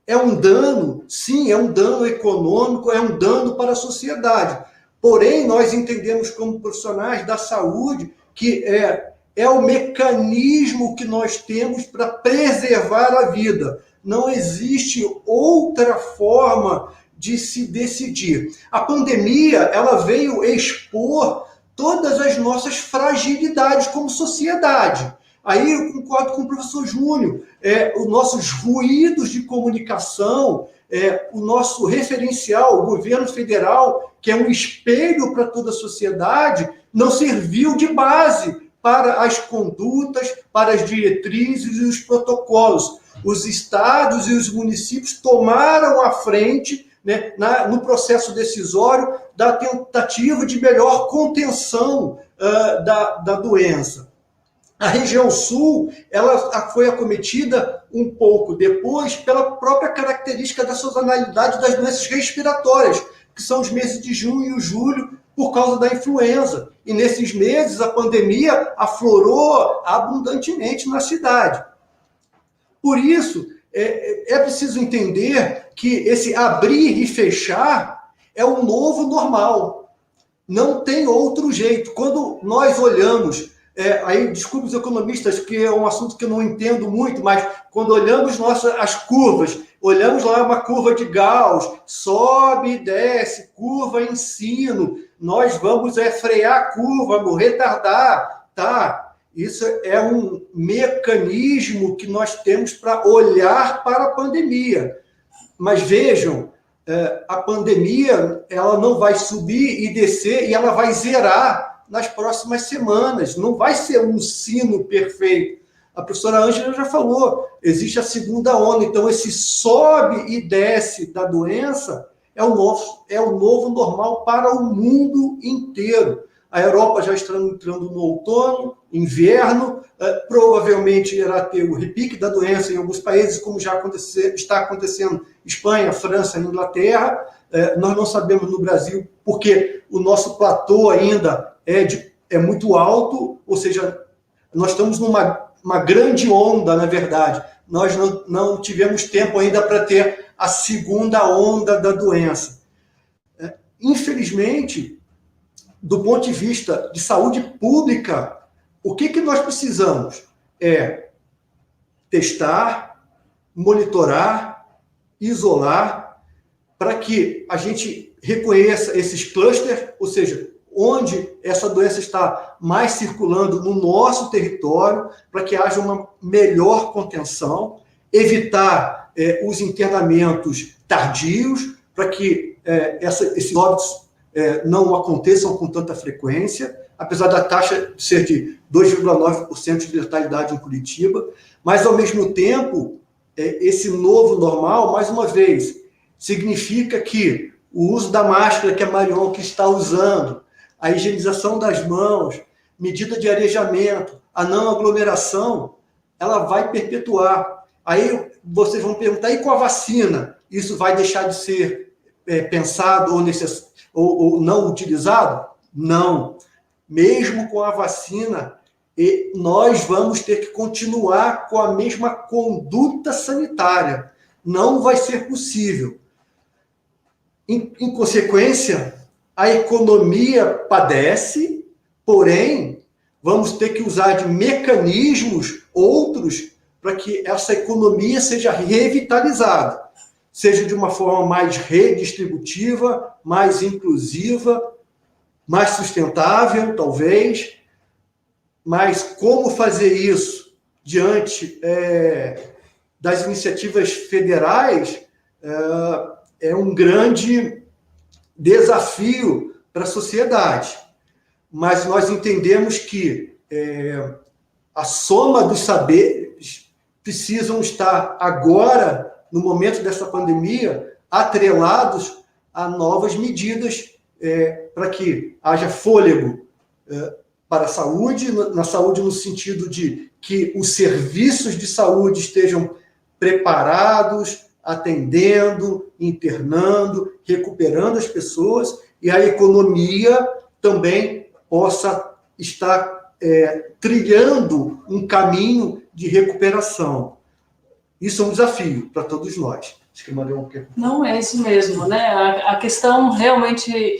É um dano, sim, é um dano econômico, é um dano para a sociedade. Porém, nós entendemos como profissionais da saúde que é o mecanismo que nós temos para preservar a vida. Não existe outra forma de se decidir. A pandemia, ela veio expor todas as nossas fragilidades como sociedade. Aí eu concordo com o professor Júnior, os nossos ruídos de comunicação, o nosso referencial, o governo federal, que é um espelho para toda a sociedade, não serviu de base para as condutas, para as diretrizes e os protocolos. Os estados e os municípios tomaram a frente, né, no processo decisório da tentativa de melhor contenção da doença. A região sul, ela foi acometida um pouco depois pela própria característica da sazonalidade das doenças respiratórias, que são os meses de junho e julho, por causa da influenza. E nesses meses, a pandemia aflorou abundantemente na cidade. Por isso, é preciso entender que esse abrir e fechar é o novo normal. Não tem outro jeito. Quando nós olhamos, aí desculpe os economistas, que é um assunto que eu não entendo muito, mas quando olhamos as curvas, olhamos lá uma curva de Gauss, sobe e desce, curva em sino, nós vamos frear a curva, retardar, tá? Isso é um mecanismo que nós temos para olhar para a pandemia. Mas vejam, a pandemia ela não vai subir e descer e ela vai zerar nas próximas semanas. Não vai ser um sino perfeito. A professora Ângela já falou, existe a segunda onda. Então, esse sobe e desce da doença é o novo normal para o mundo inteiro. A Europa já está entrando no outono, inverno, provavelmente irá ter o repique da doença em alguns países, como já está acontecendo em Espanha, França, Inglaterra. Nós não sabemos no Brasil, porque o nosso platô ainda é muito alto, ou seja, nós estamos numa grande onda, na verdade. Nós não tivemos tempo ainda para ter a segunda onda da doença. Infelizmente, do ponto de vista de saúde pública, o que nós precisamos? Testar, monitorar, isolar, para que a gente reconheça esses clusters, ou seja, onde essa doença está mais circulando no nosso território, para que haja uma melhor contenção, evitar os internamentos tardios, para que esses óbitos não aconteçam com tanta frequência, apesar da taxa ser de 2,9% de letalidade em Curitiba, mas, ao mesmo tempo, esse novo normal, mais uma vez, significa que o uso da máscara que a Marion que está usando, a higienização das mãos, medida de arejamento, a não aglomeração, ela vai perpetuar. Aí vocês vão perguntar, e com a vacina? Isso vai deixar de ser pensado ou não utilizado? Não. Mesmo com a vacina, nós vamos ter que continuar com a mesma conduta sanitária. Não vai ser possível. Em consequência, a economia padece, porém, vamos ter que usar de mecanismos outros para que essa economia seja revitalizada, seja de uma forma mais redistributiva, mais inclusiva, mais sustentável, talvez. Mas como fazer isso diante das iniciativas federais é um grande desafio para a sociedade. Mas nós entendemos que a soma dos saberes precisam estar agora, no momento dessa pandemia, atrelados a novas medidas para que haja fôlego para a saúde, na saúde no sentido de que os serviços de saúde estejam preparados, atendendo, internando, recuperando as pessoas, e a economia também possa estar trilhando um caminho de recuperação. Isso é um desafio para todos nós. Acho que mandei um... Não, é isso mesmo, né? A questão realmente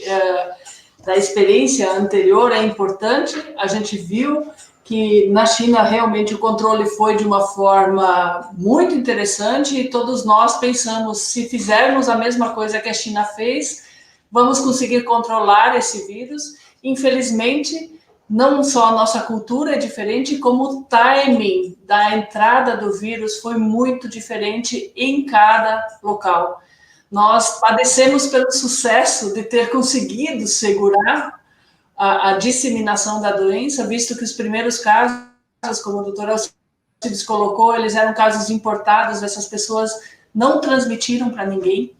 da experiência anterior é importante. A gente viu que na China realmente o controle foi de uma forma muito interessante e todos nós pensamos, se fizermos a mesma coisa que a China fez, vamos conseguir controlar esse vírus. Infelizmente, não só a nossa cultura é diferente, como o timing da entrada do vírus foi muito diferente em cada local. Nós padecemos pelo sucesso de ter conseguido segurar a disseminação da doença, visto que os primeiros casos, como o doutor Alcides colocou, eles eram casos importados, essas pessoas não transmitiram para ninguém.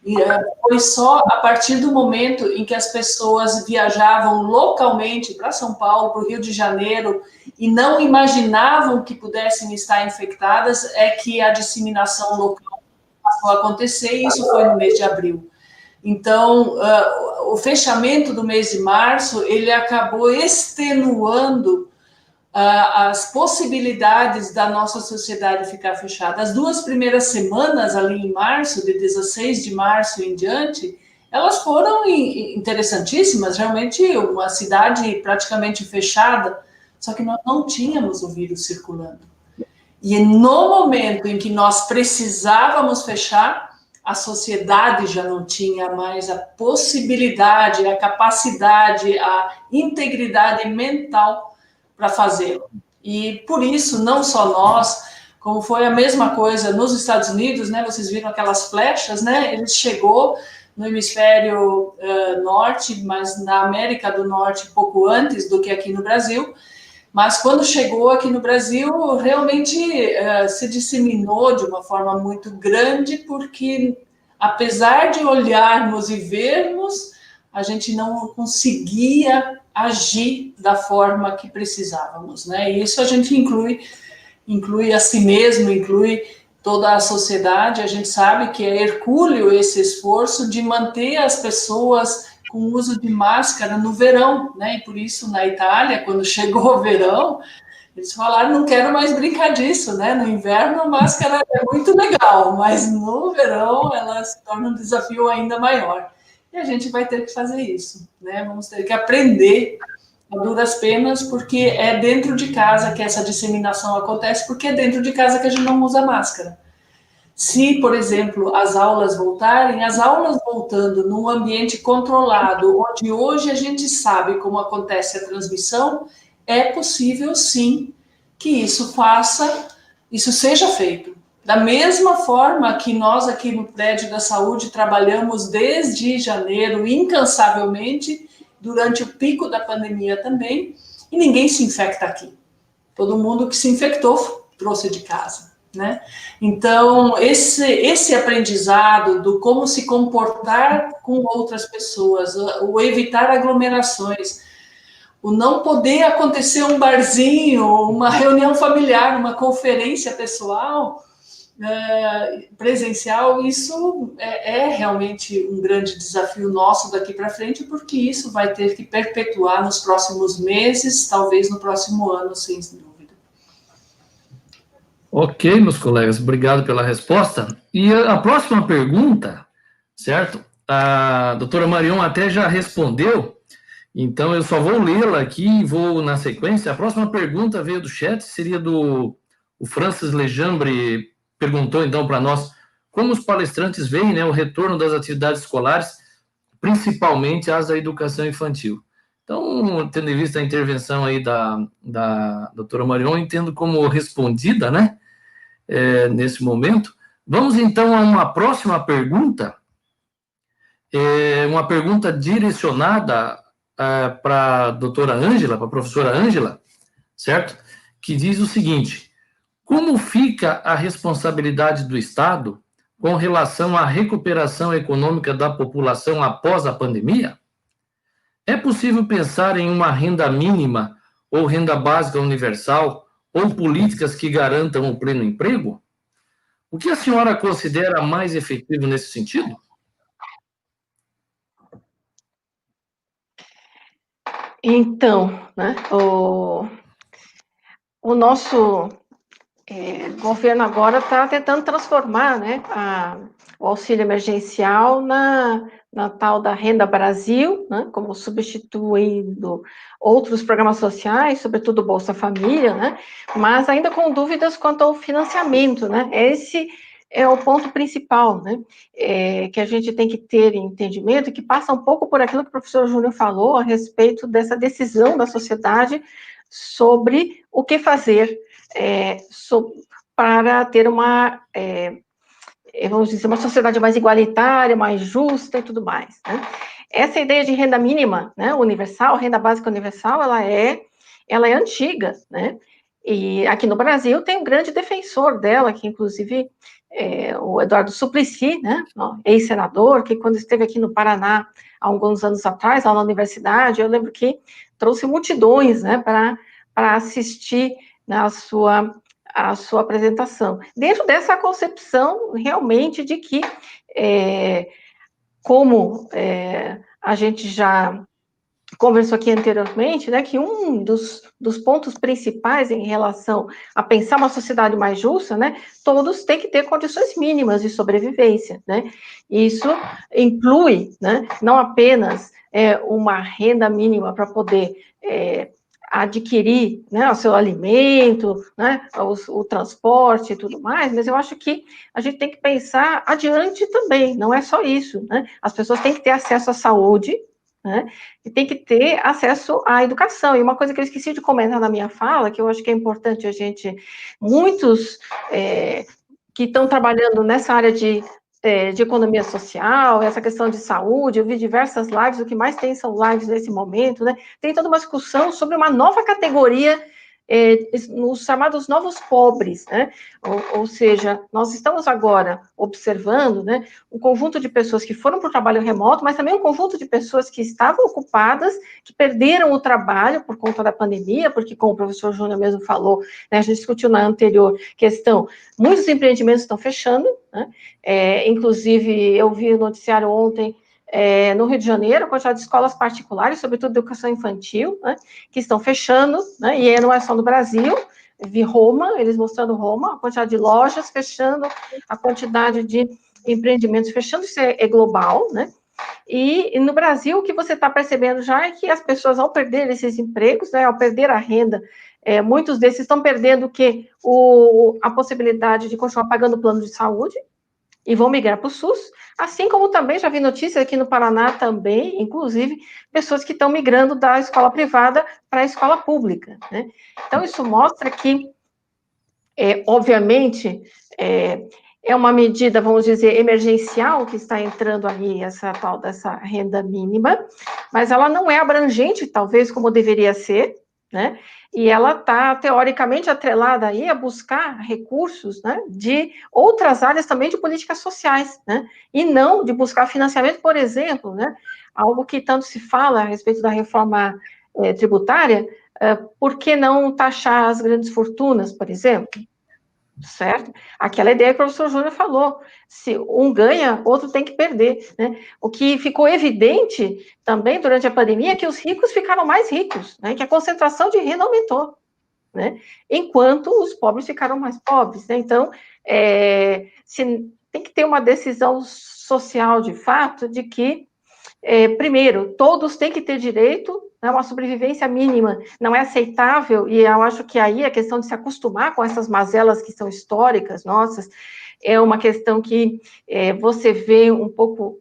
E foi só a partir do momento em que as pessoas viajavam localmente para São Paulo, para o Rio de Janeiro, e não imaginavam que pudessem estar infectadas, é que a disseminação local passou a acontecer, e isso foi no mês de abril. Então, o fechamento do mês de março, ele acabou extenuando as possibilidades da nossa sociedade ficar fechada. As 2 primeiras semanas, ali em março, de 16 de março em diante, elas foram interessantíssimas, realmente uma cidade praticamente fechada, só que nós não tínhamos o vírus circulando. E no momento em que nós precisávamos fechar, a sociedade já não tinha mais a possibilidade, a capacidade, a integridade mental para fazê-lo. E por isso, não só nós, como foi a mesma coisa nos Estados Unidos, né? Vocês viram aquelas flechas, né? Ele chegou no hemisfério norte, mas na América do Norte pouco antes do que aqui no Brasil. Mas quando chegou aqui no Brasil, realmente se disseminou de uma forma muito grande, porque apesar de olharmos e vermos, a gente não conseguia agir da forma que precisávamos, né? E isso a gente inclui a si mesmo, inclui toda a sociedade. A gente sabe que é hercúleo esse esforço de manter as pessoas com o uso de máscara no verão, né? E por isso, na Itália, quando chegou o verão, eles falaram, não quero mais brincar disso, né? No inverno, a máscara é muito legal, mas no verão ela se torna um desafio ainda maior. E a gente vai ter que fazer isso, né? Vamos ter que aprender a duras penas, porque é dentro de casa que essa disseminação acontece, porque é dentro de casa que a gente não usa máscara. Se, por exemplo, as aulas voltarem, as aulas voltando num ambiente controlado, onde hoje a gente sabe como acontece a transmissão, é possível, sim, que isso seja feito. Da mesma forma que nós aqui no Prédio da Saúde trabalhamos desde janeiro, incansavelmente, durante o pico da pandemia também, e ninguém se infecta aqui. Todo mundo que se infectou trouxe de casa, né? Então, esse aprendizado do como se comportar com outras pessoas, o evitar aglomerações, o não poder acontecer um barzinho, uma reunião familiar, uma conferência pessoal, presencial, isso é realmente um grande desafio nosso daqui para frente, porque isso vai ter que perpetuar nos próximos meses, talvez no próximo ano, sem dúvida. Ok, meus colegas, obrigado pela resposta. E a próxima pergunta, certo? A doutora Marion até já respondeu, então eu só vou lê-la aqui e vou na sequência. A próxima pergunta veio do chat, seria do o Francis Lejambre. Perguntou, então, para nós como os palestrantes veem, né, o retorno das atividades escolares, principalmente as da educação infantil. Então, tendo em vista a intervenção aí da doutora Marion, entendo como respondida, né, nesse momento. Vamos, então, a uma próxima pergunta, uma pergunta direcionada para a doutora Ângela, para a professora Ângela. certo? Que diz o seguinte: como fica a responsabilidade do Estado com relação à recuperação econômica da população após a pandemia? É possível pensar em uma renda mínima ou renda básica universal ou políticas que garantam o pleno emprego? O que a senhora considera mais efetivo nesse sentido? Então, né, o nosso governo agora está tentando transformar, né, o auxílio emergencial na tal da Renda Brasil, né, como substituindo outros programas sociais, sobretudo o Bolsa Família, né, mas ainda com dúvidas quanto ao financiamento, né, esse é o ponto principal, né, que a gente tem que ter entendimento, que passa um pouco por aquilo que o professor Júnior falou a respeito dessa decisão da sociedade sobre o que fazer para ter vamos dizer, uma sociedade mais igualitária, mais justa e tudo mais, né? Essa ideia de renda mínima, né, universal, renda básica universal, ela é antiga, né? E aqui no Brasil tem um grande defensor dela, que inclusive o Eduardo Suplicy, né, ex-senador, que quando esteve aqui no Paraná há alguns anos atrás, lá na universidade, eu lembro que trouxe multidões, né, para assistir a sua apresentação. Dentro dessa concepção, realmente, de que, como a gente já conversou aqui anteriormente, né, que um dos pontos principais em relação a pensar uma sociedade mais justa, né, todos têm que ter condições mínimas de sobrevivência, né, isso inclui, né, não apenas uma renda mínima para poder adquirir, né, o seu alimento, né, o transporte e tudo mais, mas eu acho que a gente tem que pensar adiante também, não é só isso, né, as pessoas têm que ter acesso à saúde, né, e tem que ter acesso à educação. E uma coisa que eu esqueci de comentar na minha fala, que eu acho que é importante a gente, muitos que estão trabalhando nessa área de economia social, essa questão de saúde, eu vi diversas lives, o que mais tem são lives nesse momento, né? Tem toda uma discussão sobre uma nova categoria, os chamados novos pobres, né? Ou seja, nós estamos agora observando, né, um conjunto de pessoas que foram para o trabalho remoto, mas também um conjunto de pessoas que estavam ocupadas, que perderam o trabalho por conta da pandemia, porque, como o professor Júnior mesmo falou, né, a gente discutiu na anterior questão, muitos empreendimentos estão fechando, né? Inclusive, eu vi o noticiário ontem, no Rio de Janeiro, a quantidade de escolas particulares, sobretudo de educação infantil, né, que estão fechando, né, e não é só no Brasil, vi Roma, eles mostrando Roma, a quantidade de lojas fechando, a quantidade de empreendimentos fechando, isso é global, né, e no Brasil, o que você está percebendo já é que as pessoas, ao perder esses empregos, né, ao perder a renda, muitos desses estão perdendo a possibilidade de continuar pagando o plano de saúde, e vão migrar para o SUS, assim como também já vi notícias aqui no Paraná também, inclusive, pessoas que estão migrando da escola privada para a escola pública, né? Então, isso mostra que, obviamente, é uma medida, vamos dizer, emergencial que está entrando ali, essa tal dessa renda mínima, mas ela não é abrangente, talvez, como deveria ser, né? E ela está, teoricamente, atrelada aí a buscar recursos, né, de outras áreas também de políticas sociais, né? E não de buscar financiamento, por exemplo, né? Algo que tanto se fala a respeito da reforma tributária, por que não taxar as grandes fortunas, por exemplo? Certo? Aquela ideia que o professor Júnior falou, se um ganha, outro tem que perder, né? O que ficou evidente também durante a pandemia é que os ricos ficaram mais ricos, né? Que a concentração de renda aumentou, né? Enquanto os pobres ficaram mais pobres, né? Então, tem que ter uma decisão social de fato de que, primeiro, todos têm que ter direito, né, uma sobrevivência mínima não é aceitável, e eu acho que aí a questão de se acostumar com essas mazelas que são históricas, nossas, é uma questão que você vê um pouco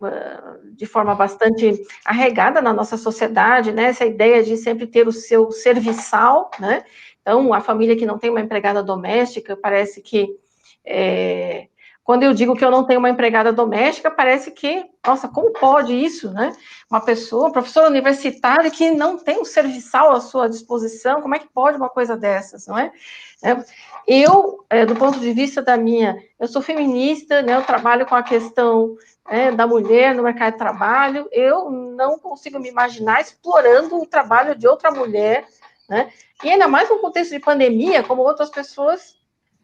de forma bastante arraigada na nossa sociedade, né, essa ideia de sempre ter o seu serviçal, né, então a família que não tem uma empregada doméstica parece que Quando eu digo que eu não tenho uma empregada doméstica, parece que, nossa, como pode isso, né? Uma pessoa, professora universitária que não tem um serviçal à sua disposição, como é que pode uma coisa dessas, não é? Eu, do ponto de vista eu sou feminista, né, eu trabalho com a questão da mulher no mercado de trabalho, eu não consigo me imaginar explorando o trabalho de outra mulher, né? E ainda mais no contexto de pandemia, como outras pessoas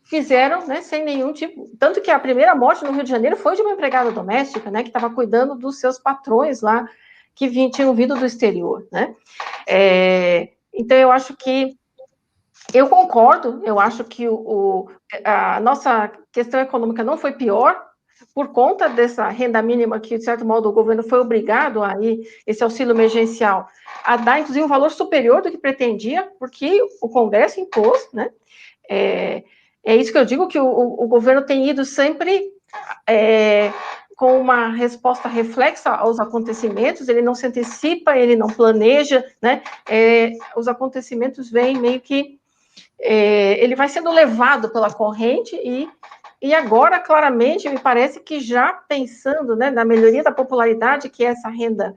fizeram, né, sem nenhum tipo... Tanto que a primeira morte no Rio de Janeiro foi de uma empregada doméstica, né, que estava cuidando dos seus patrões lá, que tinham vindo do exterior, né? Então, eu acho que... Eu concordo, eu acho que a nossa questão econômica não foi pior, por conta dessa renda mínima que, de certo modo, o governo foi obrigado a esse auxílio emergencial, a dar, inclusive, um valor superior do que pretendia, porque o Congresso impôs, né? É isso que eu digo, que o governo tem ido sempre com uma resposta reflexa aos acontecimentos, ele não se antecipa, ele não planeja, né? Os acontecimentos vêm meio que... ele vai sendo levado pela corrente e agora, claramente, me parece que já pensando, né, na melhoria da popularidade que essa renda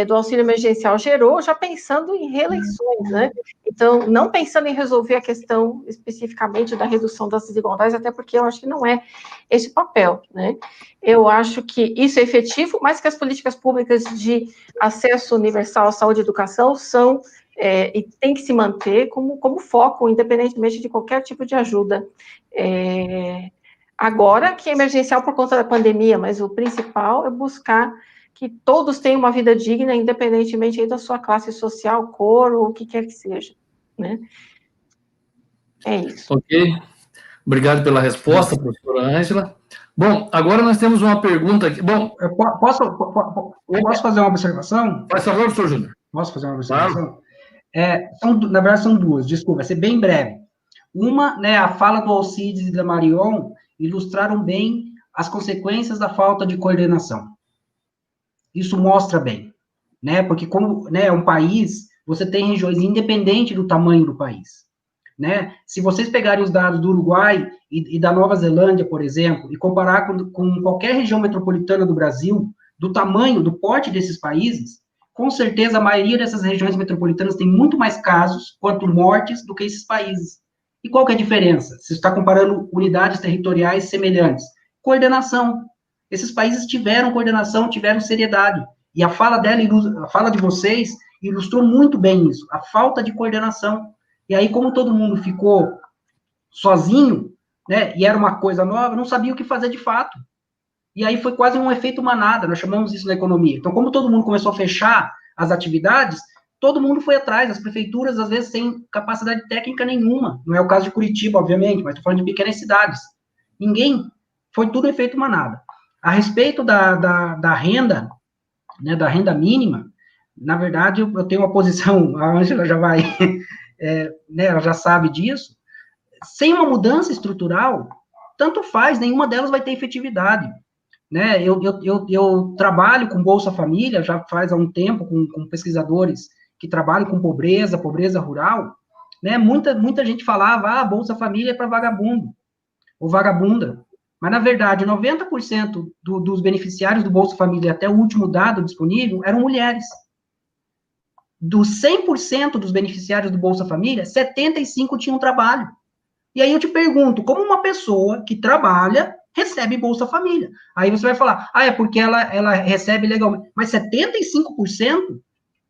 do auxílio emergencial gerou, já pensando em reeleições, né? Então, não pensando em resolver a questão especificamente da redução das desigualdades, até porque eu acho que não é esse o papel, né? Eu acho que isso é efetivo, mas que as políticas públicas de acesso universal à saúde e educação são e tem que se manter como foco, independentemente de qualquer tipo de ajuda. Agora que é emergencial por conta da pandemia, mas o principal é buscar que todos tenham uma vida digna, independentemente aí da sua classe social, cor, ou o que quer que seja, né? É isso. Ok. Obrigado pela resposta, professora Ângela. Bom, agora nós temos uma pergunta aqui. Bom, posso fazer uma observação? Faz favor, professor Júnior. Posso fazer uma observação? Na verdade, são duas, desculpa, vai ser bem breve. Uma, né, a fala do Alcides e da Marion ilustraram bem as consequências da falta de coordenação. Isso mostra bem, né, porque como, né, é um país, você tem regiões independente do tamanho do país, né, se vocês pegarem os dados do Uruguai e da Nova Zelândia, por exemplo, e comparar com qualquer região metropolitana do Brasil, do tamanho, do porte desses países, com certeza a maioria dessas regiões metropolitanas tem muito mais casos quanto mortes do que esses países. E qual que é a diferença? Se está comparando unidades territoriais semelhantes. Coordenação. Esses países tiveram coordenação, tiveram seriedade. E a fala de vocês ilustrou muito bem isso, a falta de coordenação. E aí, como todo mundo ficou sozinho, né, e era uma coisa nova, não sabia o que fazer de fato. E aí foi quase um efeito manada, nós chamamos isso na economia. Então, como todo mundo começou a fechar as atividades, todo mundo foi atrás, as prefeituras, às vezes, sem capacidade técnica nenhuma. Não é o caso de Curitiba, obviamente, mas estou falando de pequenas cidades. Foi tudo efeito manada. A respeito da renda, né, da renda mínima, na verdade, eu tenho uma posição, a Ângela já vai, né, ela já sabe disso, sem uma mudança estrutural, tanto faz, nenhuma delas vai ter efetividade. Né, eu trabalho com Bolsa Família, já faz há um tempo, com pesquisadores que trabalham com pobreza rural, né, muita gente falava, Bolsa Família é para vagabundo, ou vagabunda, mas, na verdade, 90% dos beneficiários do Bolsa Família, até o último dado disponível, eram mulheres. Dos 100% dos beneficiários do Bolsa Família, 75% tinham trabalho. E aí eu te pergunto, como uma pessoa que trabalha recebe Bolsa Família? Aí você vai falar, é porque ela recebe legalmente. Mas 75%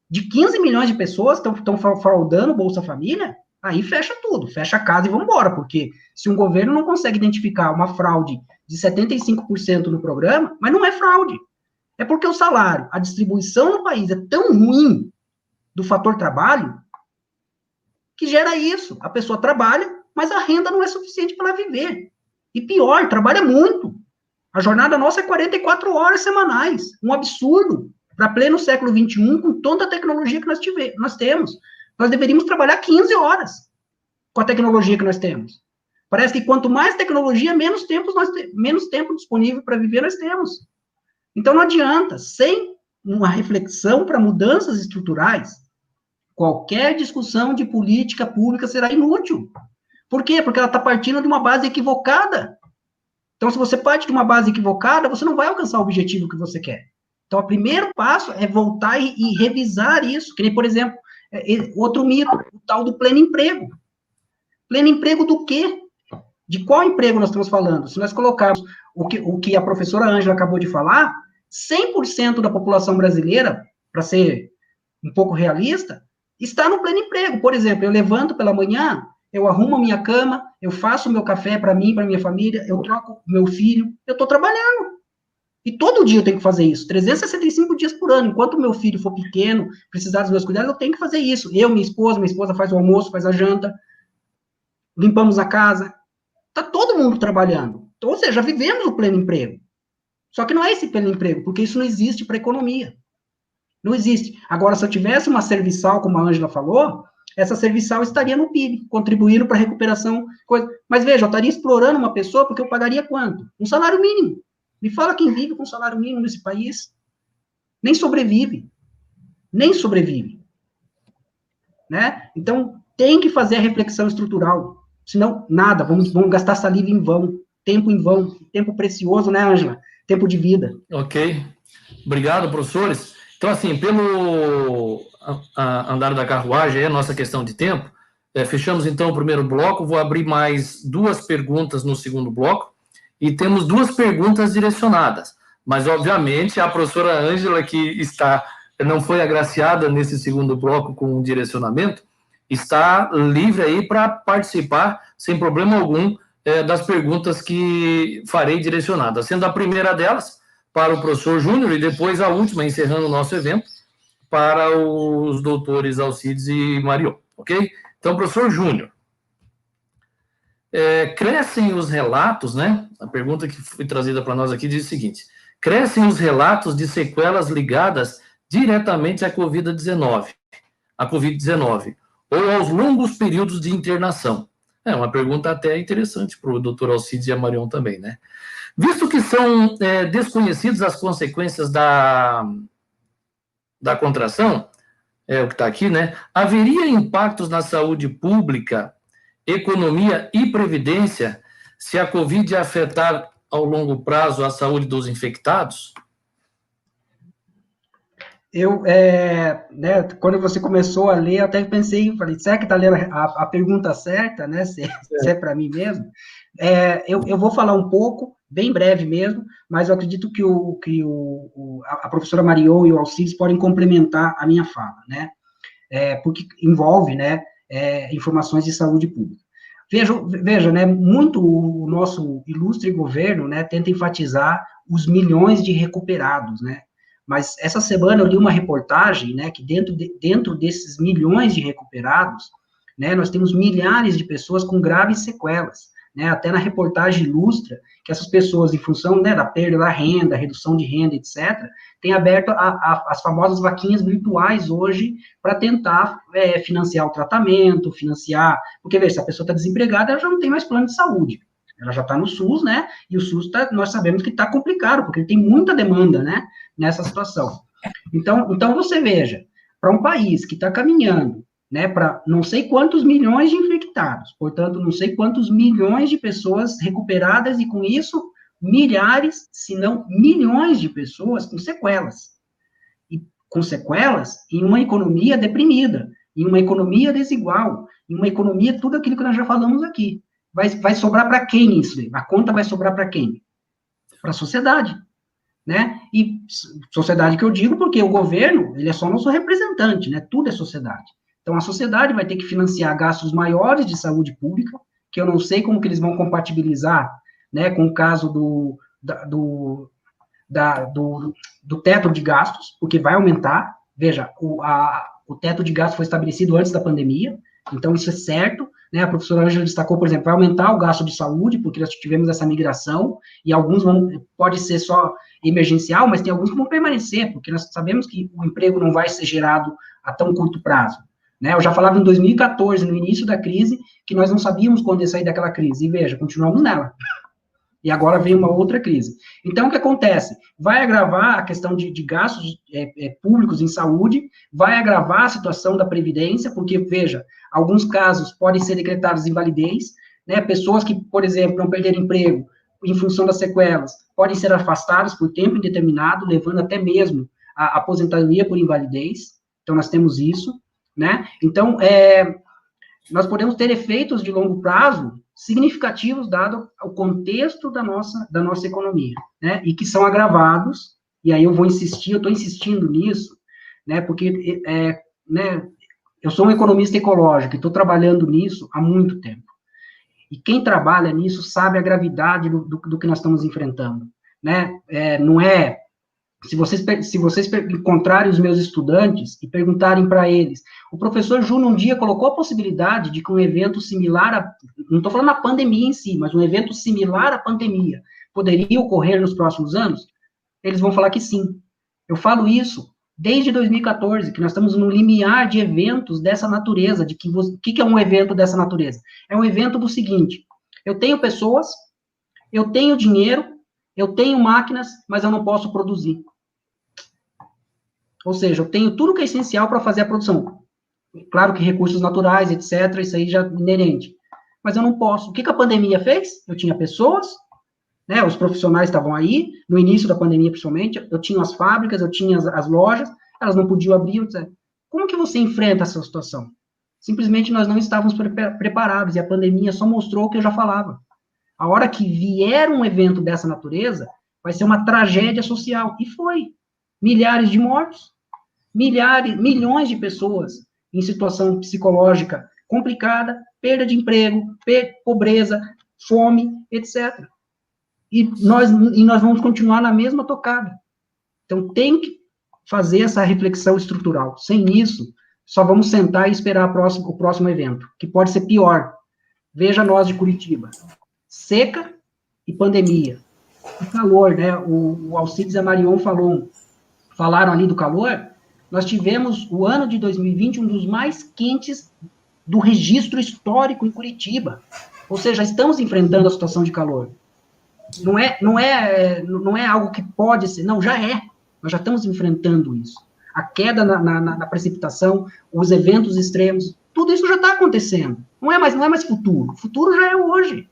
de 15 milhões de pessoas estão fraudando Bolsa Família? Aí fecha tudo, fecha a casa e vamos embora, porque se um governo não consegue identificar uma fraude de 75% no programa, mas não é fraude, é porque o salário, a distribuição no país é tão ruim do fator trabalho, que gera isso, a pessoa trabalha, mas a renda não é suficiente para ela viver. E pior, trabalha muito. A jornada nossa é 44 horas semanais, um absurdo, para pleno século XXI, com toda a tecnologia que nós temos. Nós deveríamos trabalhar 15 horas com a tecnologia que nós temos. Parece que quanto mais tecnologia, menos tempo disponível para viver nós temos. Então não adianta, sem uma reflexão para mudanças estruturais, qualquer discussão de política pública será inútil. Por quê? Porque ela está partindo de uma base equivocada. Então, se você parte de uma base equivocada, você não vai alcançar o objetivo que você quer. Então, o primeiro passo é voltar e revisar isso, que nem, por exemplo, outro mito, o tal do pleno emprego. Pleno emprego do quê? De qual emprego nós estamos falando? Se nós colocarmos o que a professora Ângela acabou de falar, 100% da população brasileira, para ser um pouco realista, está no pleno emprego. Por exemplo, eu levanto pela manhã, eu arrumo a minha cama, eu faço o meu café para mim, para minha família, eu troco meu filho, eu estou trabalhando. E todo dia eu tenho que fazer isso, 365 dias por ano. Enquanto meu filho for pequeno, precisar dos meus cuidados, eu tenho que fazer isso. Eu, minha esposa faz o almoço, faz a janta, limpamos a casa. Está todo mundo trabalhando. Então, ou seja, vivemos o pleno emprego. Só que não é esse pleno emprego, porque isso não existe para a economia. Não existe. Agora, se eu tivesse uma serviçal, como a Ângela falou, essa serviçal estaria no PIB, contribuindo para a recuperação. Mas veja, eu estaria explorando uma pessoa porque eu pagaria quanto? Um salário mínimo. Me fala quem vive com salário mínimo nesse país. Nem sobrevive. Nem sobrevive. Né? Então, tem que fazer a reflexão estrutural. Senão, nada. Vamos gastar saliva em vão. Tempo em vão. Tempo precioso, né, Ângela? Tempo de vida. Ok. Obrigado, professores. Então, assim, pelo andar da carruagem, a nossa questão de tempo, fechamos, então, o primeiro bloco. Vou abrir mais 2 perguntas no segundo bloco. E temos 2 perguntas direcionadas, mas, obviamente, a professora Ângela, que não foi agraciada nesse segundo bloco com um direcionamento, está livre aí para participar, sem problema algum, das perguntas que farei direcionadas, sendo a primeira delas para o professor Júnior e depois a última, encerrando o nosso evento, para os doutores Alcides e Marion, ok? Então, professor Júnior, crescem os relatos, né? A pergunta que foi trazida para nós aqui diz o seguinte: crescem os relatos de sequelas ligadas diretamente à Covid-19, ou aos longos períodos de internação? É uma pergunta até interessante para o doutor Alcides e a Marion também, né? Visto que são desconhecidas as consequências da contração, o que está aqui, né? Haveria impactos na saúde pública, economia e previdência se a Covid afetar ao longo prazo a saúde dos infectados? Quando você começou a ler, eu até pensei, falei, será que está lendo a pergunta certa, né? Se é para mim mesmo? Eu vou falar um pouco, bem breve mesmo, mas eu acredito que a professora Marion e o Alcides podem complementar a minha fala, né? Porque envolve, né, informações de saúde pública. Veja, né, muito o nosso ilustre governo, né, tenta enfatizar os milhões de recuperados, né? Mas essa semana eu li uma reportagem, né, que dentro desses milhões de recuperados, né, nós temos milhares de pessoas com graves sequelas, né, até na reportagem ilustra que essas pessoas, em função, né, da perda da renda, redução de renda, etc., têm aberto as famosas vaquinhas virtuais hoje para tentar financiar o tratamento, porque, veja, se a pessoa está desempregada, ela já não tem mais plano de saúde. Ela já está no SUS, né? E o SUS, nós sabemos que está complicado, porque ele tem muita demanda, né? Nessa situação. Então você veja, para um país que está caminhando, né, para não sei quantos milhões de infectados, portanto, não sei quantos milhões de pessoas recuperadas, e com isso, milhares, se não milhões de pessoas com sequelas. E com sequelas em uma economia deprimida, em uma economia desigual, em uma economia, tudo aquilo que nós já falamos aqui. Vai sobrar para quem isso? A conta vai sobrar para quem? Para a sociedade, né? E sociedade que eu digo porque o governo, ele é só nosso representante, né? Tudo é sociedade. Então, a sociedade vai ter que financiar gastos maiores de saúde pública, que eu não sei como que eles vão compatibilizar, né, com o caso do teto de gastos, porque vai aumentar. Veja, o teto de gastos foi estabelecido antes da pandemia, então isso é certo, né? A professora Ângela destacou, por exemplo, vai aumentar o gasto de saúde, porque nós tivemos essa migração, e alguns pode ser só emergencial, mas tem alguns que vão permanecer, porque nós sabemos que o emprego não vai ser gerado a tão curto prazo, né? Eu já falava em 2014, no início da crise, que nós não sabíamos quando ia sair daquela crise, e veja, continuamos nela. E agora vem uma outra crise. Então, o que acontece? Vai agravar a questão de gastos públicos em saúde, vai agravar a situação da previdência, porque, veja, alguns casos podem ser decretados invalidez, né? Pessoas que, por exemplo, não perderam emprego, em função das sequelas, podem ser afastados por tempo indeterminado, levando até mesmo a aposentadoria por invalidez. Então, nós temos isso, né? Então, nós podemos ter efeitos de longo prazo significativos, dado o contexto da nossa economia, né? E que são agravados, e aí eu estou insistindo nisso, né? Porque, né, eu sou um economista ecológico e estou trabalhando nisso há muito tempo. E quem trabalha nisso sabe a gravidade do que nós estamos enfrentando, né? Não é... Se vocês encontrarem os meus estudantes e perguntarem para eles, o professor Júnior um dia colocou a possibilidade de que um evento similar não estou falando a pandemia em si, mas um evento similar à pandemia poderia ocorrer nos próximos anos? Eles vão falar que sim. Eu falo isso desde 2014, que nós estamos num limiar de eventos dessa natureza, o que é um evento dessa natureza? É um evento do seguinte: eu tenho pessoas, eu tenho dinheiro, eu tenho máquinas, mas eu não posso produzir. Ou seja, eu tenho tudo que é essencial para fazer a produção. Claro que recursos naturais, etc., isso aí já é inerente. Mas eu não posso. O que a pandemia fez? Eu tinha pessoas, né, os profissionais estavam aí, no início da pandemia, principalmente, eu tinha as fábricas, eu tinha as lojas, elas não podiam abrir, etc. Como que você enfrenta essa situação? Simplesmente nós não estávamos preparados, e a pandemia só mostrou o que eu já falava. A hora que vier um evento dessa natureza, vai ser uma tragédia social. E foi. Milhares de mortos, milhões de pessoas em situação psicológica complicada, perda de emprego, pobreza, fome, etc. E nós vamos continuar na mesma tocada. Então, tem que fazer essa reflexão estrutural. Sem isso, só vamos sentar e esperar o próximo evento, que pode ser pior. Veja nós de Curitiba. Seca e pandemia. O calor, né? O Alcides e a Marion falaram ali do calor. Nós tivemos o ano de 2020 um dos mais quentes do registro histórico em Curitiba. Ou seja, estamos enfrentando a situação de calor. Não é algo que pode ser, não, já é. Nós já estamos enfrentando isso. A queda na precipitação, os eventos extremos, tudo isso já está acontecendo. Não é mais futuro. O futuro já é hoje.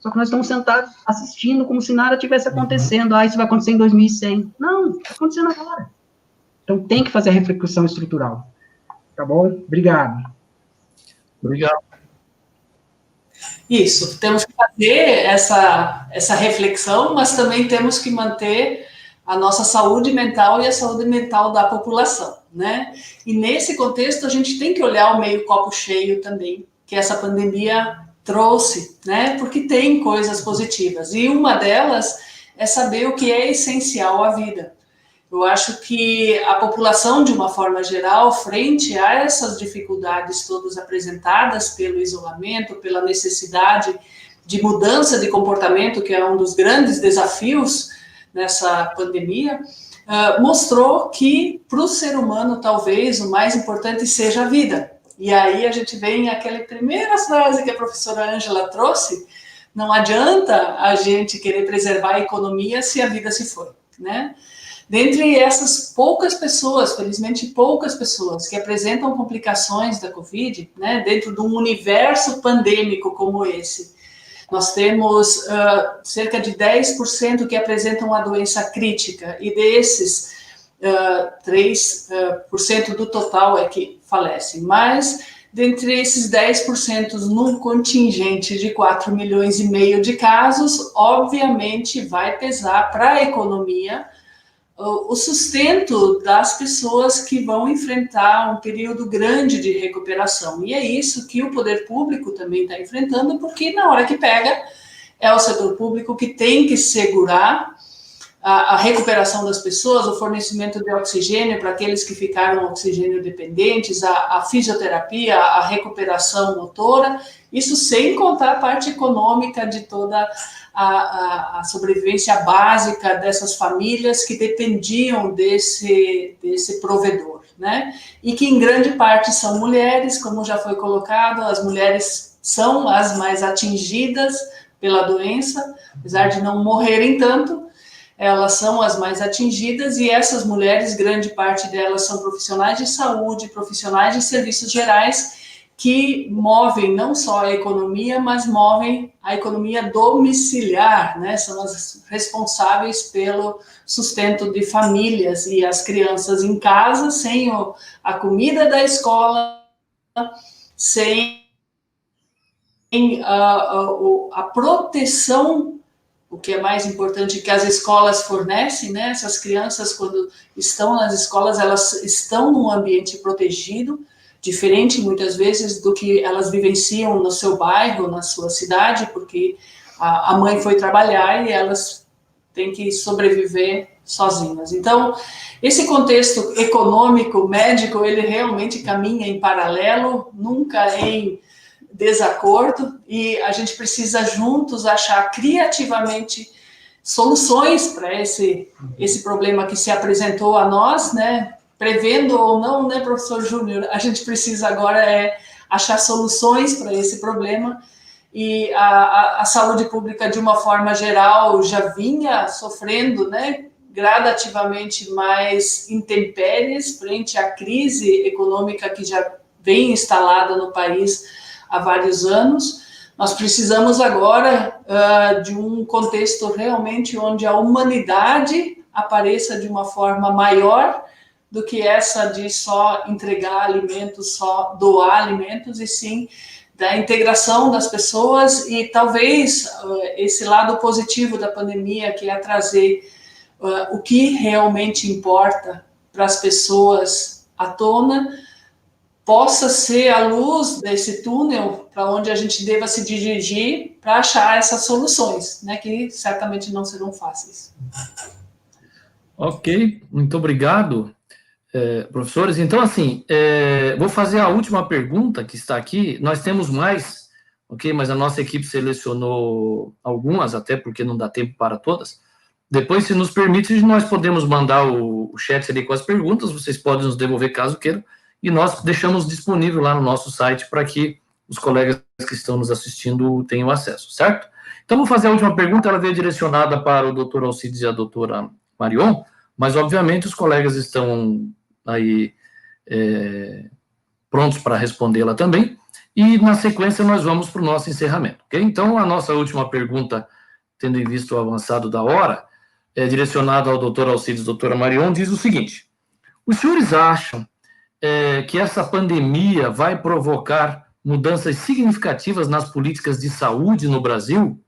Só que nós estamos sentados assistindo como se nada tivesse acontecendo. Isso vai acontecer em 2100. Não, está acontecendo agora. Então tem que fazer a reflexão estrutural. Tá bom? Obrigado. Obrigado. Isso, temos que fazer essa reflexão, mas também temos que manter a nossa saúde mental e a saúde mental da população, né? E nesse contexto a gente tem que olhar o meio copo cheio também, que essa pandemia trouxe, né? Porque tem coisas positivas, e uma delas é saber o que é essencial à vida. Eu acho que a população, de uma forma geral, frente a essas dificuldades todas apresentadas pelo isolamento, pela necessidade de mudança de comportamento, que é um dos grandes desafios nessa pandemia, mostrou que, para o ser humano, talvez o mais importante seja a vida. E aí a gente vem àquela primeira frase que a professora Ângela trouxe: não adianta a gente querer preservar a economia se a vida se for, né? Dentre essas poucas pessoas, felizmente poucas pessoas, que apresentam complicações da Covid, né, dentro de um universo pandêmico como esse, nós temos cerca de 10% que apresentam a doença crítica, e desses, 3% do total é que falecem. Mas, dentre esses 10%, num contingente de 4,5 milhões de casos, obviamente vai pesar para a economia o sustento das pessoas que vão enfrentar um período grande de recuperação. E é isso que o poder público também está enfrentando, porque na hora que pega, é o setor público que tem que segurar a recuperação das pessoas, o fornecimento de oxigênio para aqueles que ficaram oxigênio dependentes, a fisioterapia, a recuperação motora, isso sem contar a parte econômica de toda a sobrevivência básica dessas famílias que dependiam desse provedor, né? E que em grande parte são mulheres, como já foi colocado, as mulheres são as mais atingidas pela doença, apesar de não morrerem tanto, elas são as mais atingidas, e essas mulheres, grande parte delas são profissionais de saúde, profissionais de serviços gerais, que movem não só a economia, mas movem a economia domiciliar, né? São as responsáveis pelo sustento de famílias e as crianças em casa, sem a comida da escola, sem a proteção, o que é mais importante, que as escolas fornecem, né? Essas crianças, quando estão nas escolas, elas estão num ambiente protegido, diferente, muitas vezes, do que elas vivenciam no seu bairro, na sua cidade, porque a mãe foi trabalhar e elas têm que sobreviver sozinhas. Então, esse contexto econômico, médico, ele realmente caminha em paralelo, nunca em desacordo, e a gente precisa juntos achar criativamente soluções para esse problema que se apresentou a nós, né? Prevendo ou não, né, professor Júnior? A gente precisa agora achar soluções para esse problema, e a saúde pública, de uma forma geral, já vinha sofrendo, né, gradativamente mais intempéries frente à crise econômica que já vem instalada no país há vários anos. Nós precisamos agora de um contexto realmente onde a humanidade apareça de uma forma maior do que essa de só entregar alimentos, só doar alimentos, e sim da integração das pessoas, e talvez esse lado positivo da pandemia, que é trazer o que realmente importa para as pessoas à tona, possa ser a luz desse túnel para onde a gente deva se dirigir para achar essas soluções, né, que certamente não serão fáceis. Ok, muito obrigado, professores. Então, assim, vou fazer a última pergunta que está aqui. Nós temos mais, ok, mas a nossa equipe selecionou algumas, até porque não dá tempo para todas. Depois, se nos permite, nós podemos mandar o chat ali com as perguntas, vocês podem nos devolver caso queiram, e nós deixamos disponível lá no nosso site para que os colegas que estão nos assistindo tenham acesso, certo? Então, vou fazer a última pergunta, ela veio direcionada para o doutor Alcides e a doutora Marion, mas, obviamente, os colegas estão aí prontos para respondê-la também, e, na sequência, nós vamos para o nosso encerramento, ok? Então, a nossa última pergunta, tendo em vista o avançado da hora, é direcionada ao doutor Alcides e doutora Marion, diz o seguinte: os senhores acham que essa pandemia vai provocar mudanças significativas nas políticas de saúde no Brasil,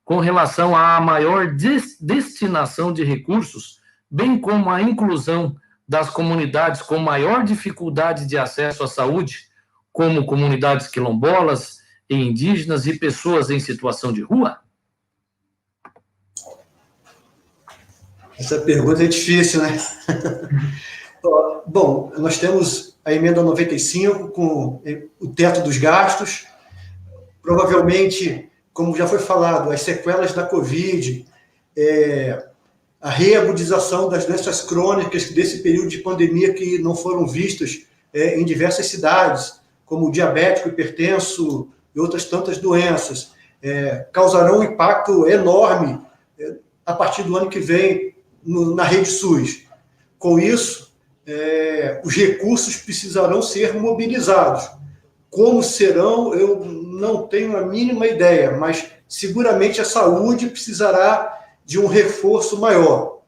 com relação à maior destinação de recursos, bem como a inclusão das comunidades com maior dificuldade de acesso à saúde, como comunidades quilombolas e indígenas e pessoas em situação de rua? Essa pergunta é difícil, né? Bom, nós temos a emenda 95 com o teto dos gastos. Provavelmente, como já foi falado, as sequelas da Covid, a reagudização das doenças crônicas desse período de pandemia que não foram vistas em diversas cidades, como o diabético, hipertenso e outras tantas doenças, causarão um impacto enorme a partir do ano que vem na rede SUS. Com isso, os recursos precisarão ser mobilizados. Como serão, eu não tenho a mínima ideia, mas seguramente a saúde precisará de um reforço maior.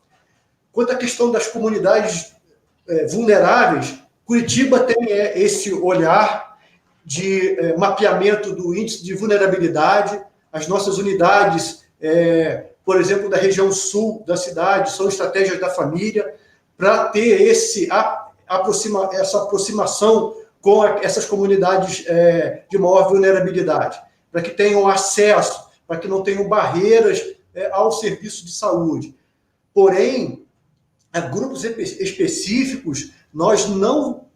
Quanto à questão das comunidades vulneráveis, Curitiba tem esse olhar de mapeamento do índice de vulnerabilidade. As nossas unidades, por exemplo, da região sul da cidade, são estratégias da família, para ter essa aproximação com essas comunidades de maior vulnerabilidade, para que tenham acesso, para que não tenham barreiras ao serviço de saúde. Porém, a grupos específicos, nós não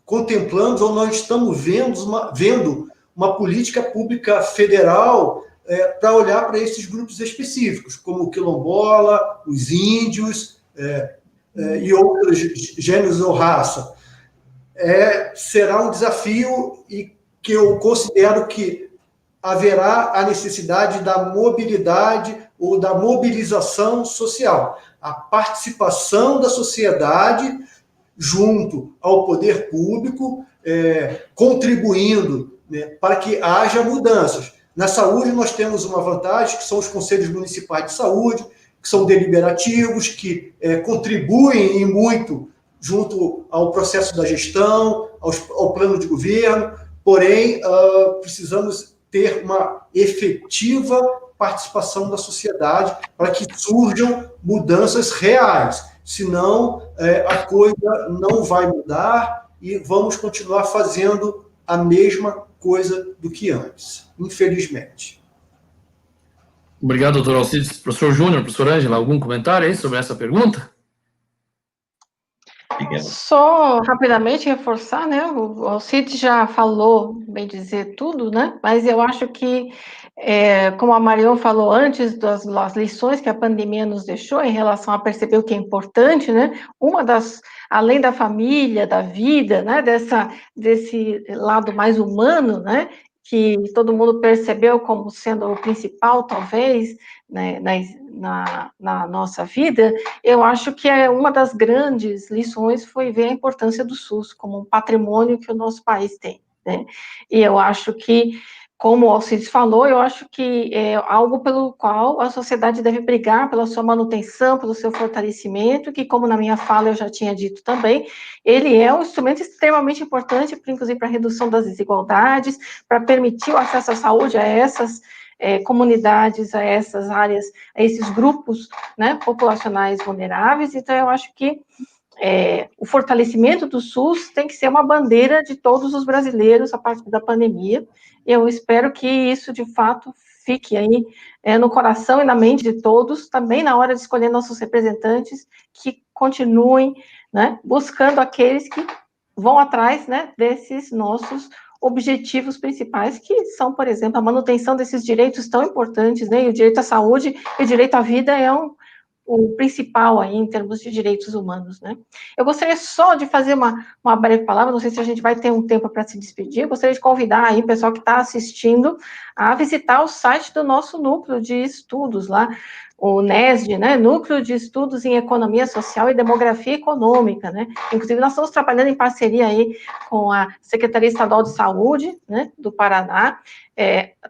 contemplamos ou não estamos vendo uma política pública federal para olhar para esses grupos específicos, como o quilombola, os índios e outros gêneros ou raça. Será um desafio e que eu considero que haverá a necessidade da mobilidade ou da mobilização social, a participação da sociedade junto ao poder público, contribuindo, né, para que haja mudanças. Na saúde, nós temos uma vantagem, que são os conselhos municipais de saúde, que são deliberativos, que contribuem e muito junto ao processo da gestão, ao plano de governo, porém, precisamos ter uma efetiva participação da sociedade para que surjam mudanças reais, senão a coisa não vai mudar e vamos continuar fazendo a mesma coisa do que antes, infelizmente. Obrigado, doutor Alcides. Professor Júnior, professor Ângela, algum comentário aí sobre essa pergunta? Só rapidamente reforçar, né? O Alcides já falou, bem dizer, tudo, né? Mas eu acho que, como a Marion falou antes, das lições que a pandemia nos deixou em relação a perceber o que é importante, né? Uma das, além da família, da vida, né? Desse lado mais humano, né? Que todo mundo percebeu como sendo o principal, talvez, né, na nossa vida, eu acho que uma das grandes lições foi ver a importância do SUS como um patrimônio que o nosso país tem, né? E eu acho que, como o Alcides falou, eu acho que é algo pelo qual a sociedade deve brigar pela sua manutenção, pelo seu fortalecimento, que, como na minha fala eu já tinha dito também, ele é um instrumento extremamente importante, inclusive para a redução das desigualdades, para permitir o acesso à saúde a essas comunidades, a essas áreas, a esses grupos, né, populacionais vulneráveis. Então, eu acho que o fortalecimento do SUS tem que ser uma bandeira de todos os brasileiros a partir da pandemia. Eu espero que isso, de fato, fique aí no coração e na mente de todos, também na hora de escolher nossos representantes, que continuem, né, buscando aqueles que vão atrás, né, desses nossos objetivos principais, que são, por exemplo, a manutenção desses direitos tão importantes, né, e o direito à saúde e o direito à vida é o principal aí em termos de direitos humanos, né. Eu gostaria só de fazer uma breve palavra, não sei se a gente vai ter um tempo para se despedir, eu gostaria de convidar aí o pessoal que está assistindo a visitar o site do nosso núcleo de estudos lá, o NESD, né, Núcleo de Estudos em Economia Social e Demografia Econômica, né, inclusive nós estamos trabalhando em parceria aí com a Secretaria Estadual de Saúde, né, do Paraná,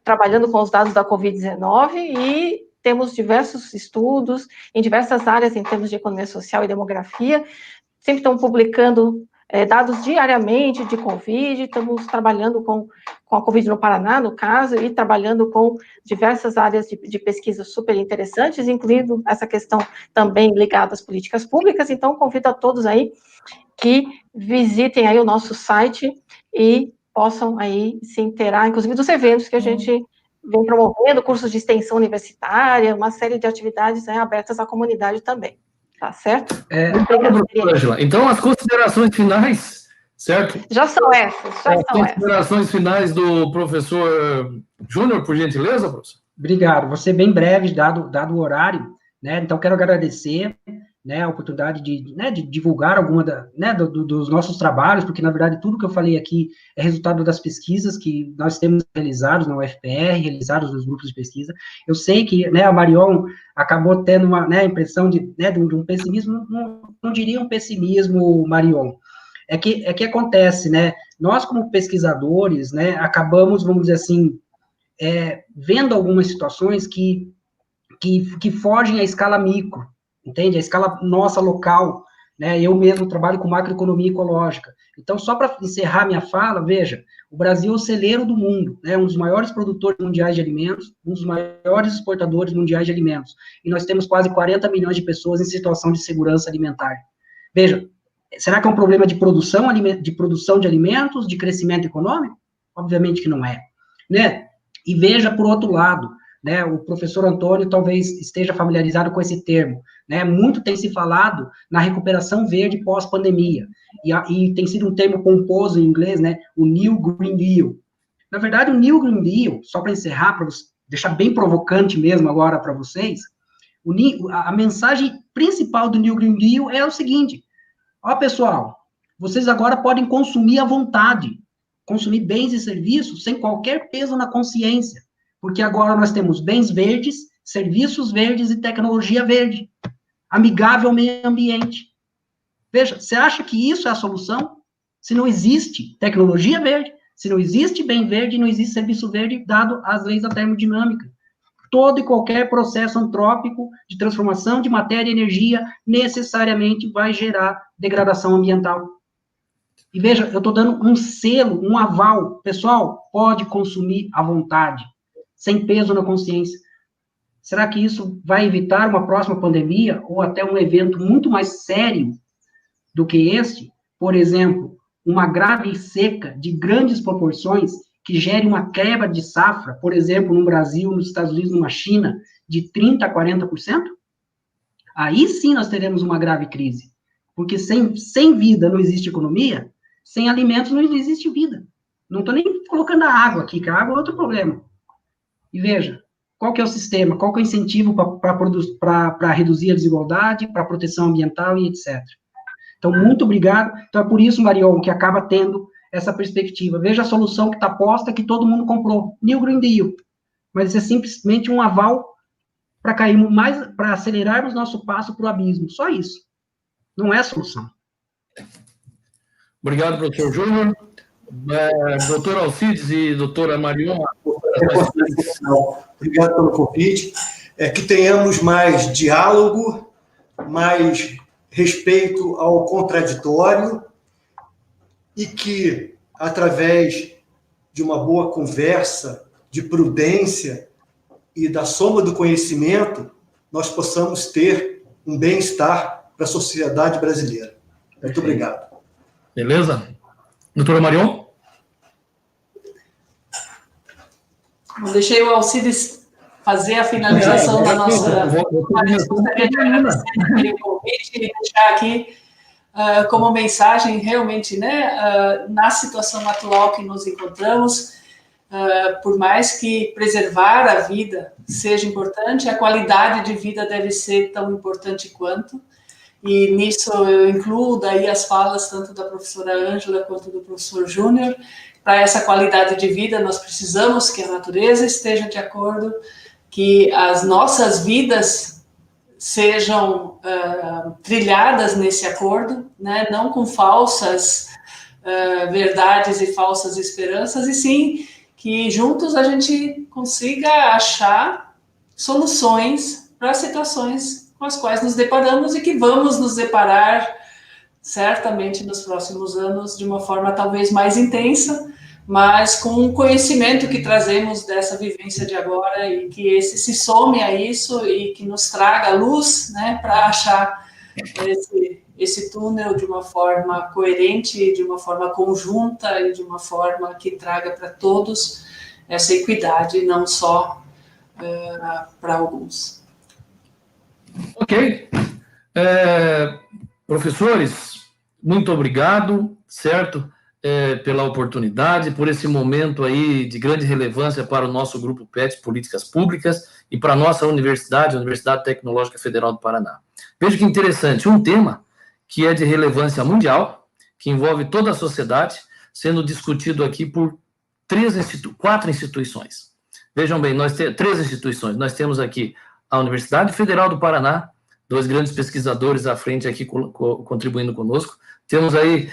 trabalhando com os dados da Covid-19 e temos diversos estudos em diversas áreas em termos de economia social e demografia, sempre estão publicando dados diariamente de Covid, estamos trabalhando com a Covid no Paraná, no caso, e trabalhando com diversas áreas de pesquisa super interessantes, incluindo essa questão também ligada às políticas públicas. Então, convido a todos aí que visitem aí o nosso site e possam aí se inteirar, inclusive dos eventos que a gente vem promovendo, cursos de extensão universitária, uma série de atividades abertas à comunidade também. Tá certo? Ângela, então, as considerações finais, certo? Já são essas, considerações finais do professor Júnior, por gentileza, professor? Obrigado. Vou ser bem breve, dado o horário, né? Então, quero agradecer, né, a oportunidade de divulgar alguma dos nossos trabalhos, porque, na verdade, tudo que eu falei aqui é resultado das pesquisas que nós temos realizados na UFPR, realizados nos grupos de pesquisa. Eu sei que, né, a Marion acabou tendo uma, né, impressão de um pessimismo, não diria um pessimismo, Marion, é que acontece, né, nós como pesquisadores, né, acabamos, vamos dizer assim, vendo algumas situações que fogem à escala micro, entende? A escala nossa, local, né? Eu mesmo trabalho com macroeconomia ecológica. Então, só para encerrar minha fala, veja, o Brasil é o celeiro do mundo, né? Um dos maiores produtores mundiais de alimentos, um dos maiores exportadores mundiais de alimentos. E nós temos quase 40 milhões de pessoas em situação de segurança alimentar. Veja, será que é um problema de produção de alimentos, de crescimento econômico? Obviamente que não é, né? E veja, por outro lado, né, o professor Antônio talvez esteja familiarizado com esse termo, né, muito tem se falado na recuperação verde pós-pandemia, e tem sido um termo pomposo em inglês, né, o New Green Deal. Na verdade, o New Green Deal, só para encerrar, para deixar bem provocante mesmo agora para vocês, a mensagem principal do New Green Deal é o seguinte: ó, pessoal, vocês agora podem consumir à vontade, consumir bens e serviços sem qualquer peso na consciência, porque agora nós temos bens verdes, serviços verdes e tecnologia verde, amigável ao meio ambiente. Veja, você acha que isso é a solução? Se não existe tecnologia verde, se não existe bem verde, não existe serviço verde dado às leis da termodinâmica. Todo e qualquer processo antrópico de transformação de matéria e energia necessariamente vai gerar degradação ambiental. E veja, eu estou dando um selo, um aval. Pessoal, pode consumir à vontade, sem peso na consciência. Será que isso vai evitar uma próxima pandemia ou até um evento muito mais sério do que este? Por exemplo, uma grave seca de grandes proporções que gere uma quebra de safra, por exemplo, no Brasil, nos Estados Unidos, numa China, de 30% a 40%? Aí sim nós teremos uma grave crise. Porque sem vida não existe economia, sem alimentos não existe vida. Não estou nem colocando a água aqui, que a água é outro problema. E veja, qual que é o sistema, qual que é o incentivo para reduzir a desigualdade, para a proteção ambiental e etc. Então, muito obrigado. Então, é por isso, Marion, que acaba tendo essa perspectiva. Veja a solução que está posta, que todo mundo comprou. New Green Deal. Mas isso é simplesmente um aval para cairmos mais, para acelerarmos nosso passo para o abismo. Só isso. Não é a solução. Obrigado, professor Júnior. Doutor Alcides e doutora Marion. Obrigado pelo convite. Que tenhamos mais diálogo, mais respeito ao contraditório e que, através de uma boa conversa, de prudência e da soma do conhecimento, nós possamos ter um bem-estar para a sociedade brasileira. Muito obrigado. Beleza? Doutora Marion? Deixei o Alcides fazer a finalização da nossa... Gostaria de agradecer o convite e deixar aqui como mensagem, realmente, né, na situação atual que nos encontramos, por mais que preservar a vida seja importante, a qualidade de vida deve ser tão importante quanto, e nisso eu incluo daí as falas tanto da professora Ângela quanto do professor Júnior. Para essa qualidade de vida, nós precisamos que a natureza esteja de acordo, que as nossas vidas sejam trilhadas nesse acordo, né? Não com falsas verdades e falsas esperanças, e sim que juntos a gente consiga achar soluções para situações com as quais nos deparamos e que vamos nos deparar certamente nos próximos anos de uma forma talvez mais intensa, mas com o conhecimento que trazemos dessa vivência de agora e que esse se some a isso e que nos traga luz, né, para achar esse túnel de uma forma coerente, de uma forma conjunta e de uma forma que traga para todos essa equidade, não só para alguns. Ok. Professores, muito obrigado, certo? Pela oportunidade, por esse momento aí de grande relevância para o nosso grupo PET, Políticas Públicas, e para a nossa universidade, a Universidade Tecnológica Federal do Paraná. Veja que interessante, um tema que é de relevância mundial, que envolve toda a sociedade, sendo discutido aqui por 4 instituições. Vejam bem, nós temos 3 instituições. Nós temos aqui a Universidade Federal do Paraná, 2 grandes pesquisadores à frente aqui contribuindo conosco. Temos aí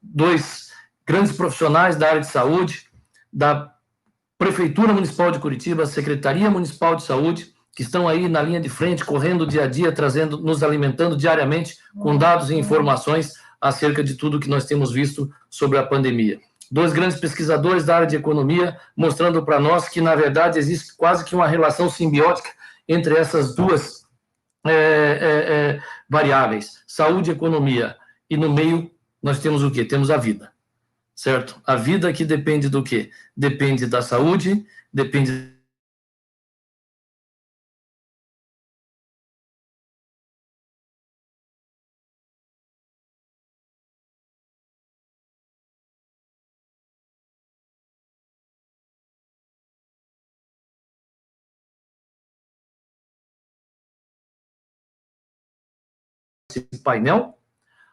2 grandes profissionais da área de saúde, da Prefeitura Municipal de Curitiba, Secretaria Municipal de Saúde, que estão aí na linha de frente, correndo dia a dia, nos alimentando diariamente com dados e informações acerca de tudo que nós temos visto sobre a pandemia. 2 grandes pesquisadores da área de economia, mostrando para nós que, na verdade, existe quase que uma relação simbiótica entre essas 2 variáveis, saúde e economia, e no meio nós temos o quê? Temos a vida, certo? A vida que depende do quê? Depende da saúde, depende desse painel,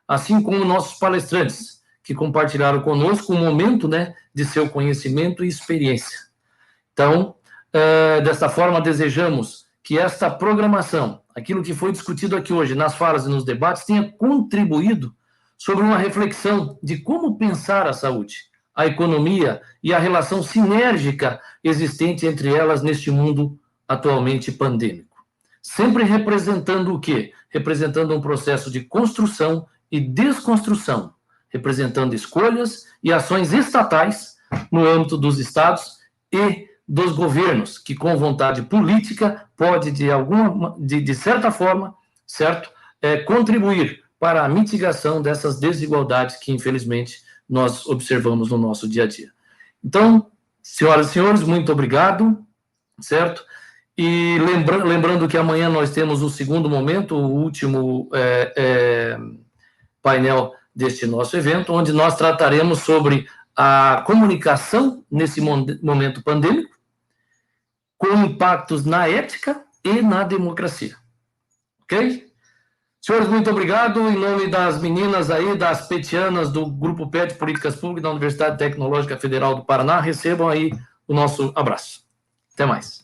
assim como nossos palestrantes, que compartilharam conosco um momento, né, de seu conhecimento e experiência. Então, dessa forma, desejamos que esta programação, aquilo que foi discutido aqui hoje, nas falas e nos debates, tenha contribuído sobre uma reflexão de como pensar a saúde, a economia e a relação sinérgica existente entre elas neste mundo atualmente pandêmico. Sempre representando o quê? Representando um processo de construção e desconstrução, representando escolhas e ações estatais no âmbito dos estados e dos governos, que com vontade política pode, de certa forma, certo, contribuir para a mitigação dessas desigualdades que, infelizmente, nós observamos no nosso dia a dia. Então, senhoras e senhores, muito obrigado, certo? E lembrando que amanhã nós temos o segundo momento, o último painel deste nosso evento, onde nós trataremos sobre a comunicação nesse momento pandêmico, com impactos na ética e na democracia. Ok? Senhores, muito obrigado. Em nome das meninas aí, das petianas do Grupo PET Políticas Públicas da Universidade Tecnológica Federal do Paraná, recebam aí o nosso abraço. Até mais.